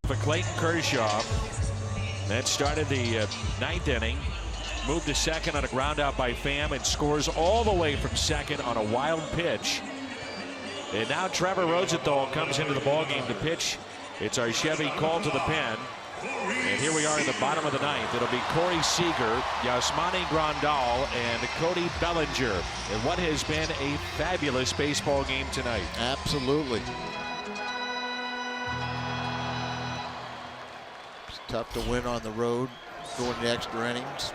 For Clayton Kershaw, that started the ninth inning. Moved to second on a ground out by Pham and scores all the way from second on a wild pitch. And now Trevor Rosenthal comes into the ballgame to pitch. It's our Chevy call to the pen. And here we are in the bottom of the ninth. It'll be Corey Seager, Yasmani Grandal, and Cody Bellinger. And what has been a fabulous baseball game tonight. Absolutely. It's tough to win on the road, going to extra innings.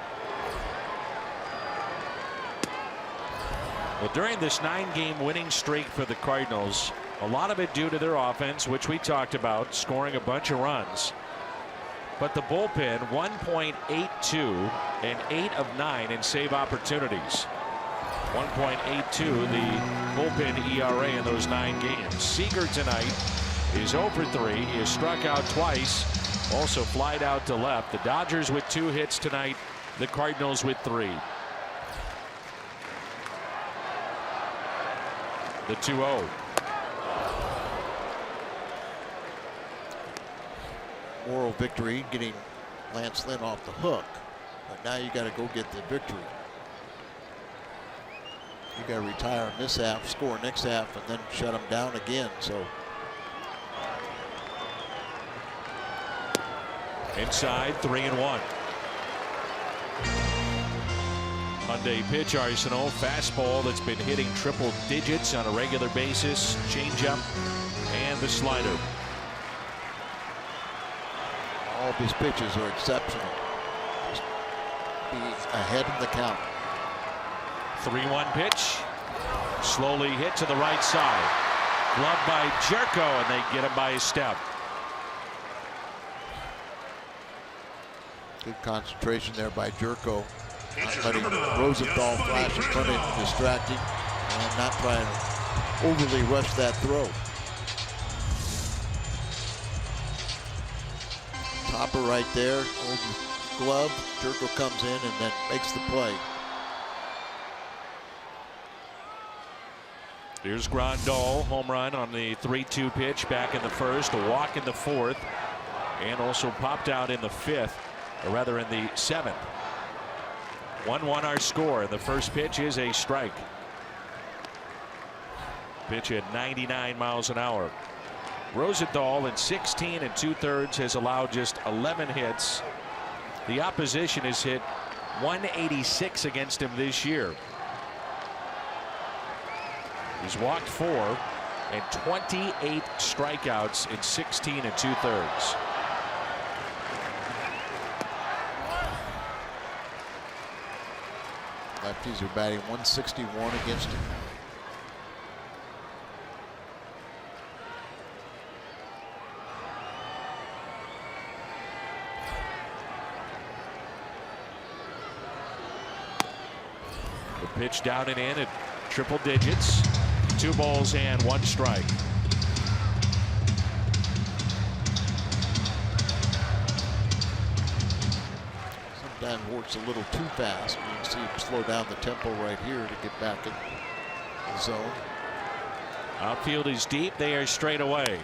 Well, during this 9-game winning streak for the Cardinals, a lot of it due to their offense, which we talked about, scoring a bunch of runs. But the bullpen, 1.82 and 8 of 9 in save opportunities. 1.82 the bullpen ERA in those 9 games. Seager tonight is 0 for 3. He has struck out twice, also flied out to left. The Dodgers with 2 hits tonight, the Cardinals with 3. The 2-0. Moral victory, getting Lance Lynn off the hook. But now you got to go get the victory. You got to retire in this half, score next half, and then shut them down again. So inside, 3-1. Monday pitch arsenal, fastball that's been hitting triple digits on a regular basis, changeup, and the slider. all of his pitches are exceptional. Just be ahead of the count. 3-1 pitch. Slowly hit to the right side. Gloved by Jerko, and they get him by his step. Good concentration there by Jerko. Not letting Rosenthal flash in front of him, distracting, and not trying to overly rush that throw. Topper right there, old glove. Jerko comes in and then makes the play. Here's Grandal, home run on the 3-2 pitch back in the first, a walk in the fourth, and also popped out in the fifth, or rather in the seventh. 1-1 our score. The first pitch is a strike. Pitch at 99 miles an hour. Rosenthal in 16 2/3 has allowed just 11 hits. The opposition has hit 186 against him this year. He's walked 4 and 28 strikeouts in 16 2/3. Lefties are batting 161 against him. The pitch down and in at triple digits. 2 balls and 1 strike. Sometimes works a little too fast. You can see him slow down the tempo right here to get back in the zone. Outfield is deep. They are straight away.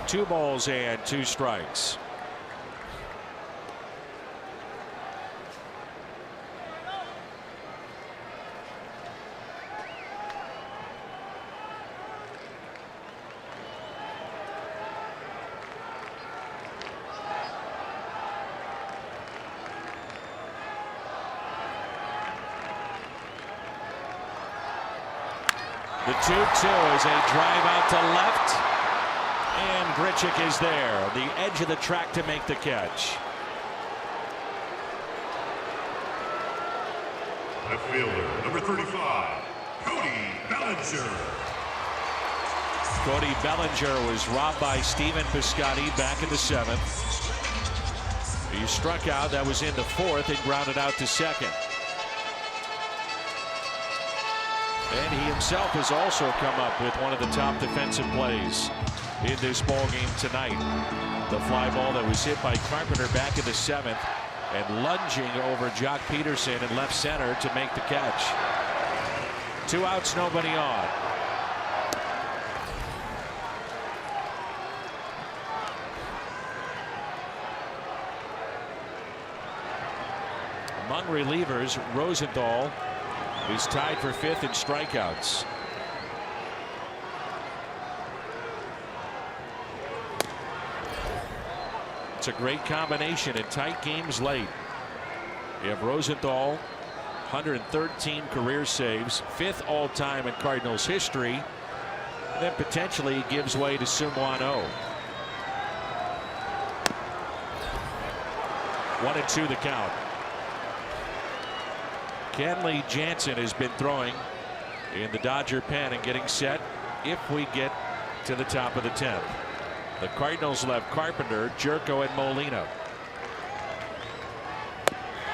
2 balls and 2 strikes. The 2-2 is a drive out to left, and Grichuk is there, the edge of the track to make the catch. Left fielder, number 35, Cody Bellinger. Cody Bellinger was robbed by Stephen Piscotty back in the 7th. He struck out. That was in the 4th and grounded out to second. And he himself has also come up with one of the top defensive plays in this ball game tonight. The fly ball that was hit by Carpenter back in the 7th and lunging over Jock Peterson in left center to make the catch. 2 outs, nobody on. Among relievers, Rosenthal is tied for 5th in strikeouts. It's a great combination in tight games late. You have Rosenthal, 113 career saves, 5th all-time in Cardinals history, and then potentially gives way to Sumwano. 1-2 the count. Kenley Jansen has been throwing in the Dodger pen and getting set if we get to the top of the 10th. The Cardinals left Carpenter, Jerko, and Molina.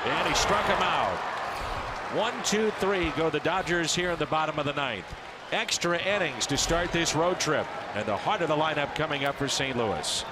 And he struck him out. 1, 2, 3 go the Dodgers here in the bottom of the 9th. Extra innings to start this road trip, and the heart of the lineup coming up for St. Louis.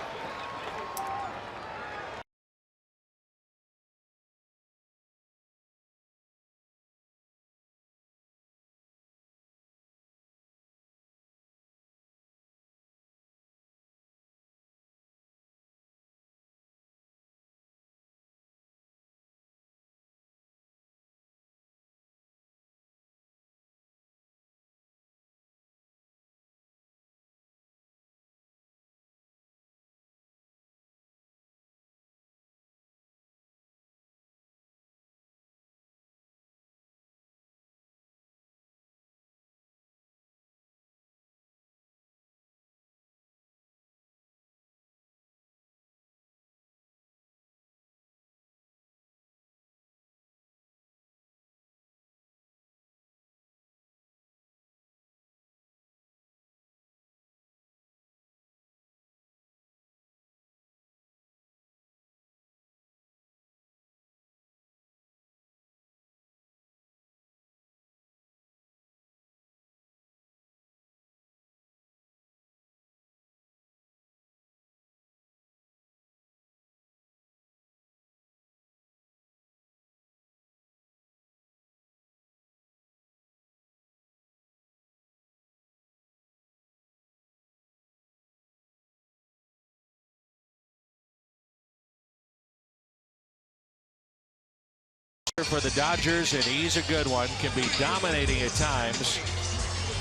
For the Dodgers, and he's a good one, can be dominating at times.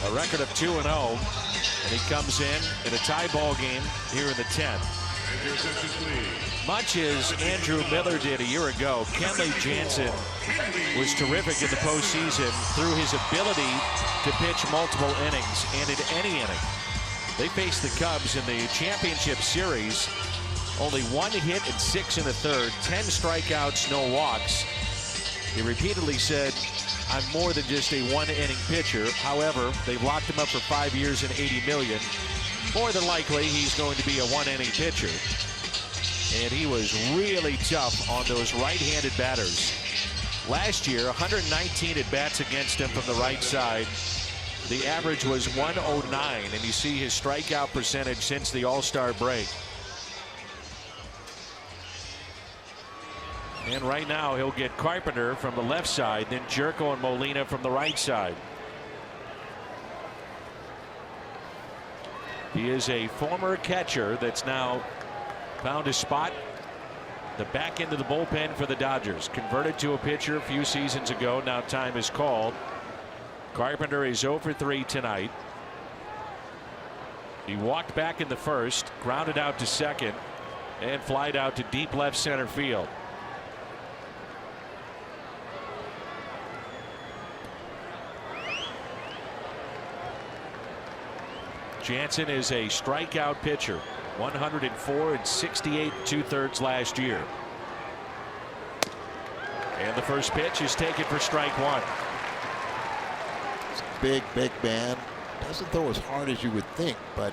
A record of 2-0, and he comes in a tie ball game here in the 10th. Much as Andrew Miller did a year ago, Kenley Jansen was terrific in the postseason through his ability to pitch multiple innings and in any inning. They faced the Cubs in the championship series. Only 1 hit and 6 1/3, 10 strikeouts, no walks. He repeatedly said, I'm more than just a 1-inning pitcher. However, they've locked him up for 5 years and $80 million. More than likely, he's going to be a 1-inning pitcher. And he was really tough on those right-handed batters. Last year, 119 at-bats against him from the right side. The average was 109, and you see his strikeout percentage since the All-Star break. And right now he'll get Carpenter from the left side, then Jerko and Molina from the right side. He is a former catcher that's now found a spot the back end of the bullpen for the Dodgers. Converted to a pitcher a few seasons ago. Now time is called. Carpenter is 0 for 3 tonight. He walked back in the first, grounded out to second, and flied out to deep left center field. Jansen is a strikeout pitcher, 104 and 68 2/3 last year. And the first pitch is taken for strike 1. It's a big man. Doesn't throw as hard as you would think, but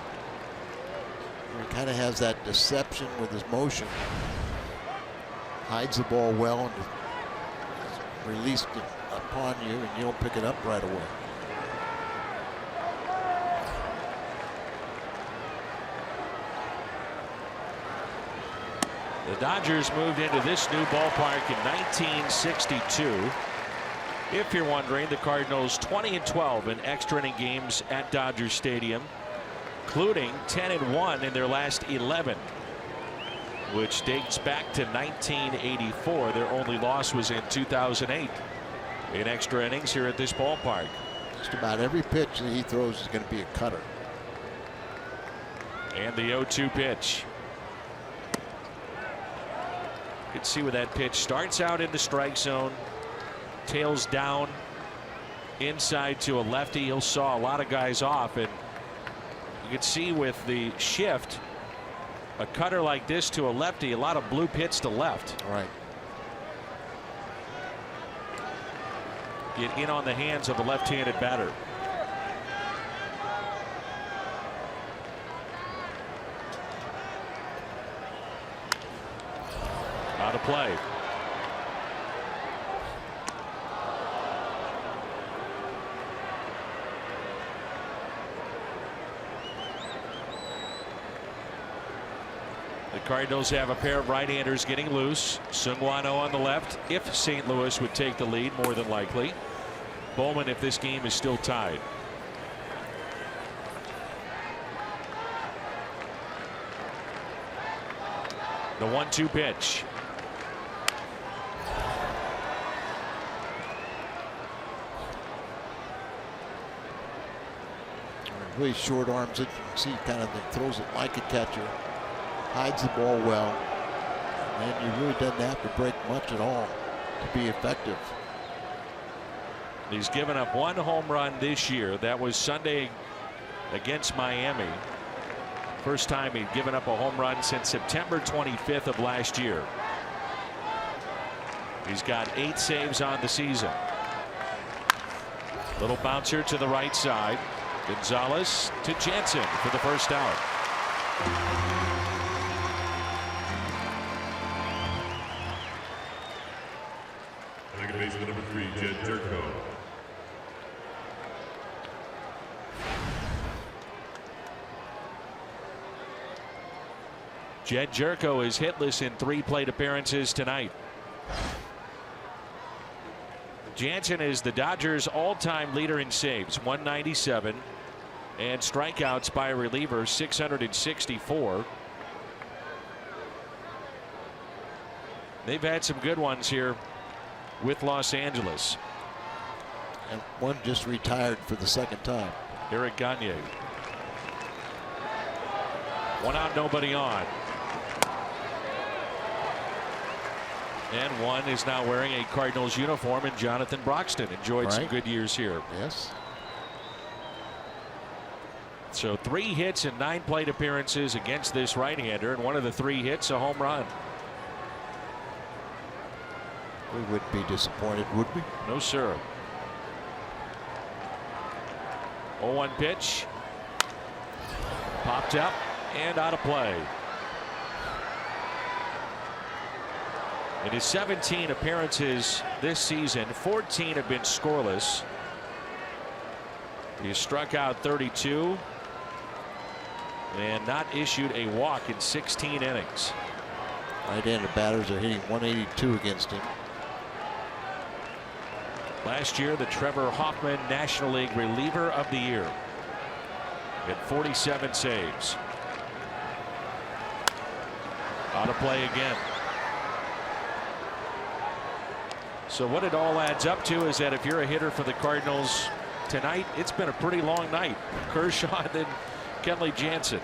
he kind of has that deception with his motion. Hides the ball well and released it upon you, and you don't pick it up right away. The Dodgers moved into this new ballpark in 1962. If you're wondering, the Cardinals 20-12 in extra inning games at Dodger Stadium, including 10-1 in their last 11. which dates back to 1984. Their only loss was in 2008 in extra innings here at this ballpark. Just about every pitch that he throws is going to be a cutter. And the 0-2 pitch. You can see where that pitch starts out in the strike zone, tails down inside to a lefty. He'll saw a lot of guys off, and you can see with the shift, a cutter like this to a lefty, a lot of bloop hits to left. Right. Get in on the hands of the left-handed batter. Out of play. The Cardinals have a pair of right-handers getting loose. Sungwano on the left if St. Louis would take the lead, more than likely. Bowman if this game is still tied. The 1-2 pitch. Really short arms it. You can see kind of throws it like a catcher. Hides the ball well. And he really doesn't have to break much at all to be effective. He's given up one home run this year. That was Sunday against Miami. First time he'd given up a home run since September 25th of last year. He's got 8 saves on the season. Little bouncer to the right side. Gonzalez to Jansen for the first out. Second baseman number 3, Jed Jerko. Jed Jerko is hitless in 3 plate appearances tonight. Jansen is the Dodgers all-time leader in saves, 197, and strikeouts by a reliever, 664. They've had some good ones here with Los Angeles. And one just retired for the second time. Eric Gagne. 1 out, nobody on. And one is now wearing a Cardinals uniform, and Jonathan Broxton enjoyed some good years here. Yes. So 3 hits and 9 plate appearances against this right-hander, and one of the 3 hits a home run. We would be disappointed, would we? No, sir. 0-1 pitch. Popped up and out of play. In his 17 appearances this season, 14 have been scoreless. He has struck out 32 and not issued a walk in 16 innings. Right-handed batters are hitting 182 against him. Last year, the Trevor Hoffman National League Reliever of the Year at 47 saves. Out of play again. So what it all adds up to is that if you're a hitter for the Cardinals tonight, it's been a pretty long night. Kershaw and then Kenley Jansen.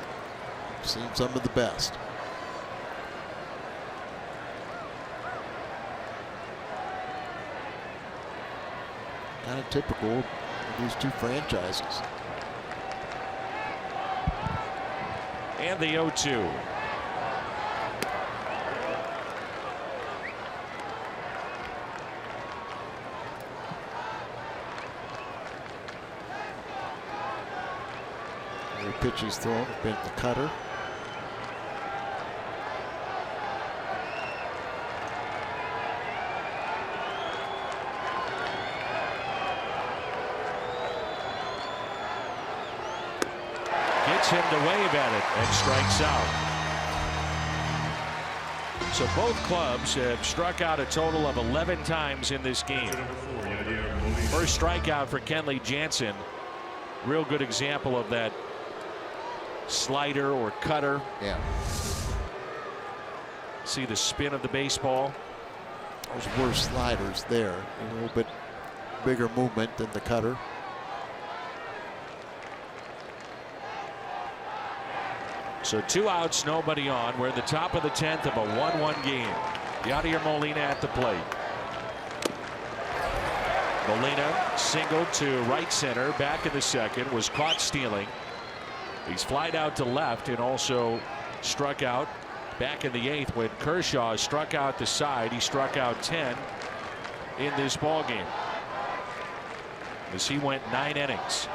Seen some of the best. Kind of typical of these two franchises. And the 0-2. Every pitch he's thrown has been the cutter. Gets him to wave at it and strikes out. So both clubs have struck out a total of 11 times in this game. First strikeout for Kenley Jansen. Real good example of that slider or cutter. Yeah. See the spin of the baseball. Those were sliders there. A little bit bigger movement than the cutter. So 2 outs, nobody on. We're at the top of the 10th of a 1-1 game. Yadier Molina at the plate. Molina singled to right center, back in the second, was caught stealing. He's flied out to left and also struck out back in the 8th when Kershaw struck out the side. He struck out 10 in this ball game as he went 9 innings.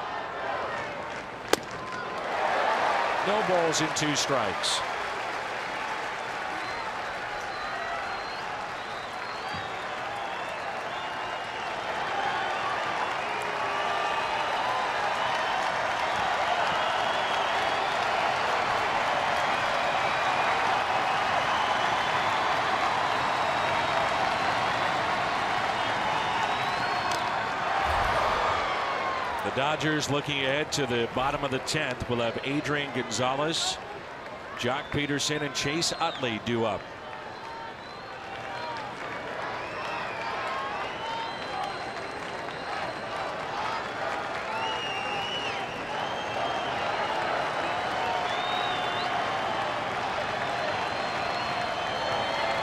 No balls and 2 strikes. The Dodgers looking ahead to the bottom of the 10th. We'll have Adrian Gonzalez, Jock Peterson, and Chase Utley due up.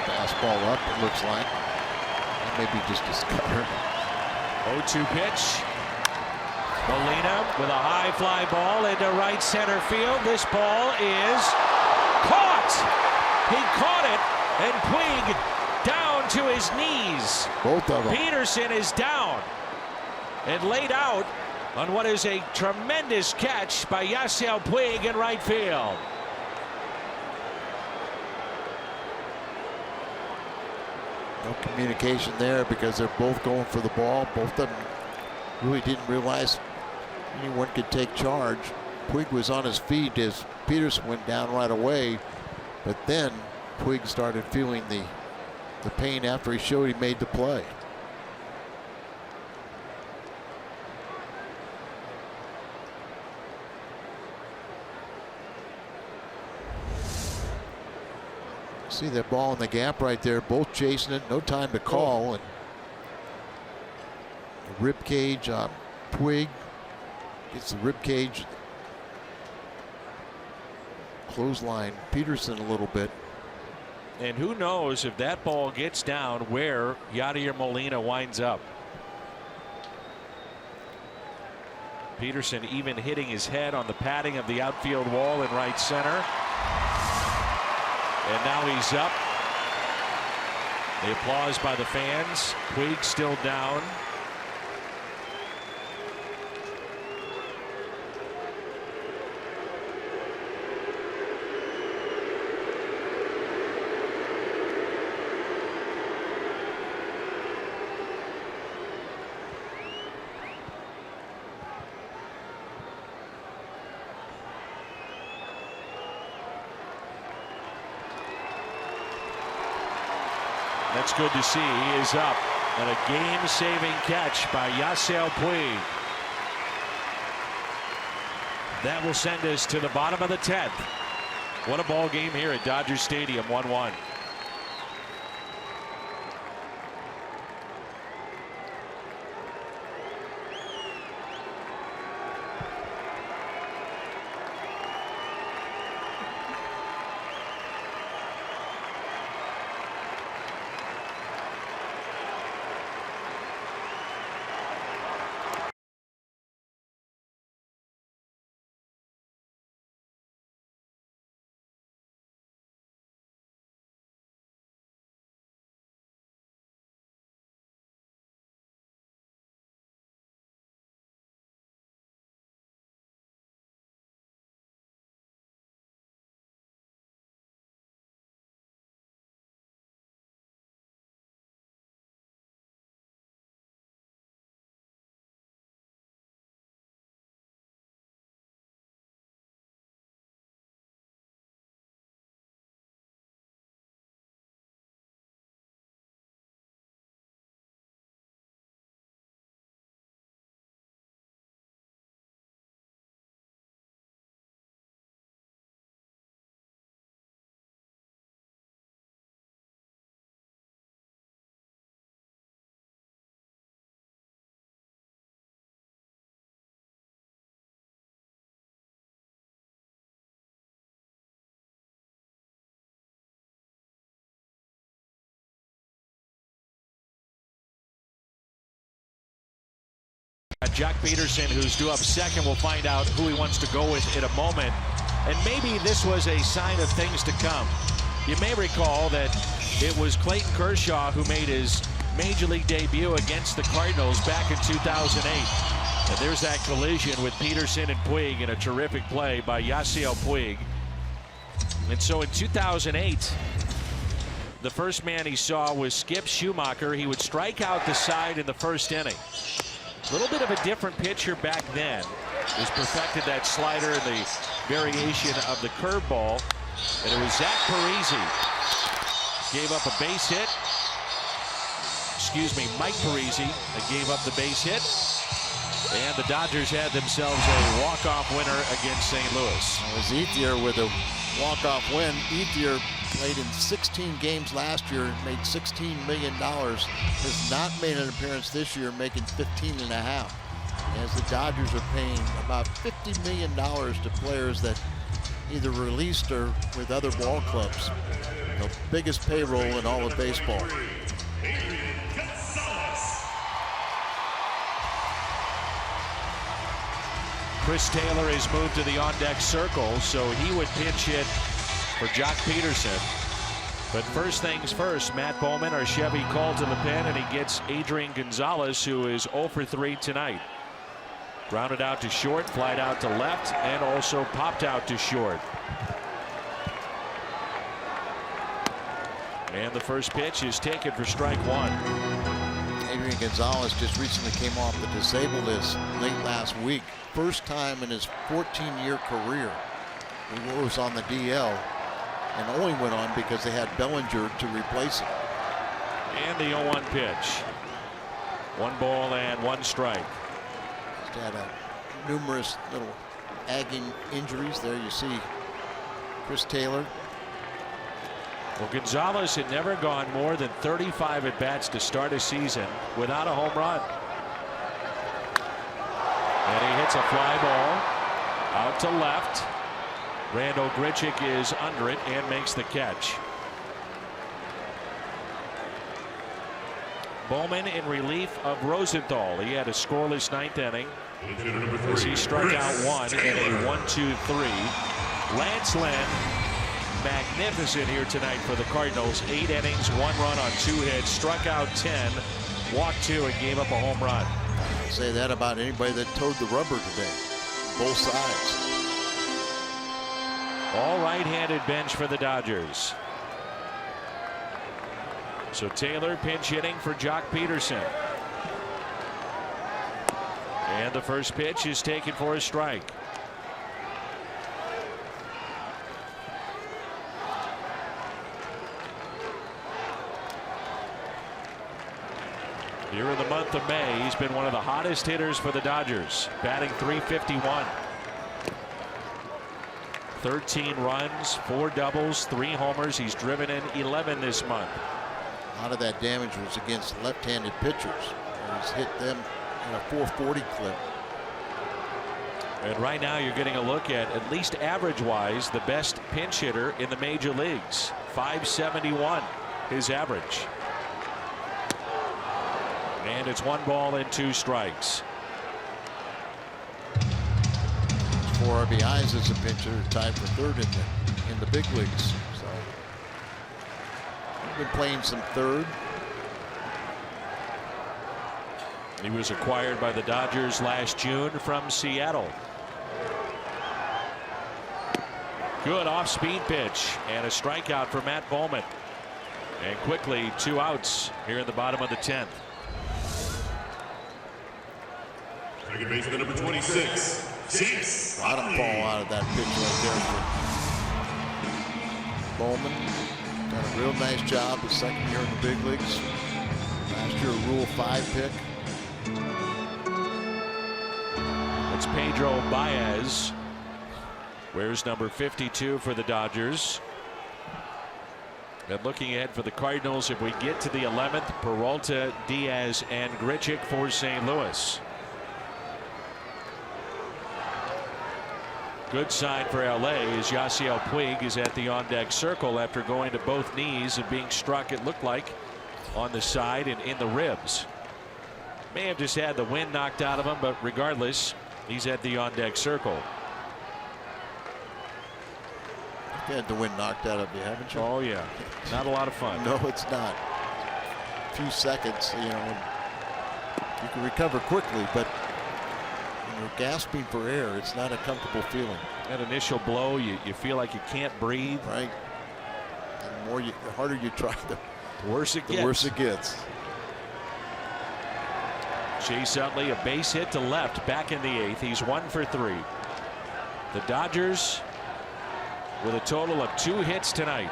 Fastball up, it looks like. Maybe just a cutter. 0-2 pitch. Molina with a high fly ball into right center field. This ball is caught. He caught it, and Puig down to his knees. Both of them. Peterson is down and laid out on what is a tremendous catch by Yasiel Puig in right field. No communication there because they're both going for the ball. Both of them really didn't realize anyone could take charge. Puig was on his feet as Peterson went down right away, but then Puig started feeling the pain after he showed he made the play. See that ball in the gap right there, both chasing it, no time to call. And the rib cage on Puig gets the rib cage clothesline Peterson a little bit. And who knows if that ball gets down where Yadier Molina winds up. Peterson even hitting his head on the padding of the outfield wall in right center. And now he's up. The applause by the fans. Puig still down. That's good to see. He is up. And a game-saving catch by Yasiel Puig. That will send us to the bottom of the 10th. What a ball game here at Dodger Stadium, 1-1. Jock Peterson, who's due up second, will find out who he wants to go with in a moment. And maybe this was a sign of things to come. You may recall that it was Clayton Kershaw who made his Major League debut against the Cardinals back in 2008. And there's that collision with Peterson and Puig in a terrific play by Yasiel Puig. And so in 2008, the first man he saw was Skip Schumacher. He would strike out the side in the first inning. A little bit of a different pitcher back then. He's perfected that slider and the variation of the curveball. And it was Zach Parise. Gave up a base hit. Excuse me, Mike Parise gave up the base hit. And the Dodgers had themselves a walk-off winner against St. Louis. It was Ethier with a walk-off win. Ethier played in 16 games last year and made $16 million. Has not made an appearance this year, making $15.5 million. As the Dodgers are paying about $50 million to players that either released or with other ball clubs. The biggest payroll in all of baseball. Chris Taylor has moved to the on-deck circle, so he would pinch hit for Jock Peterson. But first things first, Matt Bowman, our Chevy, called to the pen, and he gets Adrian Gonzalez, who is 0 for 3 tonight. Grounded out to short, flied out to left, and also popped out to short. And the first pitch is taken for strike one. Adrian Gonzalez just recently came off the disabled list late last week. First time in his 14-year career he was on the DL, and only went on because they had Bellinger to replace him. And the 0-1 pitch. 1 ball and 1 strike. Just had numerous little nagging injuries. There you see Chris Taylor. Well, Gonzalez had never gone more than 35 at-bats to start a season without a home run. And he hits a fly ball out to left. Randall Grichuk is under it and makes the catch. Bowman in relief of Rosenthal. He had a scoreless 9th inning as he struck out 1 in a 1-2-3. Lance Lynn, magnificent here tonight for the Cardinals. 8 innings, 1 run on 2 hits, struck out 10, walked 2, and gave up a home run. I'll say that about anybody that towed the rubber today. Both sides. All right-handed bench for the Dodgers. So Taylor pinch hitting for Jock Peterson. And the first pitch is taken for a strike. Here in the month of May, he's been one of the hottest hitters for the Dodgers, batting .351. 13 runs, 4 doubles, 3 homers. He's driven in 11 this month. A lot of that damage was against left-handed pitchers. He's hit them in a 440 clip. And right now you're getting a look at least average-wise, the best pinch hitter in the major leagues. .571, his average. And it's 1 ball and 2 strikes. 4 RBIs as a pitcher, tied for 3rd in the big leagues. So he's been playing some 3rd. He was acquired by the Dodgers last June from Seattle. Good off-speed pitch and a strikeout for Matt Bowman. And quickly 2 outs here in the bottom of the 10th. Second baseman number 26. Bottom fall out of that pitch right there. Bowman done a real nice job his 2nd year in the big leagues. Last year a Rule 5 pick. It's Pedro Baez. Wears number 52 for the Dodgers. And looking ahead for the Cardinals, if we get to the 11th, Peralta, Diaz, and Grichuk for St. Louis. Good sign for LA as Yasiel Puig is at the on-deck circle after going to both knees and being struck, it looked like, on the side and in the ribs. May have just had the wind knocked out of him, but regardless, he's at the on-deck circle. You've had the wind knocked out of you, haven't you? Oh, yeah. Not a lot of fun. No, it's not. A few seconds, you know, you can recover quickly, but when you're gasping for air, it's not a comfortable feeling. That initial blow, you feel like you can't breathe. Right. And the harder you try, the worse it gets. Worse it gets. Chase Utley, a base hit to left, back in the 8th. He's 1 for 3. The Dodgers with a total of 2 hits tonight.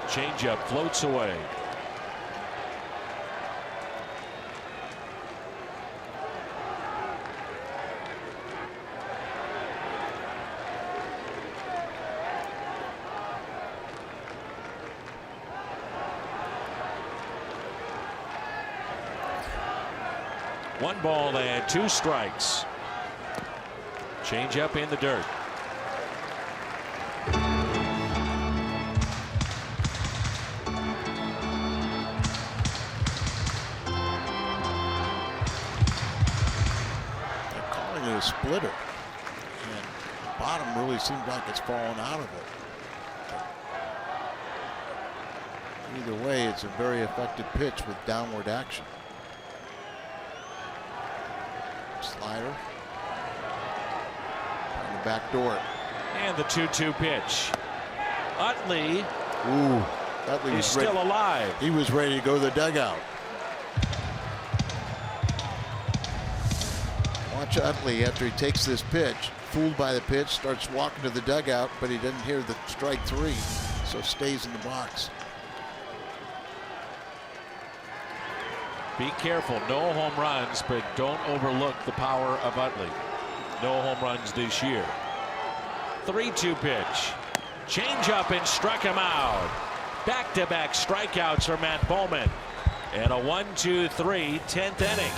Changeup floats away. One ball and 2 strikes. Change up in the dirt. They're calling it a splitter, and the bottom really seems like it's fallen out of it. Either way, it's a very effective pitch with downward action. Slider on the back door. And the 2-2 pitch. Utley. Ooh, Utley is still alive. He was ready to go to the dugout. Watch Utley after he takes this pitch, fooled by the pitch, starts walking to the dugout, but he doesn't hear the strike 3, so stays in the box. Be careful, no home runs, but don't overlook the power of Utley. No home runs this year. 3-2 pitch. Change up and struck him out. Back-to-back strikeouts for Matt Bowman. And a 1-2-3 10th inning.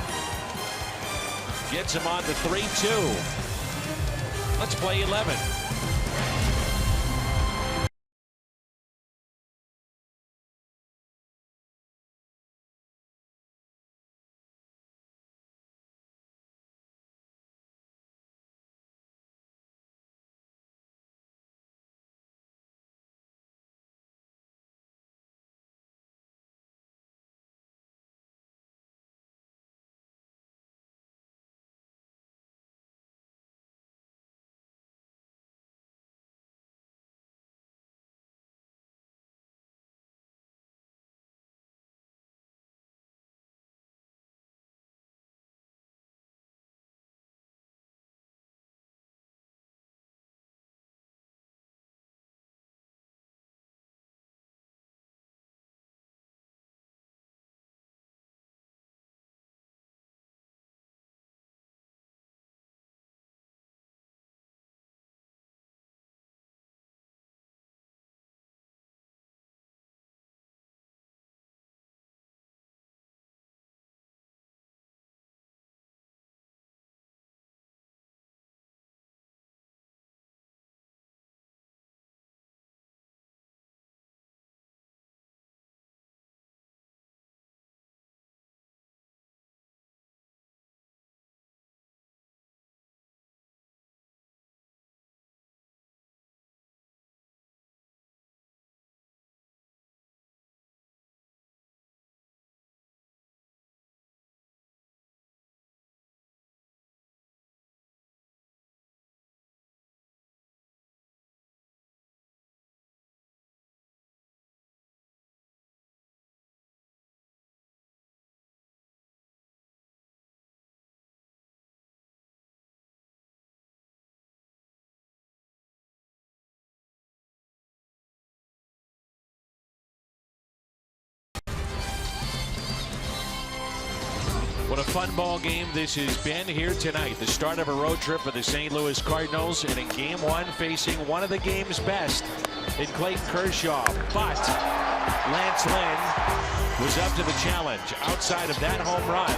Gets him on the 3-2. Let's play 11. What a fun ball game this has been here tonight. The start of a road trip for the St. Louis Cardinals, and in game 1 facing one of the game's best in Clayton Kershaw. But Lance Lynn was up to the challenge. Outside of that home run,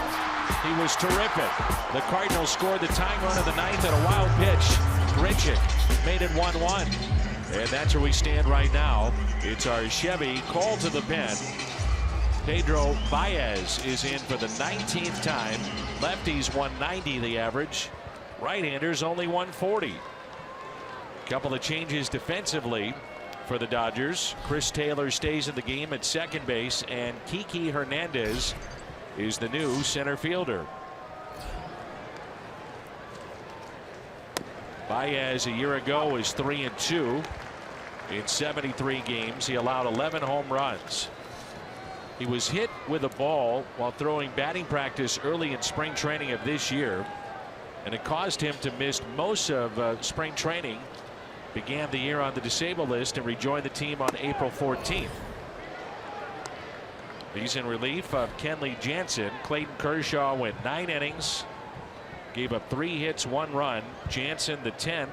he was terrific. The Cardinals scored the tying run of the 9th at a wild pitch. Grichuk made it 1-1. And that's where we stand right now. It's our Chevy call to the pen. Pedro Baez is in for the 19th time. Lefties 190 the average. Right-handers only 140. Couple of changes defensively for the Dodgers. Chris Taylor stays in the game at second base, and Kiki Hernandez is the new center fielder. Baez a year ago was 3-2 in 73 games. He allowed 11 home runs. He was hit with a ball while throwing batting practice early in spring training of this year, and it caused him to miss most of spring training. Began the year on the disabled list and rejoined the team on April 14th. He's in relief of Kenley Jansen. Clayton Kershaw went 9 innings, gave up 3 hits, 1 run. Jansen the 10th.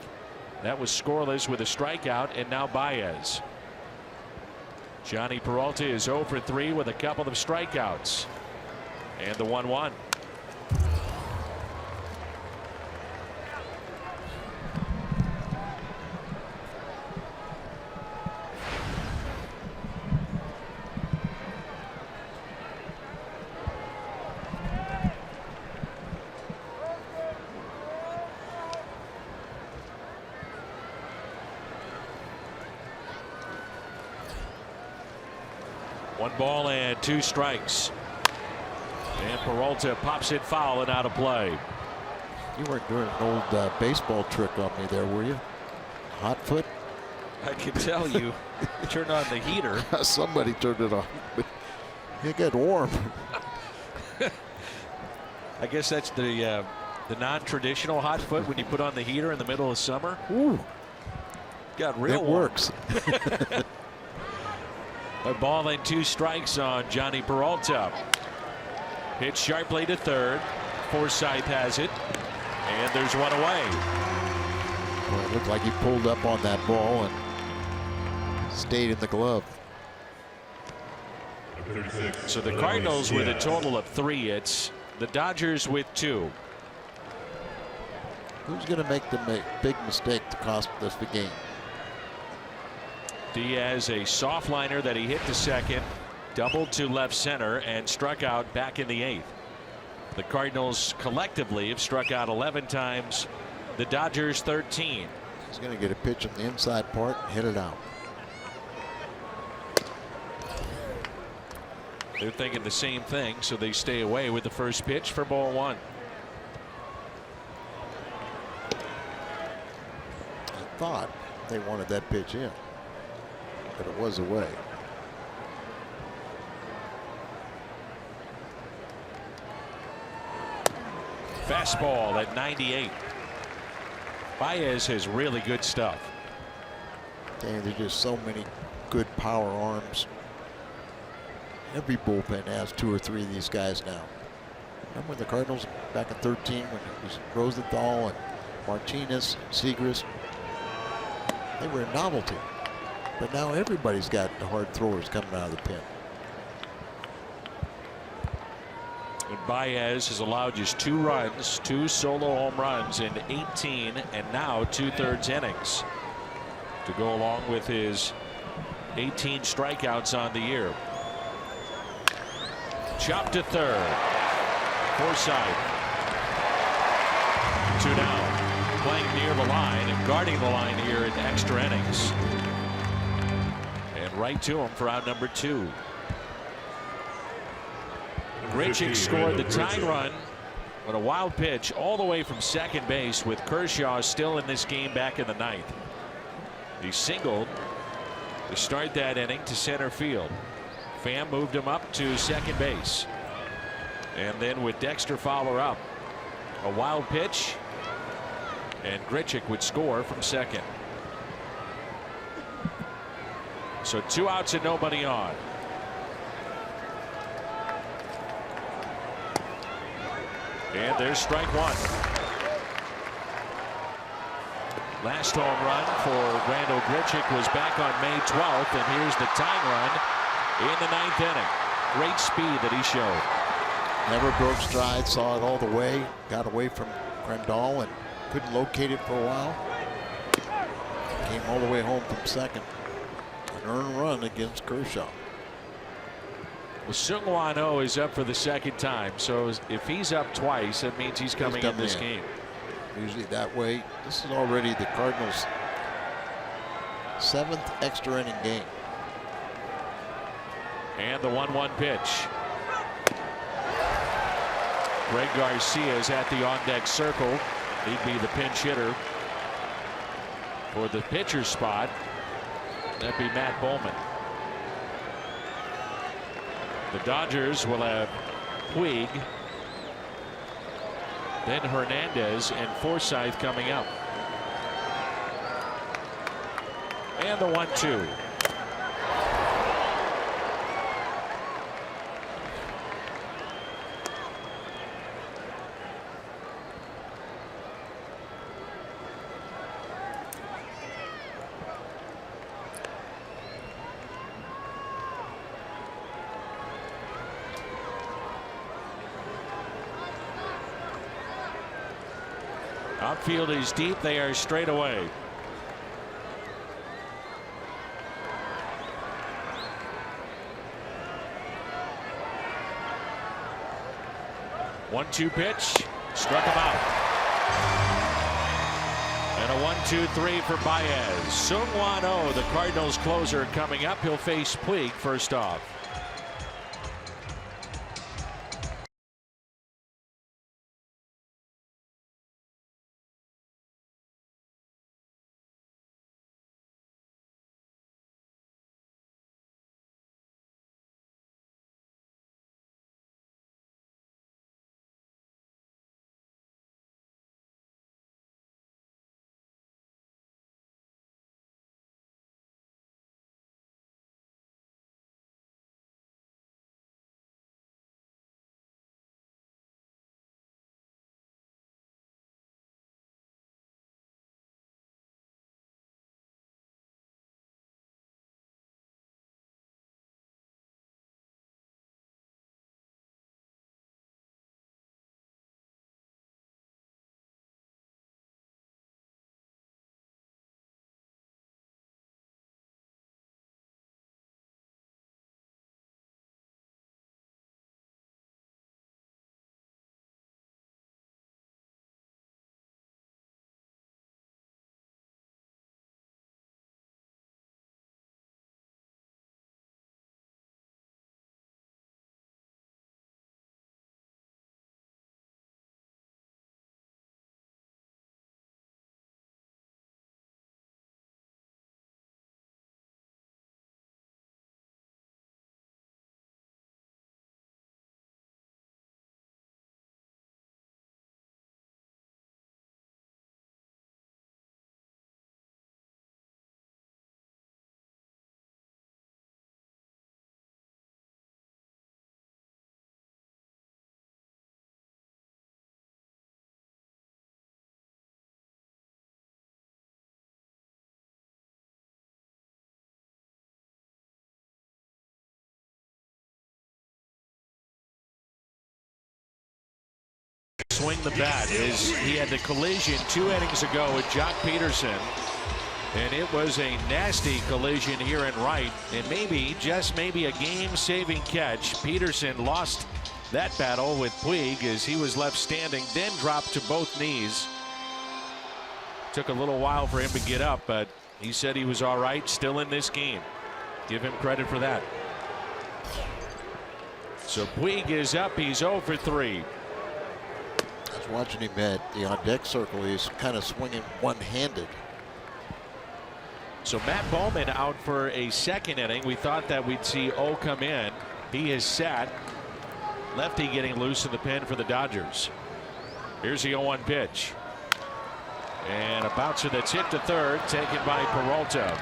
That was scoreless with a strikeout, and now Baez. Johnny Peralta is 0 for 3 with a couple of strikeouts. And the 1-1. One ball and 2 strikes. And Peralta pops it foul and out of play. You weren't doing an old baseball trick on me there, were you? Hot foot? I can tell you. Turned on the heater. Somebody turned it on. But you get warm. I guess that's the non-traditional hot foot when you put on the heater in the middle of summer. Ooh. Got real It warm. works. A ball and 2 strikes on Johnny Peralta. Hit sharply to third. Forsythe has it, and there's one away. Well, it looked like he pulled up on that ball and stayed in the glove. So the Cardinals with a total of 3 hits. The Dodgers with 2. Who's going to make the big mistake to cost us the game? Diaz, a soft liner that he hit to second, doubled to left center, and struck out back in the 8th. The Cardinals collectively have struck out 11 times. The Dodgers 13. He's going to get a pitch on the inside part and hit it out. They're thinking the same thing, so they stay away with the first pitch for ball 1. I thought they wanted that pitch in, but it was away. Fastball at 98. Baez has really good stuff. And there's just so many good power arms. Every bullpen has 2 or 3 of these guys now. Remember when the Cardinals back in 13 when it was Rosenthal and Martinez, Segrist? They were a novelty. But now everybody's got the hard throwers coming out of the pen. And Baez has allowed just 2 runs, 2 solo home runs in 18 and now 2/3 innings to go along with his 18 strikeouts on the year. Chop to third. Forsythe. 2 down. Playing near the line and guarding the line here in extra innings. And right to him for out number 2. Grichuk scored the tying run on a wild pitch all the way from second base with Kershaw still in this game back in the 9th. He singled to start that inning to center field. Pham moved him up to second base. And then with Dexter Fowler up, a wild pitch, and Grichuk would score from second. So 2 outs and nobody on. And there's strike 1. Last home run for Randall Grichuk was back on May 12th, and here's the tying run in the 9th inning. Great speed that he showed. Never broke stride, saw it all the way, got away from Crandall and couldn't locate it for a while. Came all the way home from second. An earned run against Kershaw. Well, Seung-Hwan Oh is up for the second time, so if he's up twice, that means he's coming in this game. Usually that way. This is already the Cardinals' 7th extra inning game. And the 1-1 pitch. Greg Garcia is at the on-deck circle. He'd be the pinch hitter for the pitcher spot. That'd be Matt Bowman. The Dodgers will have Puig, then Hernandez and Forsythe coming up. And the 1-2. Outfield is deep. They are straight away. One-two pitch. Struck him out. And a 1-2-3 for Baez. Seung-Hwan Oh, the Cardinals closer, coming up. He'll face Puig first off. Swing the bat is he had the collision 2 innings ago with Jock Peterson, and it was a nasty collision here in right, and maybe, just maybe, a game-saving catch. Peterson lost that battle with Puig as he was left standing, then dropped to both knees. Took a little while for him to get up, but he said he was all right, still in this game. Give him credit for that. So Puig is up. He's 0 for 3. I was watching him at the on-deck circle. He's kind of swinging one-handed. So Matt Bowman out for a second inning. We thought that we'd see O come in. He is sat. Lefty getting loose in the pen for the Dodgers. Here's the 0-1 pitch. And a bouncer that's hit to third, taken by Peralta.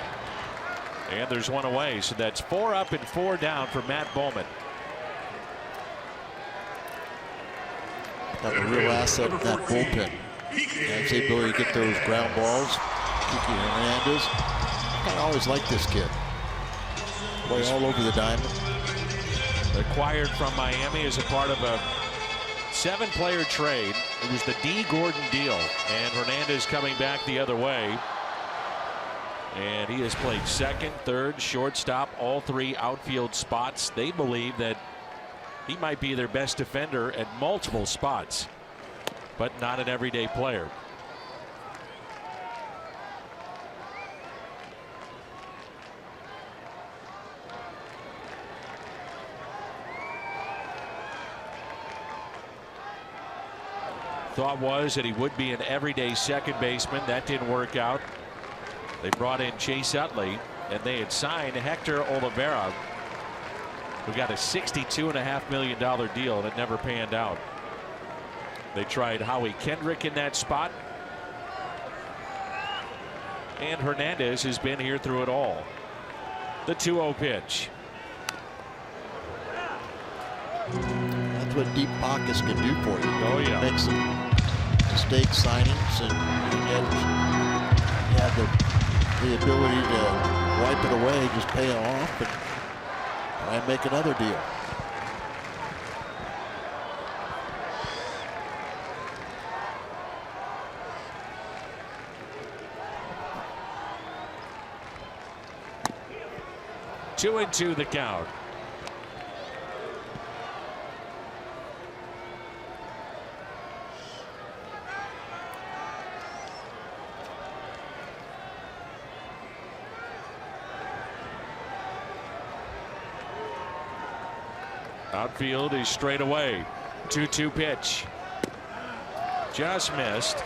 And there's one away. So that's 4 up and 4 down for Matt Bowman. Got a real asset in that bullpen. Has the ability to get those ground balls. Kiki Hernandez. I always like this kid. Play all over the diamond. Acquired from Miami as a part of a 7-player trade. It was the D. Gordon deal, and Hernandez coming back the other way. And he has played second, third, shortstop, all 3 outfield spots. They believe that He might be their best defender at multiple spots, but not an everyday player. Thought was that he would be an everyday second baseman. That didn't work out. They brought in Chase Utley, and they had signed Hector Olivera, who got a $62.5 million deal, and it never panned out. They tried Howie Kendrick in that spot, and Hernandez has been here through it all. The 2-0 pitch. That's what deep pockets can do for you. Oh, yeah. Make some mistake signings, and you have the ability to wipe it away, just pay it off, and try and make another deal. Two and two the count. Outfield is straight away. 2-2 pitch. Just missed.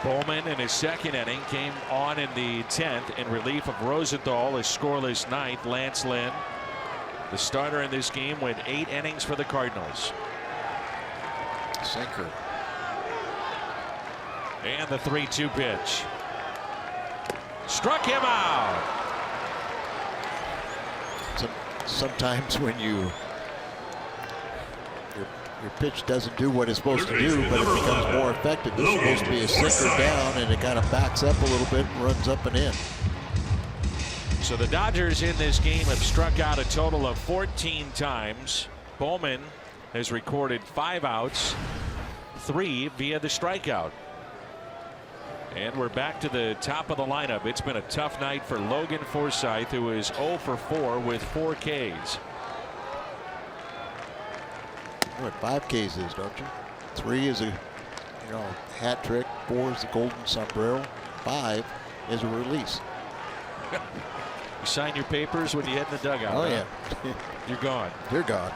Bowman in his second inning came on in the 10th in relief of Rosenthal. His scoreless ninth. Lance Lynn, the starter in this game, went 8 innings for the Cardinals. Sinker. And the 3-2 pitch. Struck him out. Sometimes when your pitch doesn't do what it's supposed to do, but it becomes more effective. It's supposed to be a sinker down, and it kind of backs up a little bit and runs up and in. So the Dodgers in this game have struck out a total of 14 times. Bowman has recorded 5 outs, 3 via the strikeout. And we're back to the top of the lineup. It's been a tough night for Logan Forsythe, who is 0 for 4 with 4 Ks. You know what 5 Ks is, don't you? 3 is a hat trick. 4 is the golden sombrero. 5 is a release. You sign your papers when you head in the dugout. Oh, huh? yeah. You're gone. You're gone.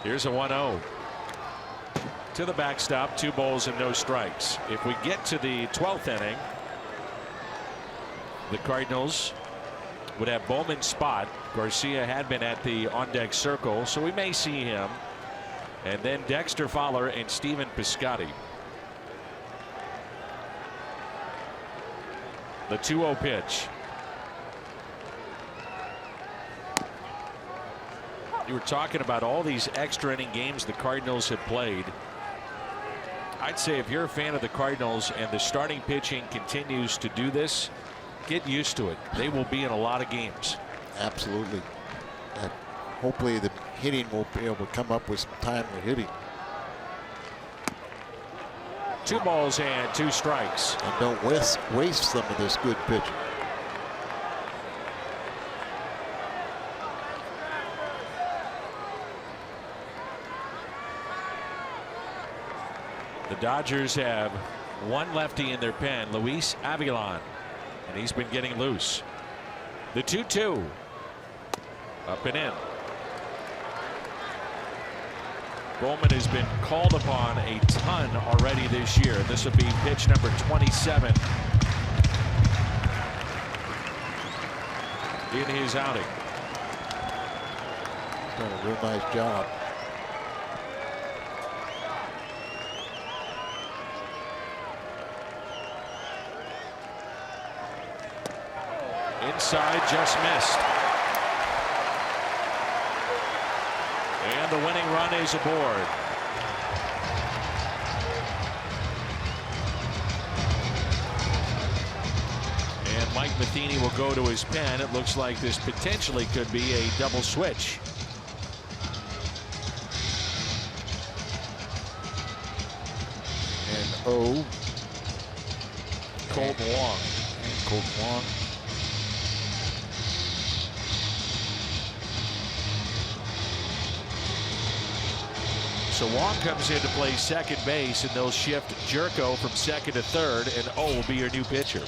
Here's a 1-0. To the backstop, 2 balls and no strikes. If we get to the 12th inning, the Cardinals would have Bowman's spot. Garcia had been at the on-deck circle, so we may see him. And then Dexter Fowler and Steven Piscotty. The 2-0 pitch. You were talking about all these extra inning games the Cardinals have played. I'd say if you're a fan of the Cardinals and the starting pitching continues to do this, get used to it. They will be in a lot of games. Absolutely. And hopefully the hitting will be able to come up with some timely hitting. 2 balls and 2 strikes. And don't waste some of this good pitching. The Dodgers have 1 lefty in their pen, Luis Avilan, and he's been getting loose. The 2-2. Up and in. Bowman has been called upon a ton already this year. This will be pitch number 27 in his outing. Done a real nice job. Inside, just missed. And the winning run is aboard. And Mike Matheny will go to his pen. It looks like this potentially could be a double switch. And Colt Wong. And Colt Wong. So Wong comes in to play second base, and they'll shift Jerko from second to third, and O will be your new pitcher.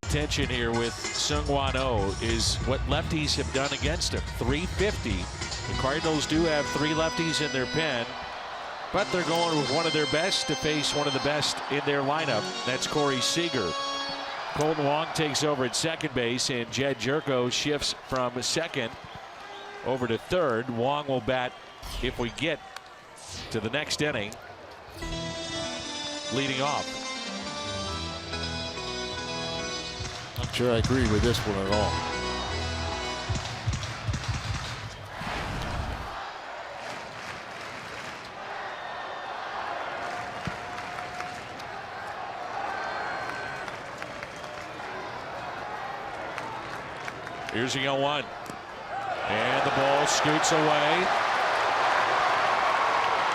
Tension here with Seung-Hwan Oh is what lefties have done against him. .350. The Cardinals do have 3 lefties in their pen, but they're going with one of their best to face one of the best in their lineup. That's Corey Seager. Colton Wong takes over at second base, and Jed Jerko shifts from second over to third. Wong will bat if we get to the next inning, leading off. Not sure I agree with this one at all. Here's the 0-1. And the ball scoots away.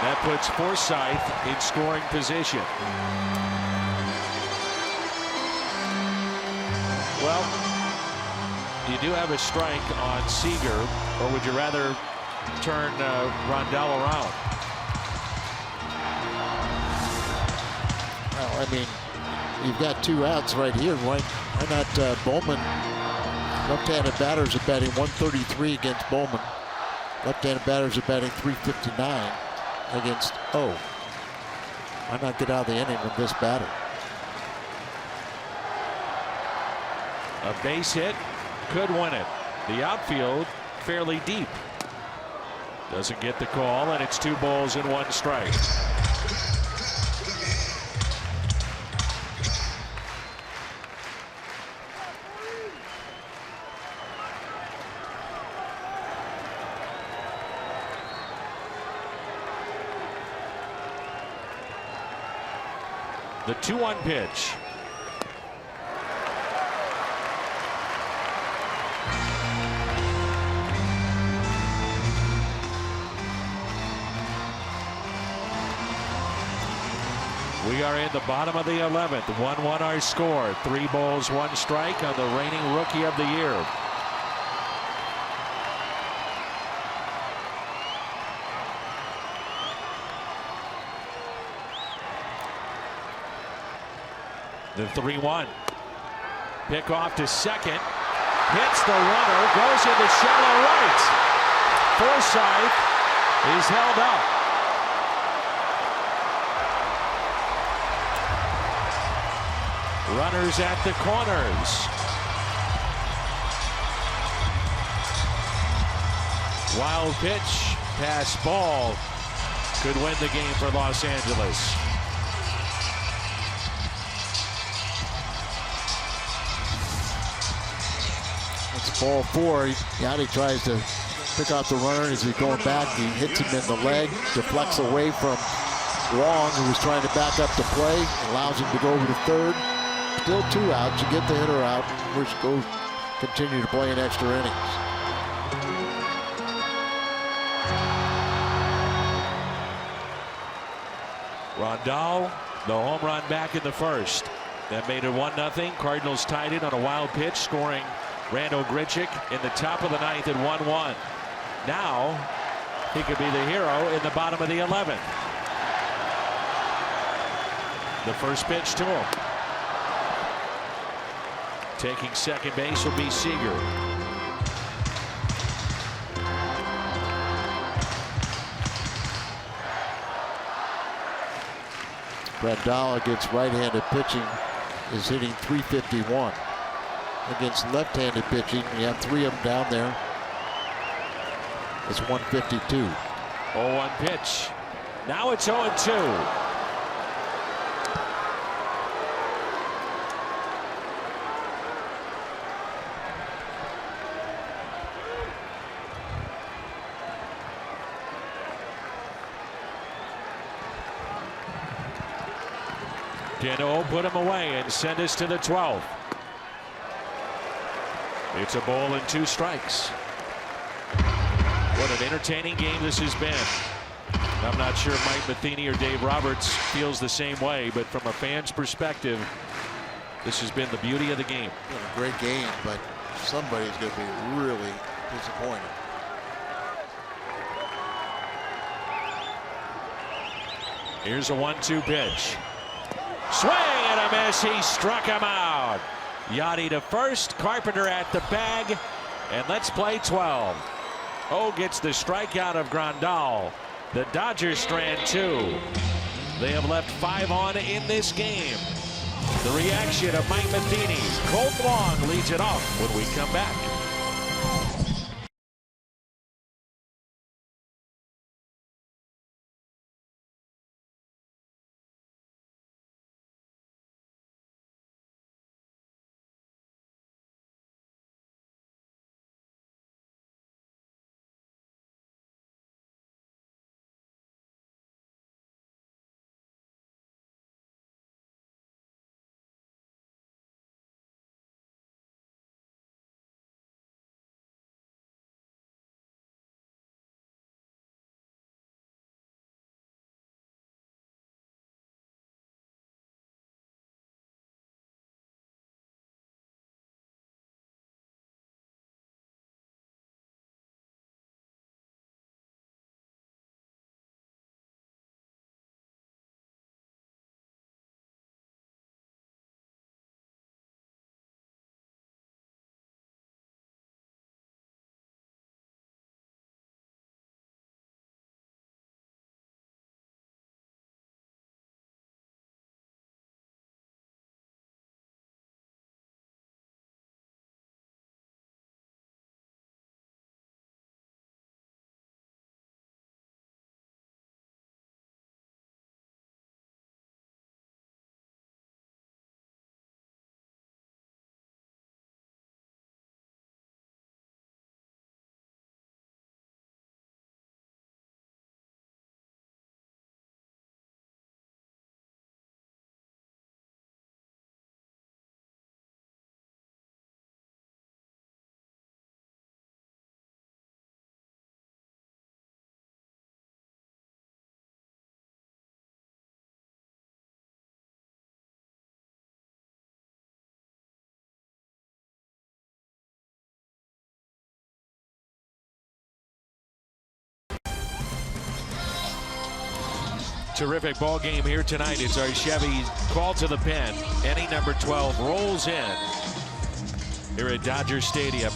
That puts Forsythe in scoring position. Well, you do have a strike on Seager, or would you rather turn Rondell around? Well, I mean, you've got 2 outs right here. Why not Bowman? Left-handed batters are batting 133 against Bowman. Left-handed batters are batting 359 against O. Why not get out of the inning with this batter? A base hit could win it. The outfield fairly deep. Doesn't get the call, and it's 2 balls and 1 strike. The 2-1 pitch. We are in the bottom of the 11th. 1-1 our score. 3 balls, 1 strike on the reigning Rookie of the Year. The 3-1. Pick off to second. Hits the runner. Goes into shallow right. Forsythe is held up. Runners at the corners. Wild pitch, pass ball. Could win the game for Los Angeles. It's ball 4. Yanni tries to pick out the runner as he's going back. He hits him in the leg, deflects away from Wong, who was trying to back up the play, allows him to go over to third. Still 2 outs. You get the hitter out. We're going to continue to play in extra innings. Rondal, the home run back in the first. That made it 1-0. Cardinals tied it on a wild pitch, scoring Randal Grichuk in the top of the 9th at 1-1. Now he could be the hero in the bottom of the 11th. The first pitch to him. Taking second base will be Seager. Rondal against right-handed pitching is hitting .351. Against left-handed pitching, you have 3 of them down there. It's .152. 0-1 pitch. Now it's 0-2. Gano put him away and send us to the 12th. It's a ball and 2 strikes. What an entertaining game this has been. I'm not sure if Mike Matheny or Dave Roberts feels the same way, but from a fan's perspective, this has been the beauty of the game. Been a great game, but somebody's going to be really disappointed. Here's a 1-2 pitch. Swing and a miss. He struck him out. Yachty to first. Carpenter at the bag. And let's play 12. O gets the strikeout of Grandal. The Dodgers strand 2. They have left 5 on in this game. The reaction of Mike Matheny. Colt Long leads it off when we come back. Terrific ball game here tonight. It's our Chevy call to the pen. Inning number 12 rolls in here at Dodger Stadium.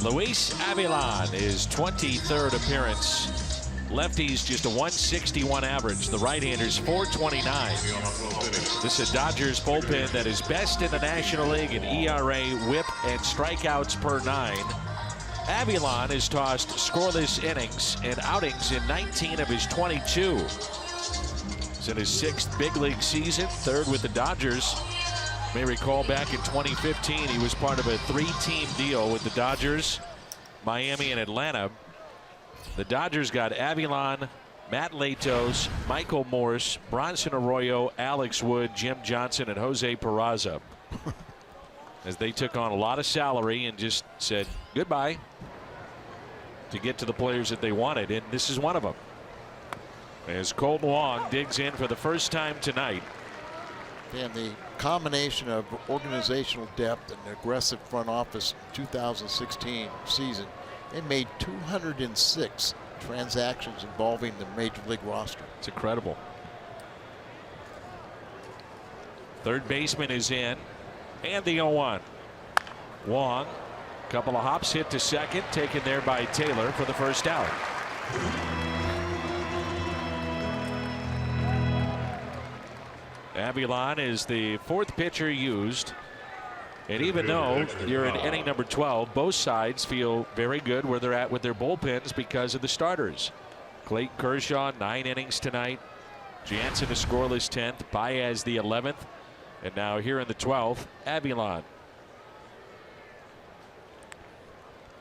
Luis Avilan, his 23rd appearance. Lefties just a 161 average. The right-handers 429. This is a Dodgers bullpen that is best in the National League in ERA, WHIP, and strikeouts per 9. Avilan has tossed scoreless innings and outings in 19 of his 22. It's in his 6th big league season, 3rd with the Dodgers. You may recall back in 2015, he was part of a 3-team deal with the Dodgers, Miami, and Atlanta. The Dodgers got Avilan, Matt Latos, Michael Morse, Bronson Arroyo, Alex Wood, Jim Johnson, and Jose Peraza. As they took on a lot of salary and just said goodbye to get to the players that they wanted, and this is one of them. As Colton Wong digs in for the first time tonight. And the combination of organizational depth and aggressive front office 2016 season, they made 206 transactions involving the major league roster. It's incredible. Third baseman is in. And the 0-1. Wong, couple of hops, hit to second, taken there by Taylor for the first out. Avilan is the 4th pitcher used. And even though you're in inning number 12, both sides feel very good where they're at with their bullpens because of the starters. Clayton Kershaw, 9 innings tonight. Jansen, a scoreless 10th. Baez, the 11th. And now here in the 12th, Avilan.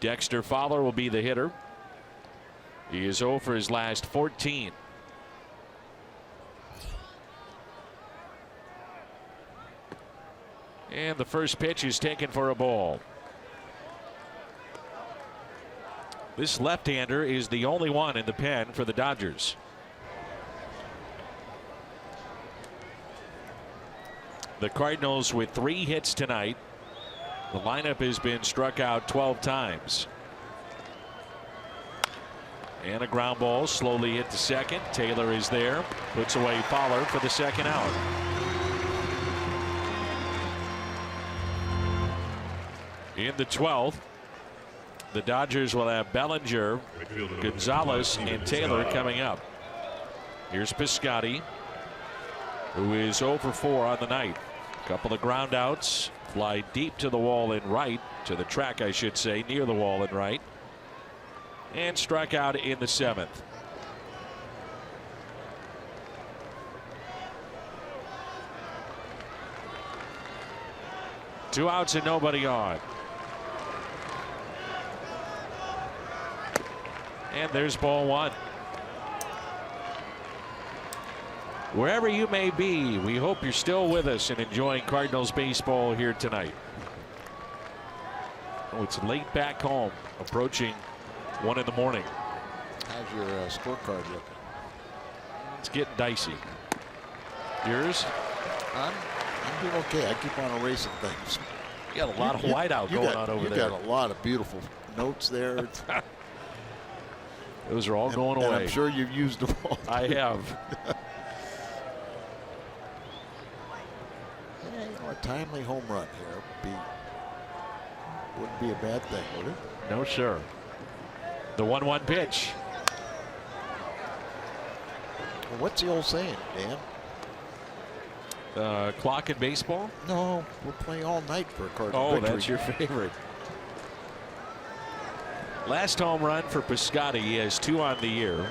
Dexter Fowler will be the hitter. He is 0 for his last 14. And the first pitch is taken for a ball. This left-hander is the only one in the pen for the Dodgers. The Cardinals with 3 hits tonight. The lineup has been struck out 12 times. And a ground ball slowly hit to second. Taylor is there. Puts away Fowler for the second out. In the 12th, the Dodgers will have Bellinger, Gonzalez, and Taylor coming up. Here's Piscotty, who is 0 for 4 on the night. Couple of ground outs, fly deep to the wall in right, to the track I should say, near the wall in right, and struck out in the 7th. Two outs and nobody on. And there's ball 1. Wherever you may be, we hope you're still with us and enjoying Cardinals baseball here tonight. Oh, it's late back home, approaching 1 in the morning. How's your scorecard looking? It's getting dicey. Yours? I'm doing okay. I keep on erasing things. You got a lot of whiteout going on over there. You got a lot of beautiful notes there. Those are all going away. And I'm sure you've used them all. I have. Yeah, you know, a timely home run here wouldn't be a bad thing, would it? No, sir. The 1-1 pitch. Well, what's the old saying, Dan? Clock in baseball? No, we'll play all night for a Cardinal victory. That's your favorite. Last home run for Piscotty. He has 2 on the year.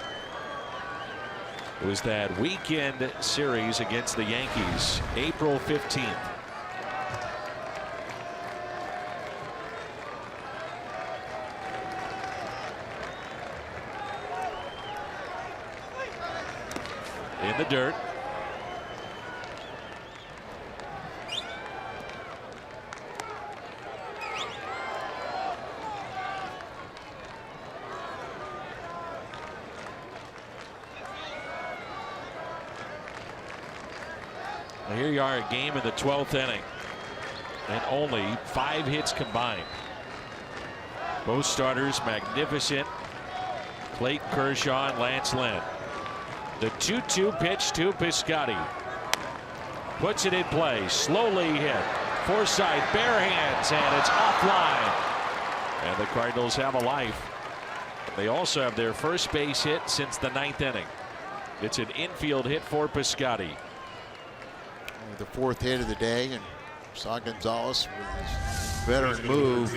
It was that weekend series against the Yankees, April 15th. In the dirt. Here you are, a game in the 12th inning, and only 5 hits combined. Both starters magnificent. Clayton Kershaw and Lance Lynn. The 2-2 pitch to Piscotty. Puts it in play, slowly hit. Forsythe, bare hands, and it's offline. And the Cardinals have a life. They also have their first base hit since the 9th inning. It's an infield hit for Piscotty. The 4th hit of the day, and saw Gonzalez with his veteran move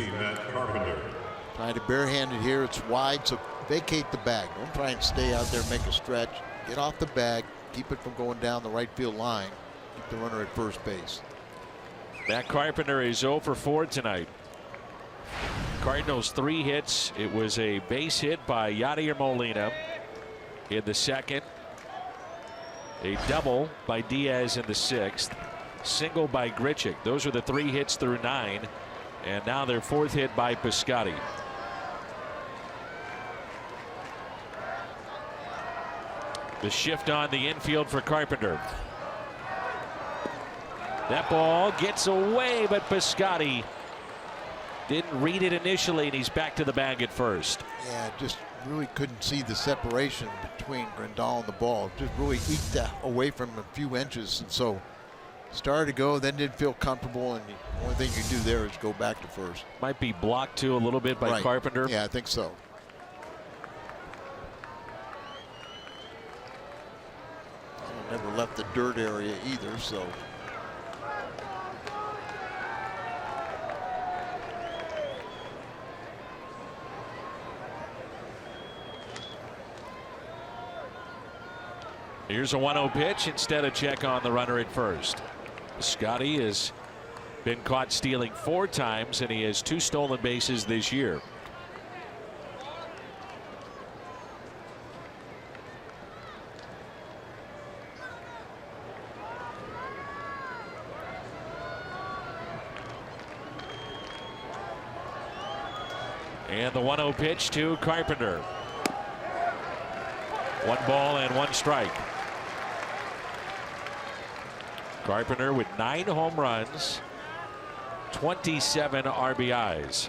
Trying to barehanded here. It's wide, so vacate the bag. Don't try and stay out there and make a stretch. Get off the bag. Keep it from going down the right field line. Keep the runner at first base. Matt Carpenter is 0 for 4 tonight. Cardinals 3 hits. It was a base hit by Yadier Molina in the second. A double by Diaz in the 6th. Single by Grichuk. Those are the 3 hits through 9. And now their 4th hit by Piscotty. The shift on the infield for Carpenter. That ball gets away, but Piscotty didn't read it initially, and he's back to the bag at first. Yeah, just really couldn't see the separation between Grandal and the ball. Just really eked away from him a few inches, and so started to go, then didn't feel comfortable, and the only thing you do there is go back to first. Might be blocked too a little bit by Right. Carpenter. Yeah, I think so. Never left the dirt area either, so. Here's a 1-0 pitch. Instead, a check on the runner at first. Scotty has been caught stealing 4 times, and he has 2 stolen bases this year. And the 1-0 pitch to Carpenter. 1 ball and 1 strike. Carpenter with 9 home runs, 27 RBIs.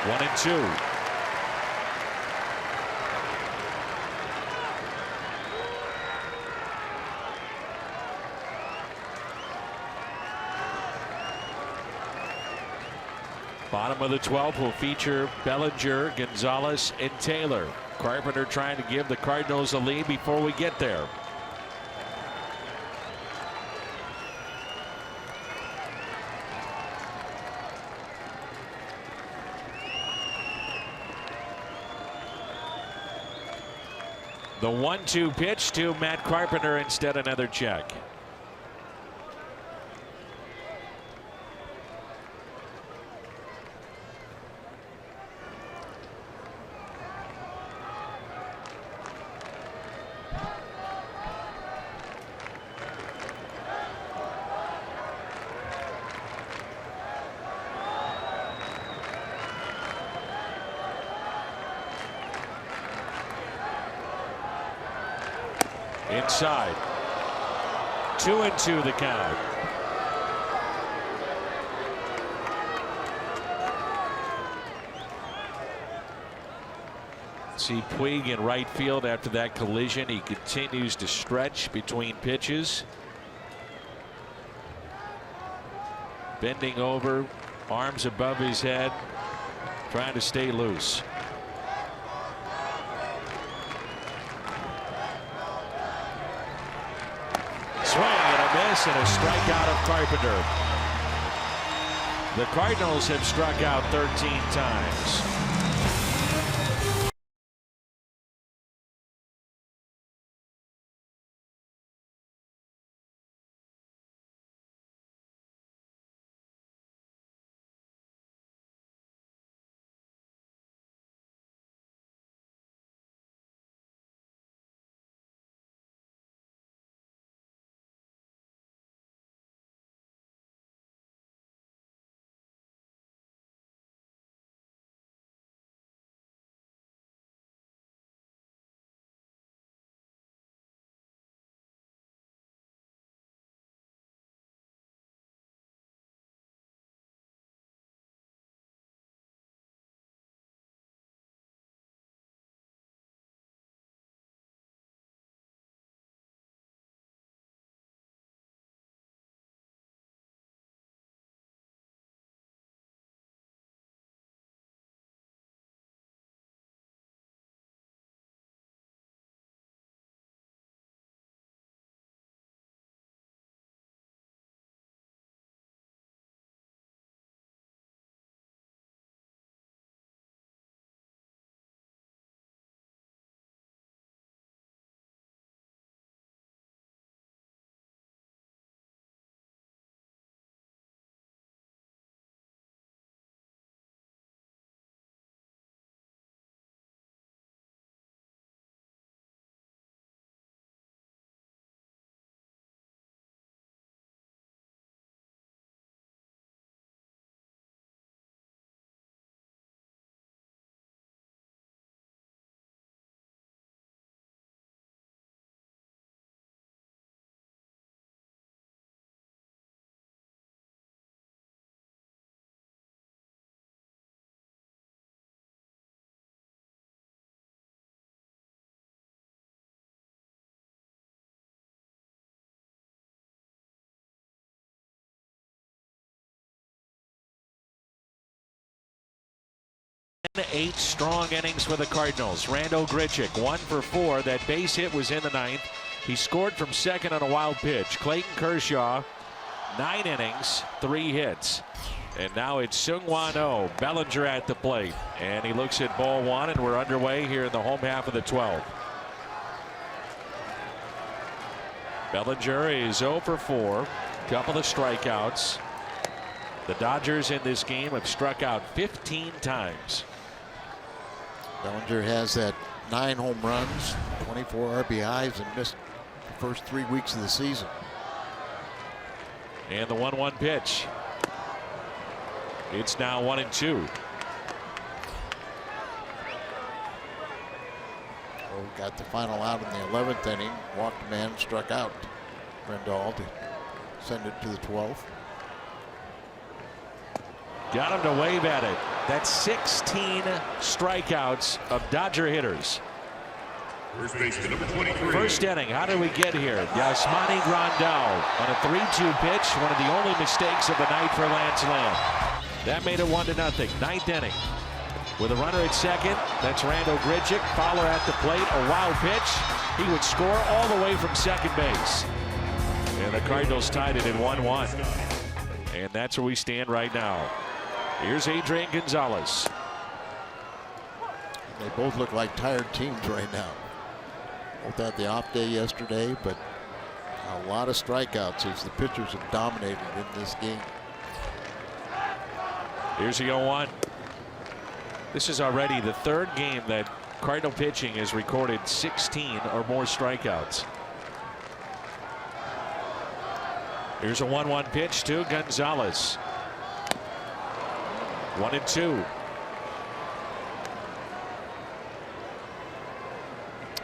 One and 2. Bottom of the 12th will feature Bellinger, Gonzalez, and Taylor. Carpenter trying to give the Cardinals a lead before we get there. The 1-2 pitch to Matt Carpenter, instead another check. Inside. 2-2 the count. See Puig in right field after that collision. He continues to stretch between pitches. Bending over, arms above his head, trying to stay loose. Swing and a miss, and a strikeout of Carpenter. The Cardinals have struck out 13 times. 8 strong innings for the Cardinals. Randall Grichuk 1 for 4. That base hit was in the 9th. He scored from second on a wild pitch. Clayton Kershaw 9 innings, 3 hits. And now it's Seung-Hwan Oh. Bellinger at the plate. And he looks at ball 1, and we're underway here in the home half of the 12th. Bellinger is 0 for 4. Couple of strikeouts. The Dodgers in this game have struck out 15 times. Bellinger has that 9 home runs, 24 RBIs, and missed the first 3 weeks of the season. And the 1-1 pitch. It's now 1-2. Oh, got the final out in the 11th inning. Walked a man, struck out Rendall to send it to the 12th. Got him to wave at it. That's 16 strikeouts of Dodger hitters. First baseman number 23. First inning, how did we get here? Yasmani Grandal on a 3-2 pitch. One of the only mistakes of the night for Lance Lynn. That made it 1-0. 9th inning. With a runner at second, that's Randall Grichuk. Fowler at the plate, a wild pitch. He would score all the way from second base. And the Cardinals tied it at 1-1. And that's where we stand right now. Here's Adrian Gonzalez. They both look like tired teams right now. Both had the off day yesterday, but a lot of strikeouts as the pitchers have dominated in this game. Here's the 0-1. This is already the 3rd game that Cardinal pitching has recorded 16 or more strikeouts. Here's a 1-1 pitch to Gonzalez. 1-2.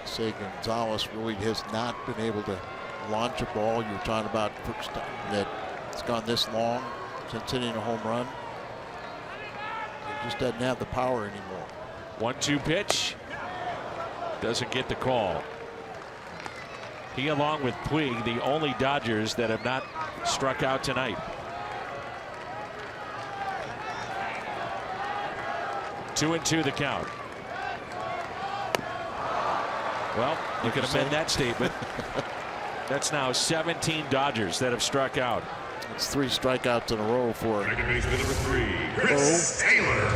Say Gonzalez really has not been able to launch a ball. You were talking about first time that it's gone this long since hitting a home run. He just doesn't have the power anymore. 1-2 pitch. Doesn't get the call. He, along with Puig, the only Dodgers that have not struck out tonight. 2-2 the count. Well, you can amend that statement. That's now 17 Dodgers that have struck out. It's 3 strikeouts in a row for Second baseman number 3, Chris Taylor.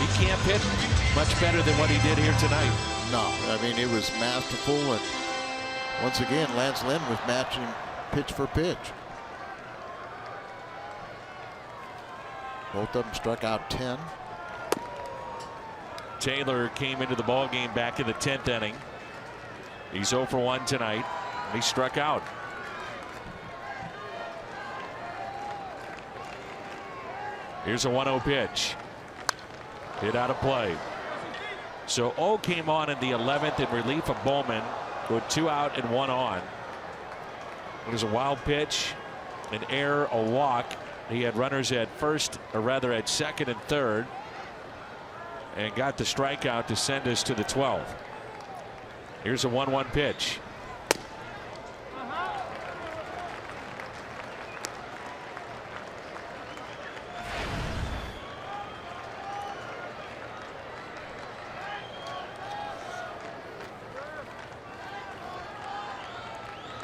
He can't pitch much better than what he did here tonight. No, I mean, it was masterful, and once again, Lance Lynn was matching pitch for pitch. Both of them struck out 10. Taylor came into the ball game back in the 10th inning. He's 0 for 1 tonight. He struck out. Here's a 1-0 pitch. Hit out of play. So O came on in the 11th in relief of Bowman with 2 out and 1 on. It was a wild pitch, an error, a walk. He had runners at first, or rather at second and third, and got the strikeout to send us to the 12th. Here's a 1-1 pitch.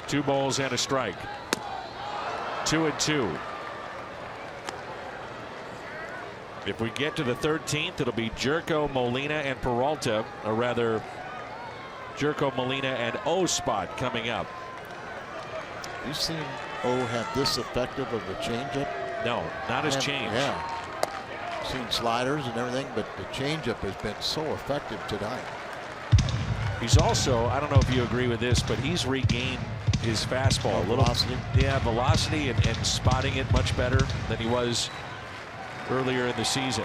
Two balls and a strike. 2-2. If we get to the 13th, it'll be Jerko, Molina, and Peralta, or rather Jerko, Molina, and O spot coming up. You've seen O have this effective of a changeup? No, not his change. Yeah. Seen sliders and everything, but the changeup has been so effective tonight. He's also, I don't know if you agree with this, but he's regained his fastball. A little velocity. Yeah, velocity and spotting it much better than he was earlier in the season.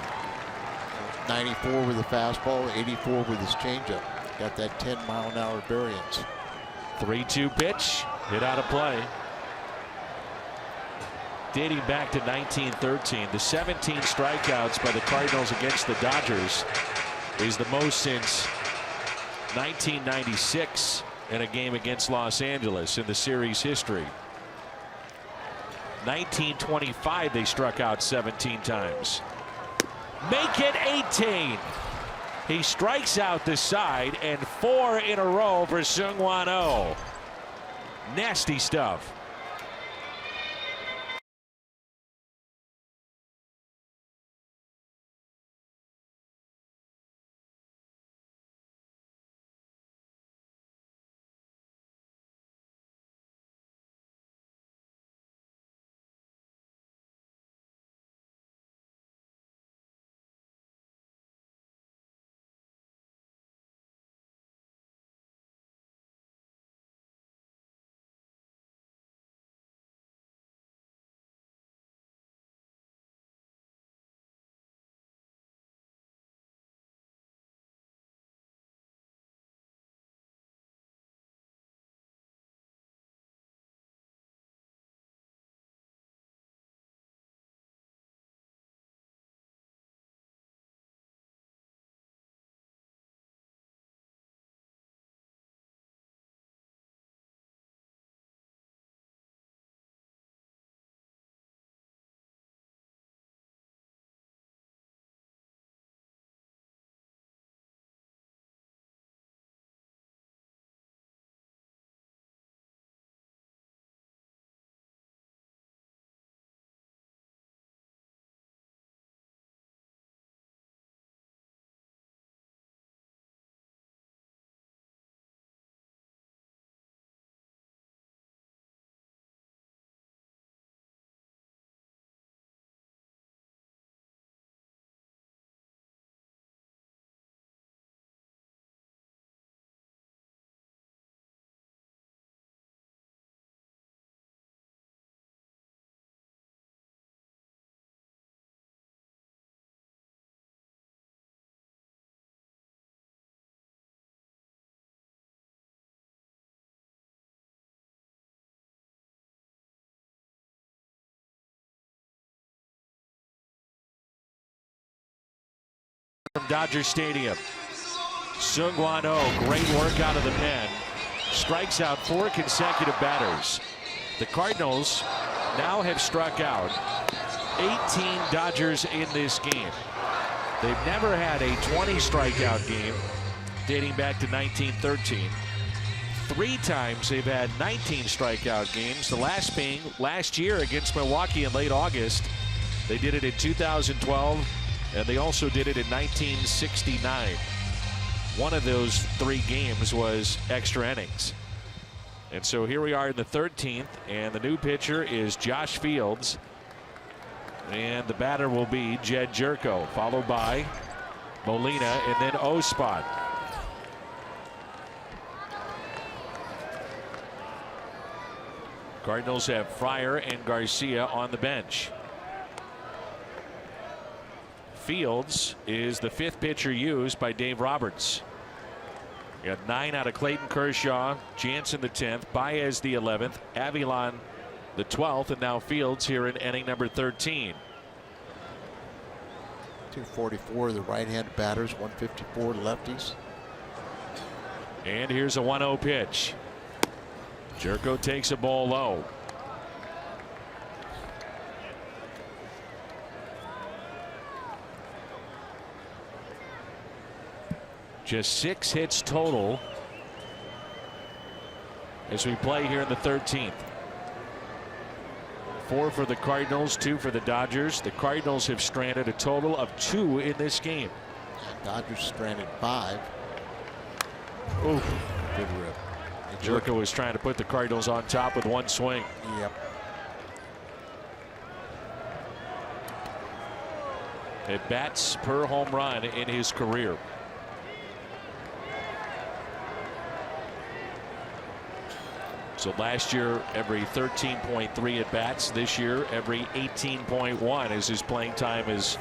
94 with the fastball, 84 with his changeup. Got that 10-mile-an-hour variance. 3-2 pitch, hit out of play. Dating back to 1913, the 17 strikeouts by the Cardinals against the Dodgers is the most since 1996 in a game against Los Angeles in the series history. 1925, they struck out 17 times. Make it 18. He strikes out the side, and 4 in a row for Seung-Hwan Oh. Nasty stuff. From Dodger Stadium, Seung-Hwan Oh, great work out of the pen, strikes out 4 consecutive batters. The Cardinals now have struck out 18 Dodgers in this game. They've never had a 20 strikeout game dating back to 1913. 3 times they've had 19 strikeout games, the last being last year against Milwaukee in late August. They did it in 2012. And they also did it in 1969. One of those 3 games was extra innings. And so here we are in the 13th, and the new pitcher is Josh Fields. And the batter will be Jed Jerko, followed by Molina and then O-Spot. Cardinals have Fryer and Garcia on the bench. Fields is the 5th pitcher used by Dave Roberts. You got 9 out of Clayton Kershaw, Jansen the 10th, Baez the 11th, Avilan the 12th, and now Fields here in inning number 13. 244 the right-handed batters, 154 lefties. And here's a 1-0 pitch. Jerko takes a ball low. Just 6 hits total as we play here in the 13th. 4 for the Cardinals, 2 for the Dodgers. The Cardinals have stranded a total of 2 in this game. Dodgers stranded 5. Ooh, good rip. Jerko was trying to put the Cardinals on top with 1 swing. Yep. At bats per home run in his career. So last year, every 13.3 at bats. This year, every 18.1 as his playing time has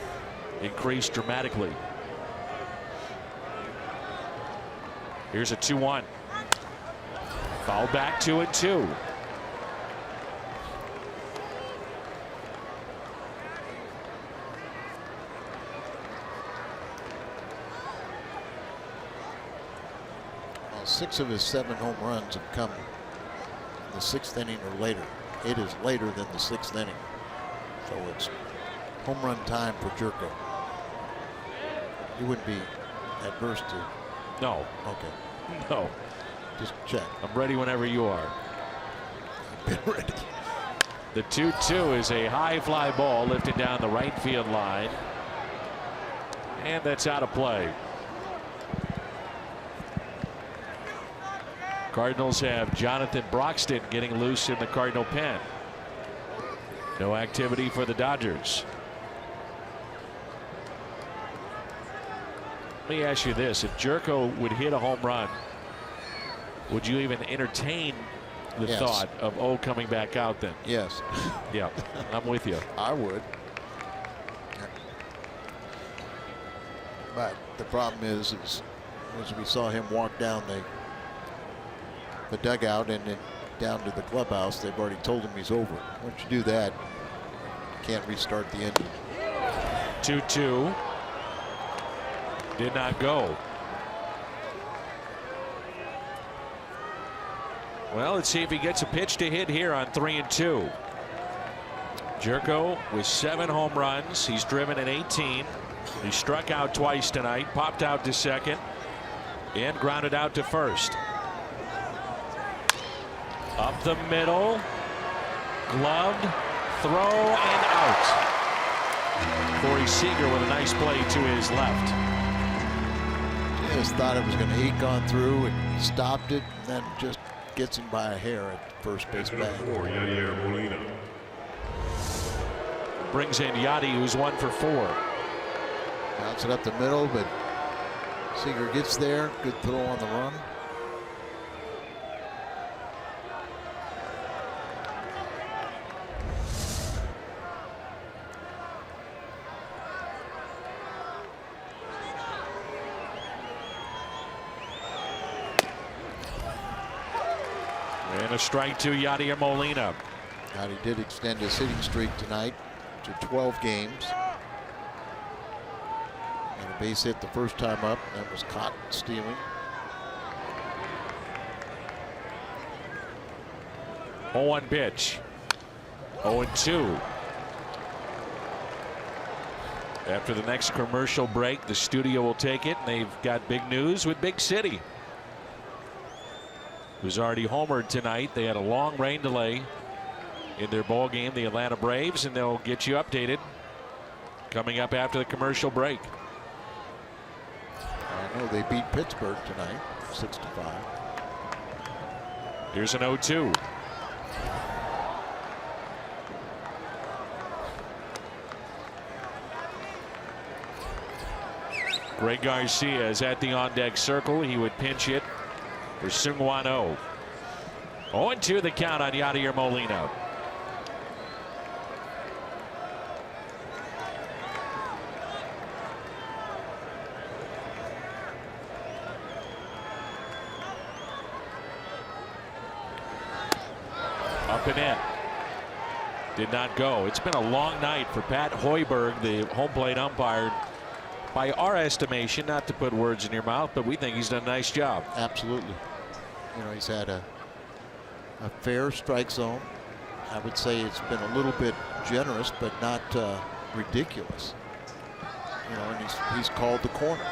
increased dramatically. Here's a 2-1. Foul back, 2-2. Well, 6 of his 7 home runs have come in the 6th inning or later. it is later than the 6th inning. So it's home run time for Jerko. You wouldn't be adverse to. No. Okay. No. Just check. I'm ready whenever you are. Been ready. The 2-2 is a high fly ball lifted down the right field line. And that's out of play. Cardinals have Jonathan Broxton getting loose in the Cardinal pen. No activity for the Dodgers. Let me ask you this. If Jerko would hit a home run, would you even entertain the Yes. thought of coming back out then? Yes. Yeah, I'm with you. I would. But the problem is as we saw him walk down the dugout and then down to the clubhouse, they've already told him he's over. Once you do that, you can't restart the engine. 2-2. Did not go. Well, let's see if he gets a pitch to hit here on 3-2. Jerko with 7 home runs. He's driven in 18. He struck out twice tonight, popped out to second, and grounded out to first. Up the middle, gloved, throw, and out. Corey Seager with a nice play to his left. Just thought it was going to eke on through, and he stopped it, and then just gets him by a hair at first base bag. Brings in Yachty, who's 1 for 4. Bounce it up the middle, but Seager gets there. Good throw on the run. And a strike to Yadier Molina. Now he did extend his hitting streak tonight to 12 games. And a base hit the first time up. That was caught stealing. 0-1 pitch. 0-2. After the next commercial break, the studio will take it, and they've got big news with Big City, who's already homered tonight. They had a long rain delay in their ball game, the Atlanta Braves, and they'll get you updated coming up after the commercial break. I know they beat Pittsburgh tonight, 6-5. Here's an 0-2. Greg Garcia is at the on-deck circle. He would pinch hit for Seung-Hwan Oh. 0-2 the count on Yadier Molina. Up and in. Did not go. It's been a long night for Pat Hoiberg, the home plate umpire. By our estimation, not to put words in your mouth, but we think he's done a nice job. Absolutely. You know, he's had a fair strike zone. I would say it's been a little bit generous, but not ridiculous. You know, and he's called the corners.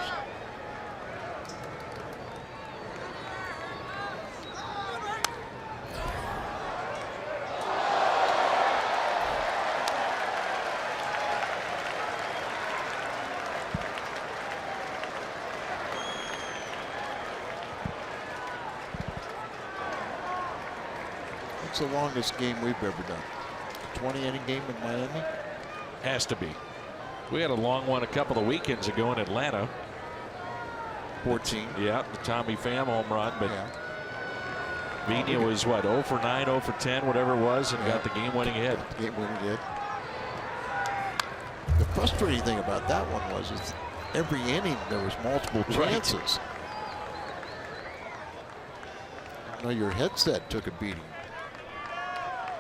It's the longest game we've ever done. A 20-inning game in Miami? Has to be. We had a long one a couple of weekends ago in Atlanta. 14. Yeah, the Tommy Pham home run, but Yeah. Vigna was what, 0 for 9, 0 for 10, whatever it was, and got the game-winning hit. Game-winning hit. The frustrating thing about that one was is every inning there was multiple chances. I know your headset took a beating.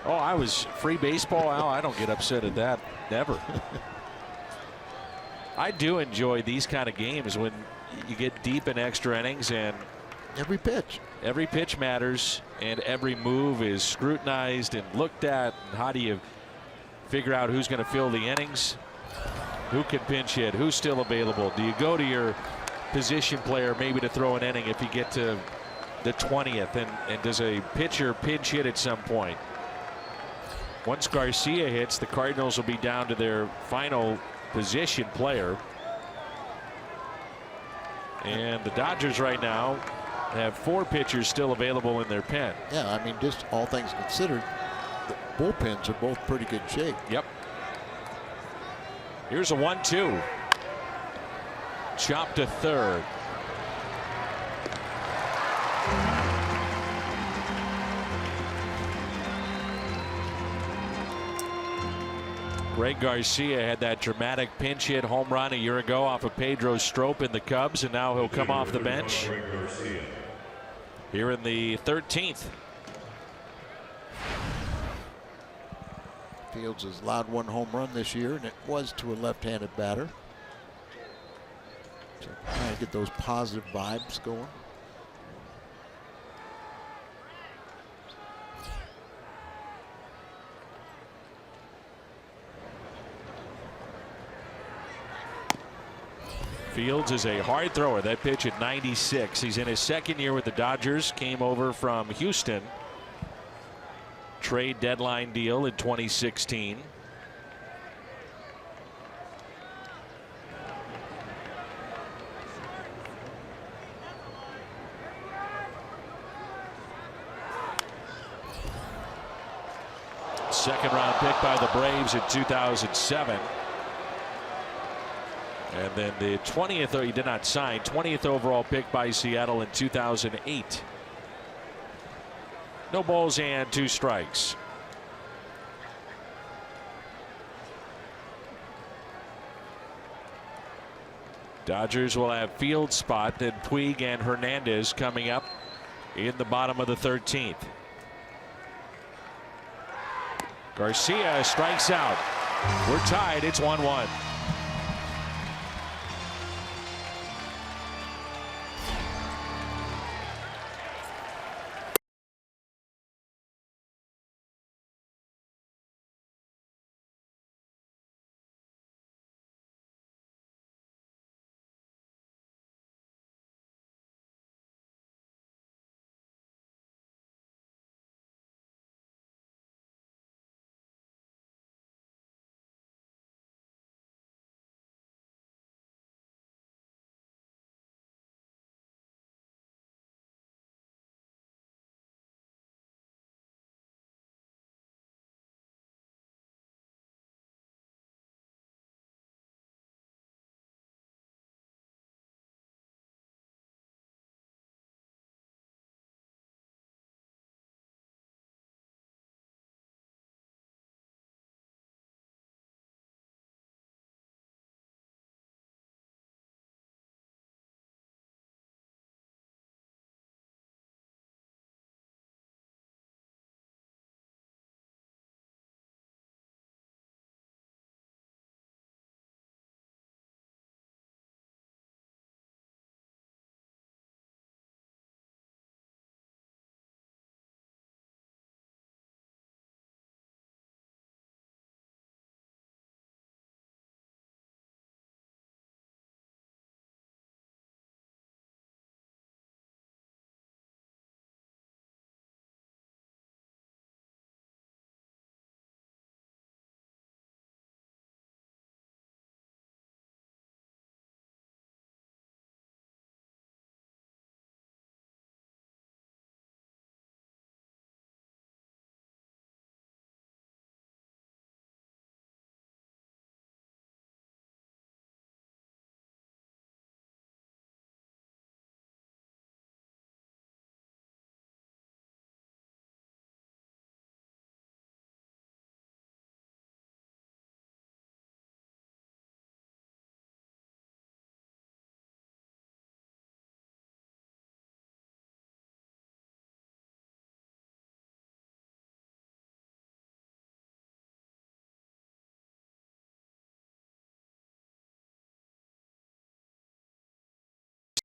Oh, I was free baseball, Al. I don't get upset at that. Never. I do enjoy these kind of games when you get deep in extra innings and Every pitch. Every pitch matters, and every move is scrutinized and looked at. And how do you figure out who's going to fill the innings? Who can pinch hit? Who's still available? Do you go to your position player maybe to throw an inning if you get to the 20th? And does a pitcher pinch hit at some point? Once Garcia hits, the Cardinals will be down to their final position player. And the Dodgers right now have 4 pitchers still available in their pen. Yeah, I mean, just all things considered, the bullpens are both pretty good shape. Yep. Here's a 1-2. Chopped to third. Greg Garcia had that dramatic pinch hit home run a year ago off of Pedro Strop in the Cubs, and now he'll come off the bench here in the 13th. Fields has allowed 1 home run this year, and it was to a left-handed batter. So trying to get those positive vibes going. Fields is a hard thrower. That pitch at 96. He's in his 2nd year with the Dodgers. Came over from Houston. Trade deadline deal in 2016. Second round pick by the Braves in 2007. And then the 20th, though he did not sign, 20th overall pick by Seattle in 2008. No balls and 2 strikes. Dodgers will have Field spot, then Puig and Hernandez coming up in the bottom of the 13th. Garcia strikes out. We're tied. It's 1-1.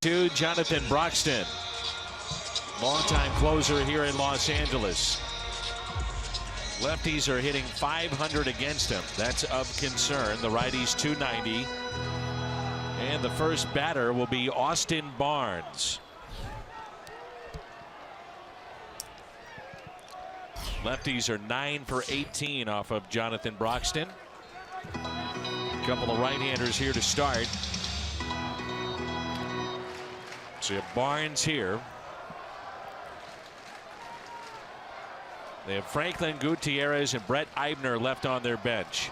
To Jonathan Broxton. longtime closer here in Los Angeles. Lefties are hitting .500 against him. That's of concern. The righties .290. And the first batter will be Austin Barnes. Lefties are 9 for 18 off of Jonathan Broxton. A couple of right-handers here to start. So you have Barnes here. They have Franklin Gutierrez and Brett Eibner left on their bench.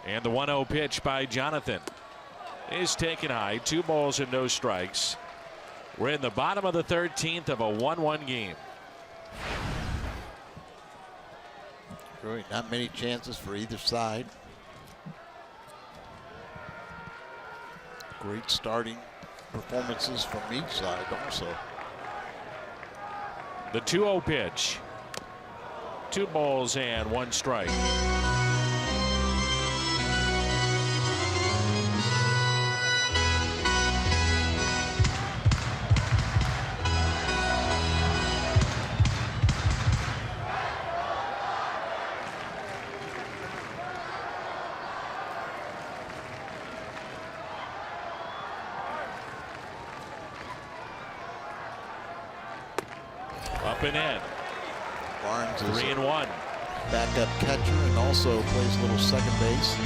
And the 1-0 pitch by Jonathan is taken high. 2 balls and no strikes. We're in the bottom of the 13th of a 1-1 game. Really not many chances for either side. Great starting performances from each side also. The 2-0 pitch. 2 balls and 1 strike. Up and in. Barnes is 3-1. backup catcher and also plays a little second base.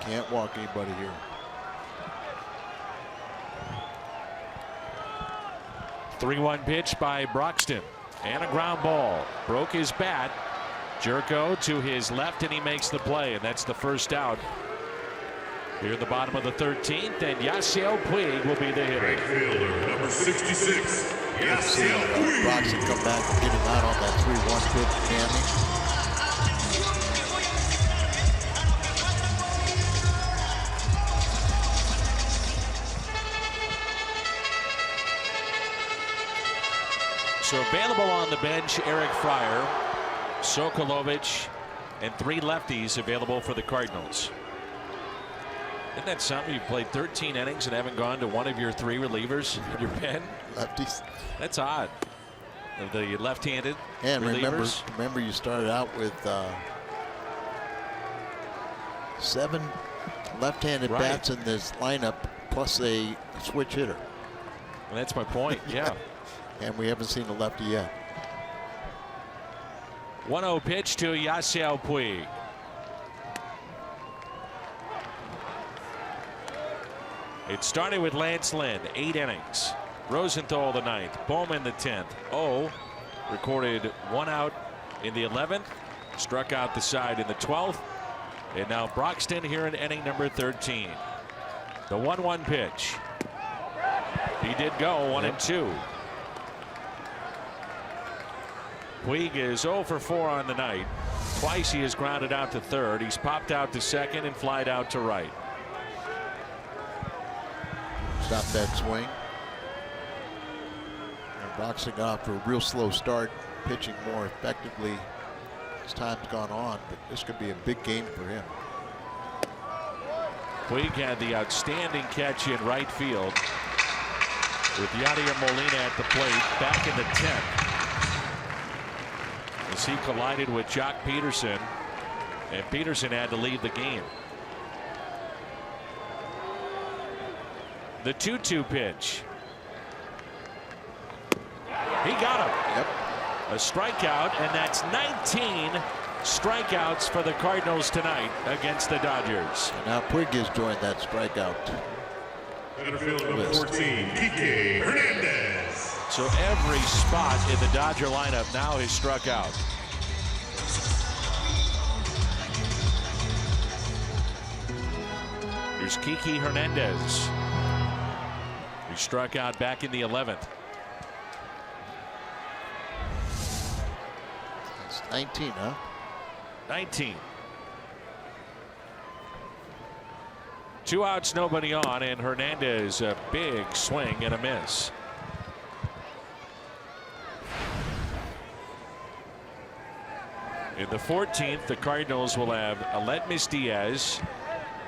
Can't walk anybody here. The 3-1 pitch by Broxton. And a ground ball. Broke his bat. Jerko to his left, and he makes the play, and that's the first out. Here in the bottom of the 13th, and Yasiel Puig will be the hitter. Right fielder, number 66, Yasiel Puig. Broxton come back and get him out on that 3-1 pitch, jamming. So available on the bench, Eric Fryer, Sokolovich, and 3 lefties available for the Cardinals. Isn't that something? You've played 13 innings and haven't gone to one of your 3 relievers in your pen? Lefties. That's odd. Of the left-handed And relievers. remember you started out with 7 left-handed Right. bats in this lineup, plus a switch hitter. And that's my point, yeah. And we haven't seen a lefty yet. 1-0 pitch to Yasiel Puig. It started with Lance Lynn, 8 innings. Rosenthal the 9th, Bowman the 10th. Recorded 1 out in the 11th, struck out the side in the 12th, and now Broxton here in inning number 13. The 1-1 pitch. He did go 1-2. Puig is 0 for 4 on the night. Twice he has grounded out to third. He's popped out to second and flied out to right. Stop that swing. And Broxton got off to a real slow start, pitching more effectively as time's gone on, but this could be a big game for him. Puig had the outstanding catch in right field with Yadier Molina at the plate back in the 10th. As he collided with Jock Peterson, and Peterson had to leave the game. The 2-2 pitch. He got him. Yep. A strikeout, and that's 19 strikeouts for the Cardinals tonight against the Dodgers. And now Puig has joined that strikeout. Center fielder, number 14, Kike Hernandez. So every spot in the Dodger lineup now is struck out. Here's Kike Hernandez. He struck out back in the 11th. It's 19, huh? 19. 2 outs, nobody on, and Hernandez a big swing and a miss. In the 14th, the Cardinals will have Aledmys Diaz,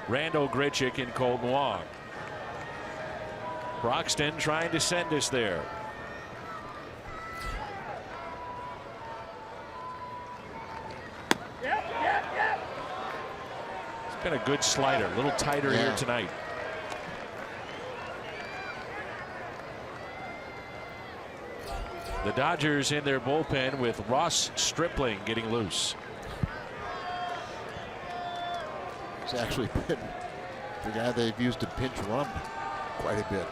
Randall Grichuk, and Colton Wong. Broxton trying to send us there. It's been a good slider, a little tighter here tonight. The Dodgers in their bullpen with Ross Stripling getting loose. He's actually been the guy they've used to pinch run quite a bit.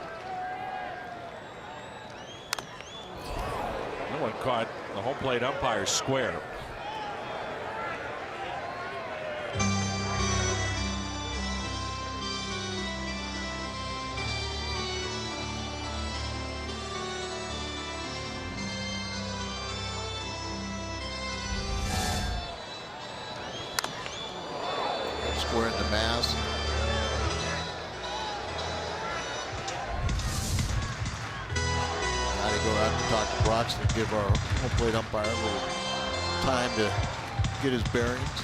No one caught the home plate umpire square. Square in the mass. Now to go out and talk to Broxton and give our home plate umpire a little time to get his bearings.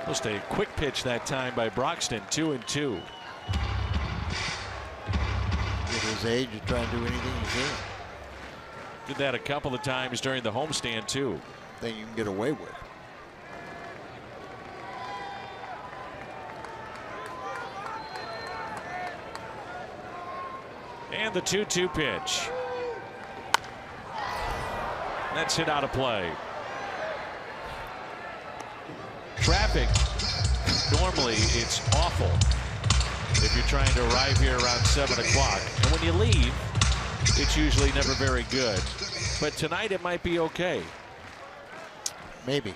Just a quick pitch that time by Broxton. 2-2. At his age, you try and do anything you can. Did that a couple of times during the homestand too. Thing you can get away with. And the 2-2 pitch. That's hit out of play. Traffic, normally it's awful if you're trying to arrive here around 7 o'clock. And when you leave, it's usually never very good. But tonight it might be okay. Maybe.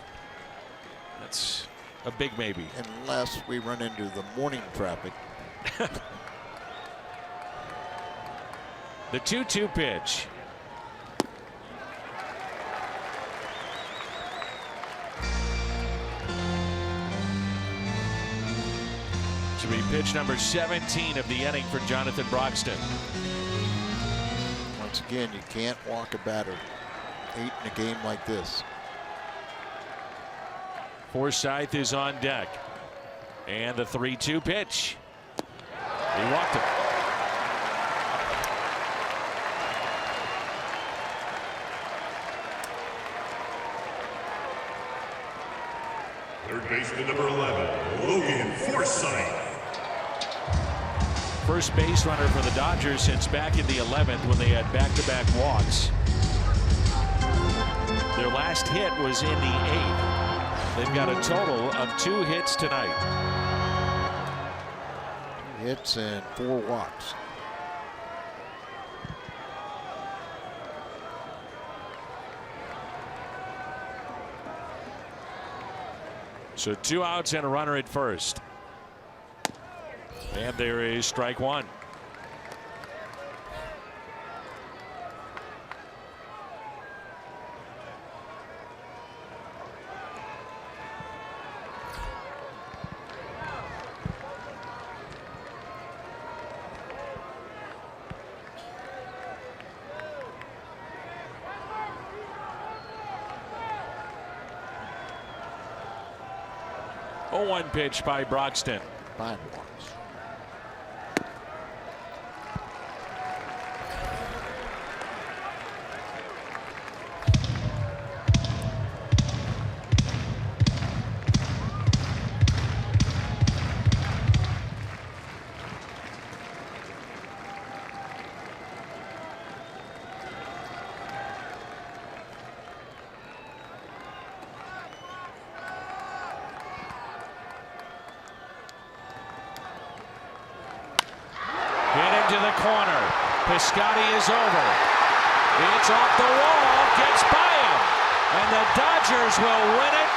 That's a big maybe. Unless we run into the morning traffic. The 2-2 pitch. Should be pitch number 17 of the inning for Jonathan Broxton. Once again, you can't walk a batter 8 in a game like this. Forsythe is on deck. And the 3-2 pitch. He walked him. Third baseman number 11, Logan Forsythe. First base runner for the Dodgers since back in the 11th when they had back-to-back walks. Their last hit was in the 8th. They've got a total of 2 hits tonight. 2 hits and 4 walks. So 2 outs and a runner at first. And there is strike 1. A 1 pitch by Broxton. 5 walks. Piscotty is over. It's off the wall, gets by him, and the Dodgers will win it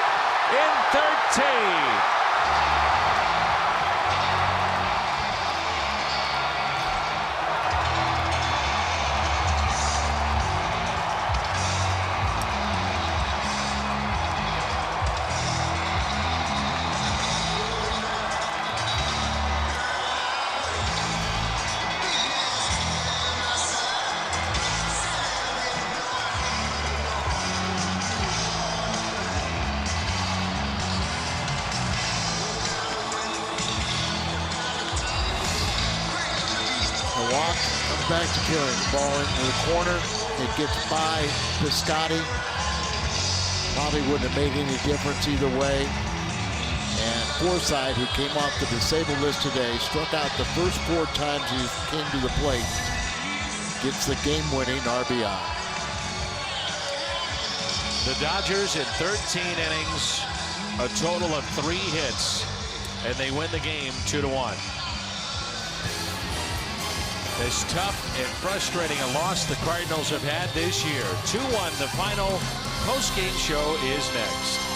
in 13. Walk comes back to carry the ball into the corner. It gets by Piscotty. Probably wouldn't have made any difference either way. And Forsythe, who came off the disabled list today, struck out the first 4 times he came to the plate. Gets the game-winning RBI. The Dodgers in 13 innings, a total of 3 hits, and they win the game 2-1. As tough and frustrating a loss the Cardinals have had this year. 2-1, the final post-game show is next.